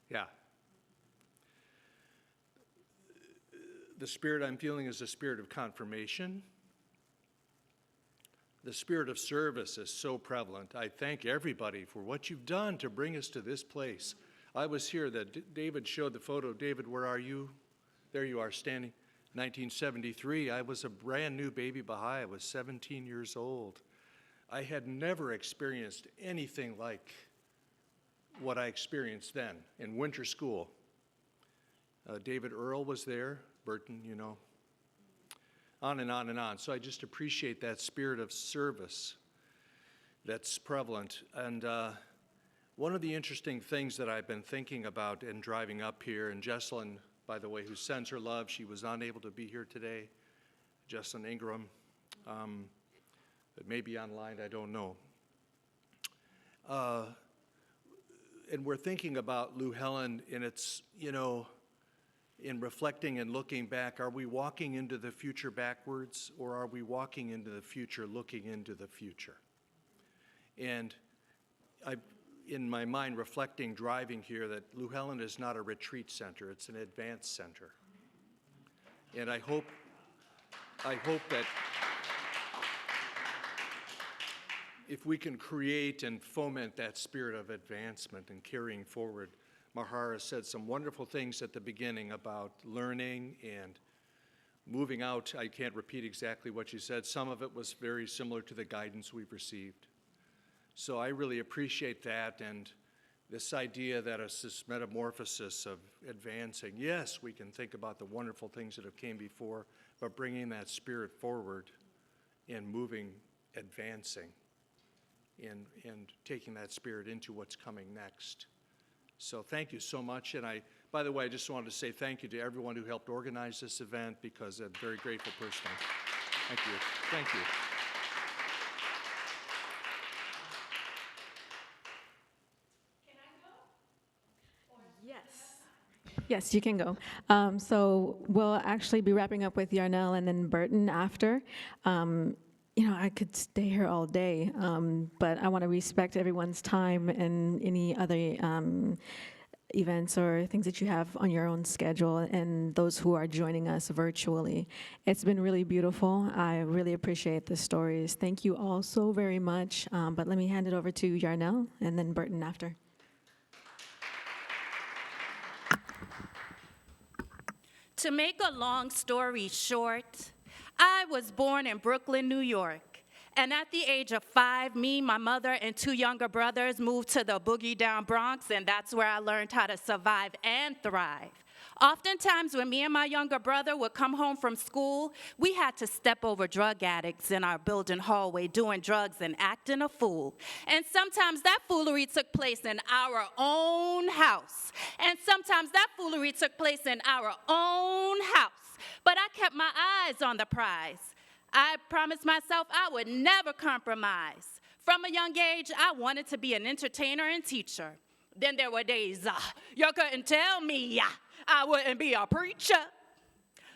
Yeah. The spirit I'm feeling is a spirit of confirmation. The spirit of service is so prevalent. I thank everybody for what you've done to bring us to this place. I was here, David showed the photo. David, where are you? There you are, standing. 1973, I was a brand new baby Baha'i. I was 17 years old. I had never experienced anything like what I experienced then in winter school. David Earl was there, Burton, on and on and on. So I just appreciate that spirit of service that's prevalent. And one of the interesting things that I've been thinking about in driving up here, and Jesselyn, by the way, who sends her love, she was unable to be here today, Jesselyn Ingram, but maybe online, I don't know. And we're thinking about Louhelen, and it's, in reflecting and looking back, are we walking into the future backwards, or are we walking into the future looking into the future? And in my mind, reflecting, driving here, that Louhelen is not a retreat center, it's an advance center. And I hope that if we can create and foment that spirit of advancement and carrying forward. Mahara said some wonderful things at the beginning about learning and moving out. I can't repeat exactly what she said. Some of it was very similar to the guidance we've received. So I really appreciate that, and this idea that it's this metamorphosis of advancing. Yes, we can think about the wonderful things that have came before, but bringing that spirit forward and moving, advancing, and taking that spirit into what's coming next. So thank you so much. And by the way, I just wanted to say thank you to everyone who helped organize this event, because I'm very grateful personally. Thank you. Thank you. Yes, you can go. So we'll actually be wrapping up with Yarnell and then Burton after. I could stay here all day, but I want to respect everyone's time and any other events or things that you have on your own schedule, and those who are joining us virtually. It's been really beautiful. I really appreciate the stories. Thank you all so very much. But let me hand it over to Yarnell and then Burton after. To make a long story short, I was born in Brooklyn, New York. And at the age of 5, me, my mother, and 2 younger brothers moved to the boogie down Bronx, and that's where I learned how to survive and thrive. Oftentimes, when me and my younger brother would come home from school, we had to step over drug addicts in our building hallway doing drugs and acting a fool. And sometimes that foolery took place in our own house. And sometimes that foolery took place in our own house. But I kept my eyes on the prize. I promised myself I would never compromise. From a young age, I wanted to be an entertainer and teacher. Then there were days you couldn't tell me I wouldn't be a preacher.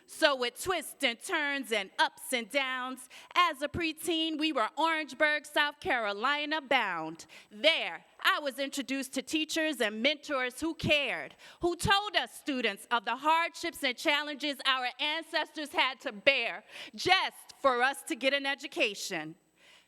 So with twists and turns and ups and downs, as a preteen, we were Orangeburg, South Carolina bound. There, I was introduced to teachers and mentors who cared, who told us students of the hardships and challenges our ancestors had to bear just for us to get an education.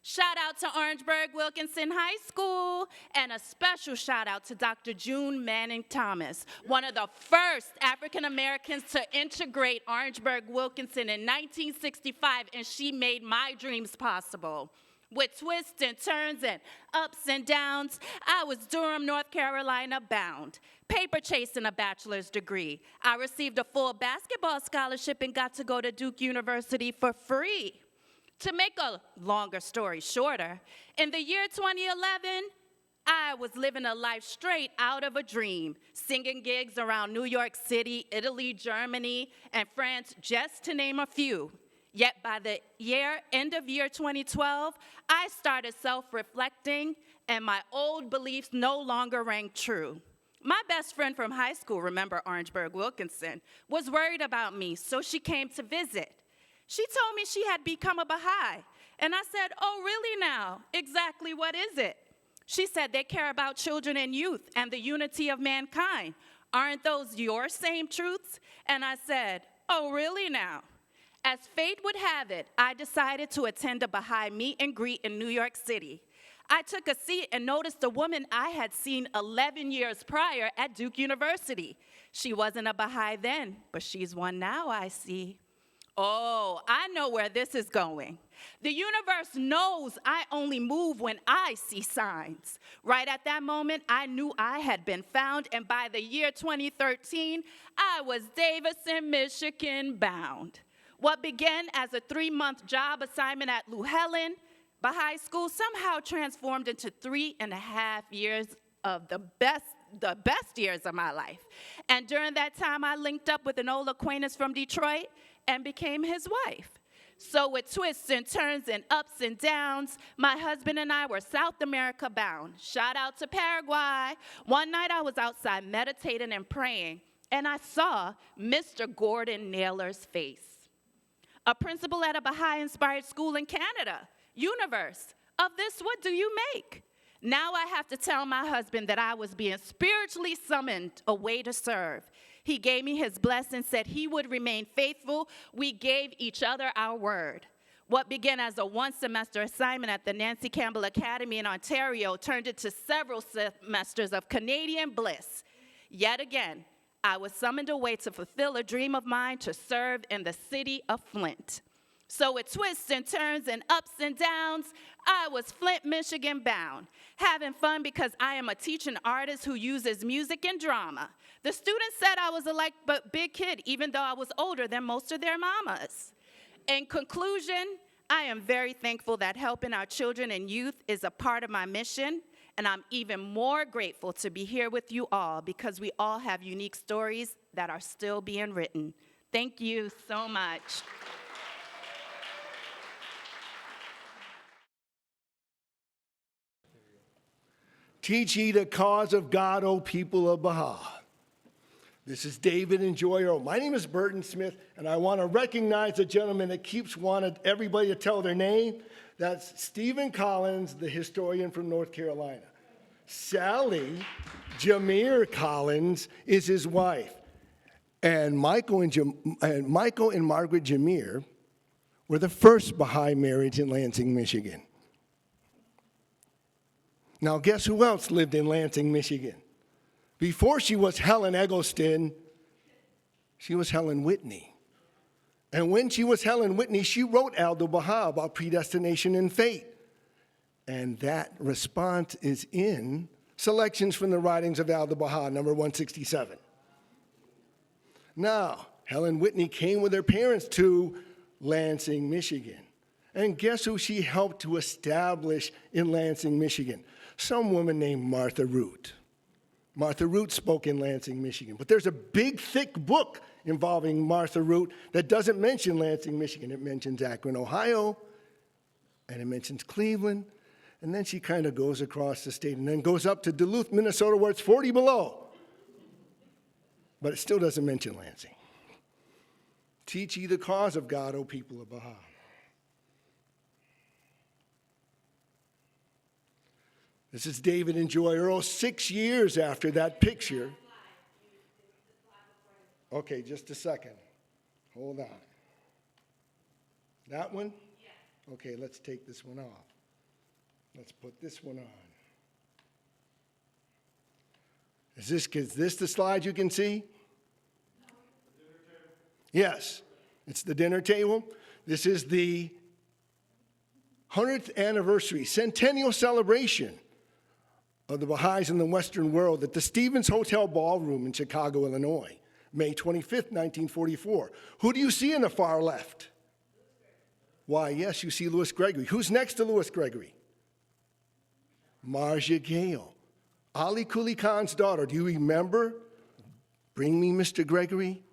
Shout out to Orangeburg Wilkinson High School, and a special shout out to Dr. June Manning Thomas, one of the first African Americans to integrate Orangeburg Wilkinson in 1965, and she made my dreams possible. With twists and turns and ups and downs, I was Durham, North Carolina bound, paper chasing a bachelor's degree. I received a full basketball scholarship and got to go to Duke University for free. To make a longer story shorter, in the year 2011, I was living a life straight out of a dream, singing gigs around New York City, Italy, Germany, and France, just to name a few. Yet by the end of year 2012, I started self-reflecting, and my old beliefs no longer rang true. My best friend from high school, remember Orangeburg Wilkinson, was worried about me, so she came to visit. She told me she had become a Baha'i, and I said, "Oh, really now? Exactly what is it?" She said, "They care about children and youth and the unity of mankind. Aren't those your same truths?" And I said, "Oh, really now?" As fate would have it, I decided to attend a Baha'i meet and greet in New York City. I took a seat and noticed a woman I had seen 11 years prior at Duke University. She wasn't a Baha'i then, but she's one now, I see. Oh, I know where this is going. The universe knows I only move when I see signs. Right at that moment, I knew I had been found, and by the year 2013, I was Davison, Michigan bound. What began as a 3-month job assignment at Louhelen Bahai School somehow transformed into 3.5 years of the best years of my life. And during that time, I linked up with an old acquaintance from Detroit and became his wife. So with twists and turns and ups and downs, my husband and I were South America bound. Shout out to Paraguay. One night I was outside meditating and praying, and I saw Mr. Gordon Naylor's face. A principal at a Baha'i-inspired school in Canada. Universe, of this what do you make? Now I have to tell my husband that I was being spiritually summoned away to serve. He gave me his blessing, said he would remain faithful. We gave each other our word. What began as a one-semester assignment at the Nancy Campbell Academy in Ontario turned into several semesters of Canadian bliss. Yet again, I was summoned away to fulfill a dream of mine to serve in the city of Flint. So with twists and turns and ups and downs, I was Flint, Michigan bound, having fun because I am a teaching artist who uses music and drama. The students said I was a big kid, even though I was older than most of their mamas. In conclusion, I am very thankful that helping our children and youth is a part of my mission, and I'm even more grateful to be here with you all because we all have unique stories that are still being written. Thank you so much. Teach ye the cause of God, O people of Baha. This is David and Joy Earl. My name is Burton Smith, and I want to recognize the gentleman that keeps wanting everybody to tell their name. That's Stephen Collins, the historian from North Carolina. Sally Jameer Collins is his wife. And Michael and Margaret Jameer were the first Baha'i marriage in Lansing, Michigan. Now, guess who else lived in Lansing, Michigan? Before she was Helen Eggleston, she was Helen Whitney. And when she was Helen Whitney, she wrote Aldo Baha about predestination and fate. And that response is in Selections from the Writings of Aldo Baha, number 167. Now, Helen Whitney came with her parents to Lansing, Michigan. And guess who she helped to establish in Lansing, Michigan? Some woman named Martha Root. Martha Root spoke in Lansing, Michigan. But there's a big, thick book involving Martha Root that doesn't mention Lansing, Michigan. It mentions Akron, Ohio, and it mentions Cleveland. And then she kind of goes across the state and then goes up to Duluth, Minnesota, where it's 40 below. But it still doesn't mention Lansing. Teach ye the cause of God, O people of Baha'i. This is David and Joy Earl 6 years after that picture. Okay, just a second. Hold on. That one? Okay, let's take this one off. Let's put this one on. Is this the slide you can see? Yes, it's the dinner table. This is the 100th anniversary, centennial celebration of the Baha'is in the Western world at the Stevens Hotel Ballroom in Chicago, Illinois, May 25th, 1944. Who do you see in the far left? Why, yes, you see Louis Gregory. Who's next to Louis Gregory? Marja Gale, Ali Kuli Khan's daughter. Do you remember? Bring me Mr. Gregory.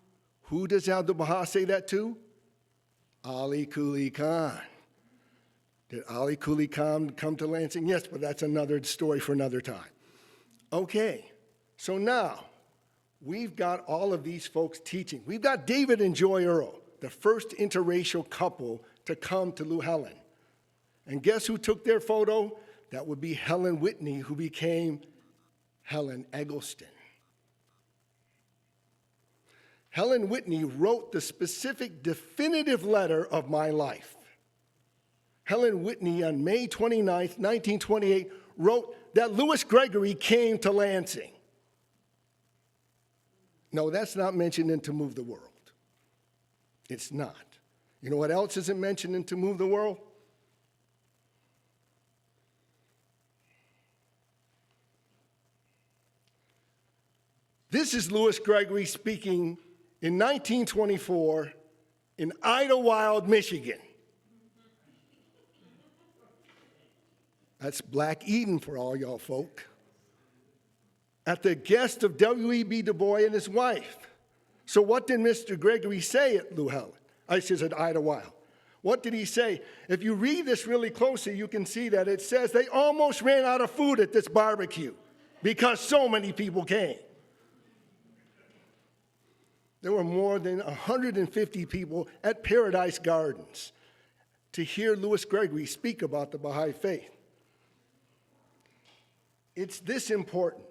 Who does Abdu'l-Baha say that to? Ali Kuli Khan. Did Ali Kuli Khan come to Lansing? Yes, but that's another story for another time. Okay, so now we've got all of these folks teaching. We've got David and Joy Earl, the first interracial couple to come to Louhelen. And guess who took their photo? That would be Helen Whitney, who became Helen Eggleston. Helen Whitney wrote the specific definitive letter of my life. Helen Whitney, on May 29th, 1928, wrote that Louis Gregory came to Lansing. No, that's not mentioned in To Move the World. It's not. You know what else isn't mentioned in To Move the World? This is Louis Gregory speaking in 1924 in Idlewild, Michigan. That's Black Eden for all y'all folk. At the guest of W.E.B. Du Bois and his wife. So what did Mr. Gregory say at Louhelen? I said at Idlewild. What did he say? If you read this really closely, you can see that it says they almost ran out of food at this barbecue because so many people came. There were more than 150 people at Paradise Gardens to hear Louis Gregory speak about the Baha'i faith. It's this important.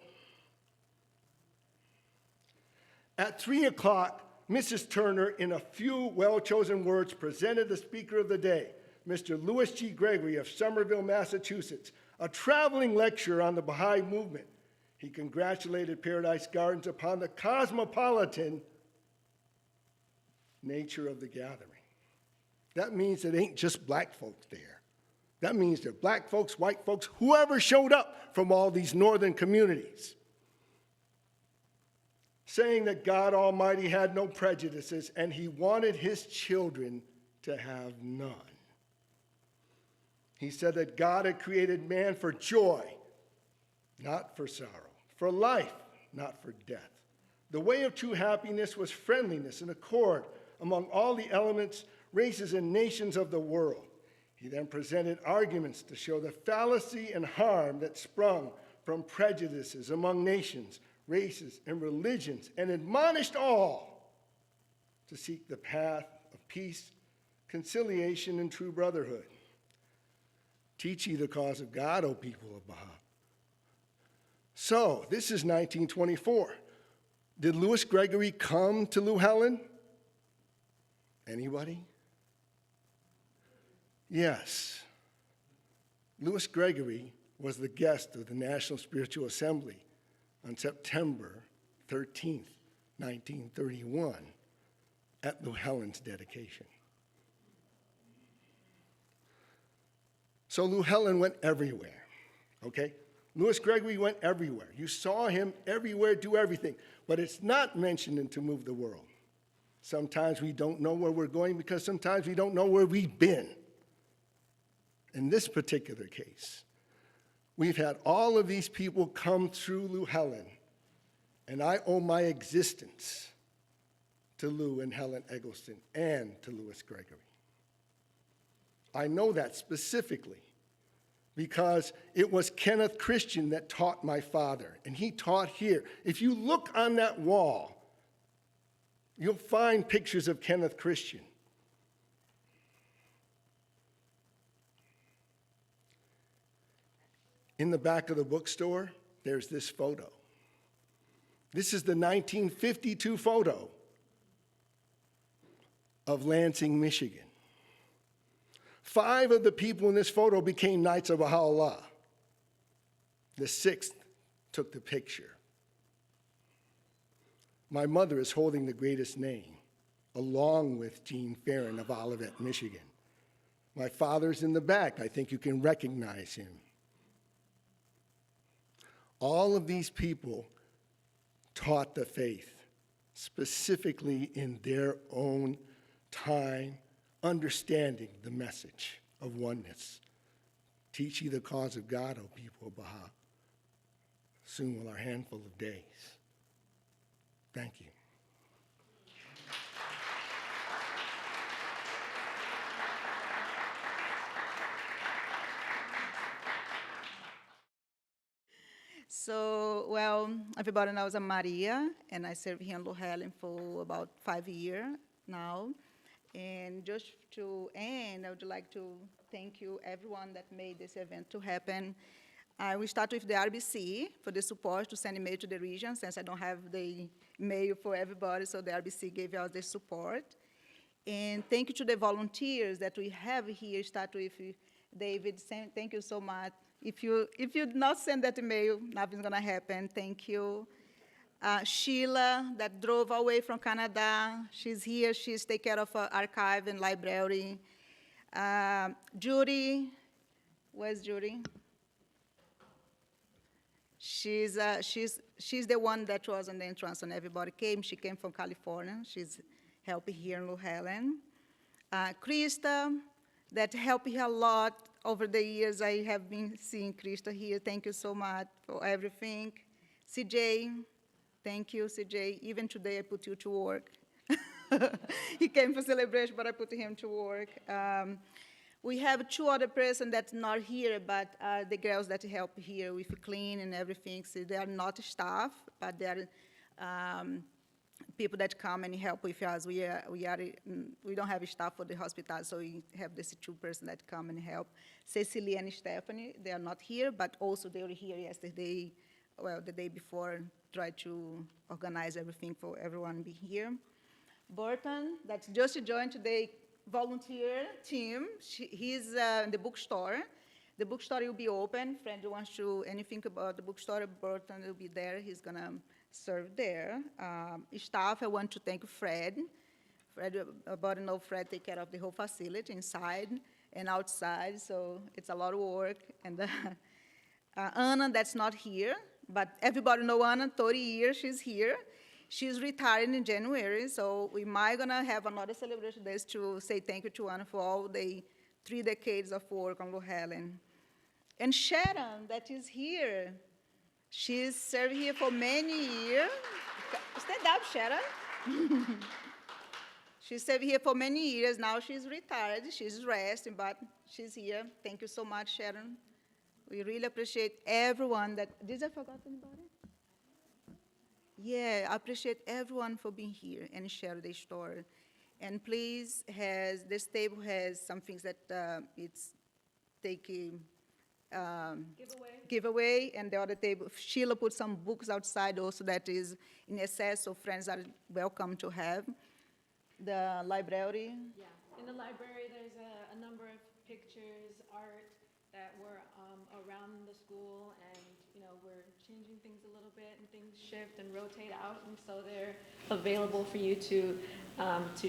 At 3 o'clock, Mrs. Turner, in a few well-chosen words, presented the speaker of the day, Mr. Louis G. Gregory of Somerville, Massachusetts, a traveling lecture on the Baha'i movement. He congratulated Paradise Gardens upon the cosmopolitan nature of the gathering. That means it ain't just black folks there. That means there are black folks, white folks, whoever showed up from all these northern communities. Saying that God Almighty had no prejudices and he wanted his children to have none. He said that God had created man for joy, not for sorrow, for life, not for death. The way of true happiness was friendliness and accord among all the elements, races, and nations of the world. He then presented arguments to show the fallacy and harm that sprung from prejudices among nations, races, and religions, and admonished all to seek the path of peace, conciliation, and true brotherhood. Teach ye the cause of God, O people of Baha. So, this is 1924. Did Louis Gregory come to Louhelen? Anybody? Yes. Louis Gregory was the guest of the National Spiritual Assembly on September 13th, 1931, at Louhelen's dedication. So Louhelen went everywhere, okay? Louis Gregory went everywhere. You saw him everywhere, do everything, but it's not mentioned in To Move the World. Sometimes we don't know where we're going because sometimes we don't know where we've been. In this particular case, we've had all of these people come through Louhelen, and I owe my existence to Lou and Helen Eggleston and to Louis Gregory. I know that specifically because it was Kenneth Christian that taught my father, and he taught here. If you look on that wall, you'll find pictures of Kenneth Christian. In the back of the bookstore, there's this photo. This is the 1952 photo of Lansing, Michigan. 5 of the people in this photo became Knights of Baha'u'llah. The 6th took the picture. My mother is holding the greatest name, along with Gene Farron of Olivet, Michigan. My father's in the back. I think you can recognize him. All of these people taught the faith, specifically in their own time, understanding the message of oneness. Teach ye the cause of God, O people of Baha. Soon will our handful of days. Thank you. So, well, everybody knows I'm Maria, and I serve here in Louhelen for about 5 years now. And just to end, I would like to thank you, everyone that made this event to happen. I will start with the RBC for the support to send email to the region, since I don't have the email for everybody, so the RBC gave us the support. And thank you to the volunteers that we have here. Start with David. Thank you so much. If you do not send that email, nothing's gonna happen. Thank you. Sheila, that drove away from Canada. She's here. She's take care of archive and library. Judy, where's Judy? She's the one that was on the entrance when everybody came. She came from California. She's helping here in Louhelen. Krista, that helped here a lot over the years. I have been seeing Krista here. Thank you so much for everything. CJ, thank you, CJ. Even today I put you to work. He came for celebration, but I put him to work. We have 2 other persons that's not here, but the girls that help here with clean and everything. So they are not staff, but they are people that come and help with us. We don't have staff for the hospital, so we have these 2 persons that come and help. Cecilia and Stephanie, they are not here, but also they were here yesterday, well, the day before, try to organize everything for everyone to be here. Burton, that just joined today, volunteer team. He's in the bookstore. The bookstore will be open. Friend wants to anything about the bookstore, Burton will be there. He's gonna serve there. Staff, I want to thank Fred. Everybody know Fred take care of the whole facility inside and outside, so it's a lot of work. And Anna, that's not here, but everybody know Anna, 30 years she's here. She's retiring in January, so we might gonna have another celebration days to say thank you to Anna for all the 3 decades of work on Louhelen. And Sharon, that is here. She's served here for many years. Stand up, Sharon. She served here for many years. Now she's retired. She's resting, but she's here. Thank you so much, Sharon. We really appreciate everyone that, did I forget anybody? Yeah, I appreciate everyone for being here and share their story. And please, this table has some things that it's taking giveaway, and the other table, Sheila put some books outside also that is in access, so friends are welcome to have. The library. Yeah, in the library there's a number of pictures, art that were around the school, and we're changing things a little bit, and things shift and rotate out, and so they're available for you to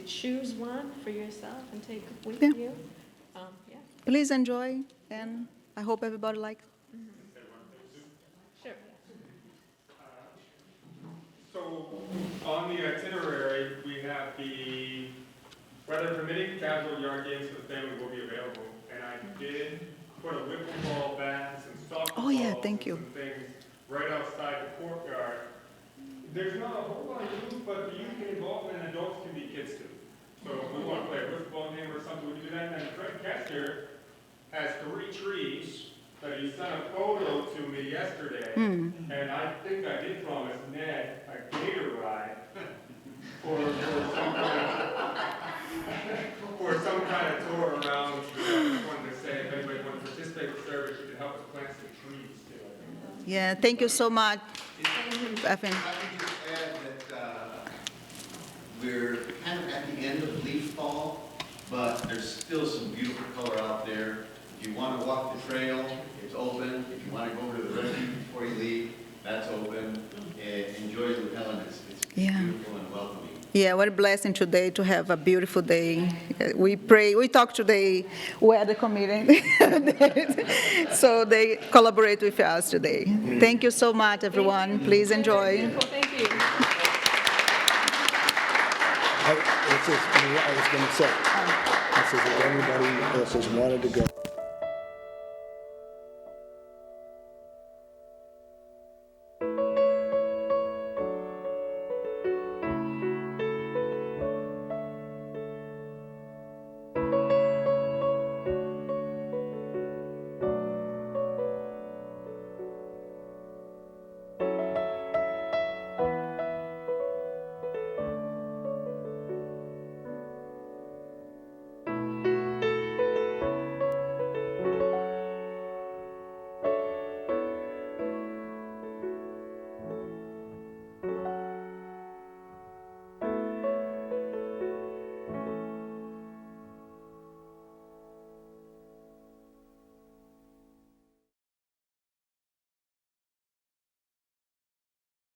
choose one for yourself and take with you. Yeah. Please enjoy, and I hope everybody likes. Sure. So on the itinerary, we have the weather permitting, casual yard games for the family will be available. And I did put a wiffle ball bat and some softball balls and some things right outside the courtyard. There's not a whole lot of youth, but the youth get involved and adults can be kids too. So if we want to play a wiffle ball game or something, we can do that. And then Fred Kester has 3 trees that he sent a photo to me yesterday. And I think I did promise Ned a gator ride for some kind of tour around. I just wanted to say, if anybody wants to participate in the service, you can help us plant some trees too. Yeah, thank you so much. I can just add that we're kind of at the end of leaf fall, but there's still some beautiful color out there. If you want to walk the trail, it's open. If you want to go over to the refuge before you leave, that's open. Enjoy Louhelen. It's beautiful and welcoming. Yeah, what a blessing today to have a beautiful day. We pray, we talk to the weather committee, so they collaborate with us today. Thank you so much, everyone. Please enjoy. Thank you. I was going to say, this is if anybody else has wanted to go.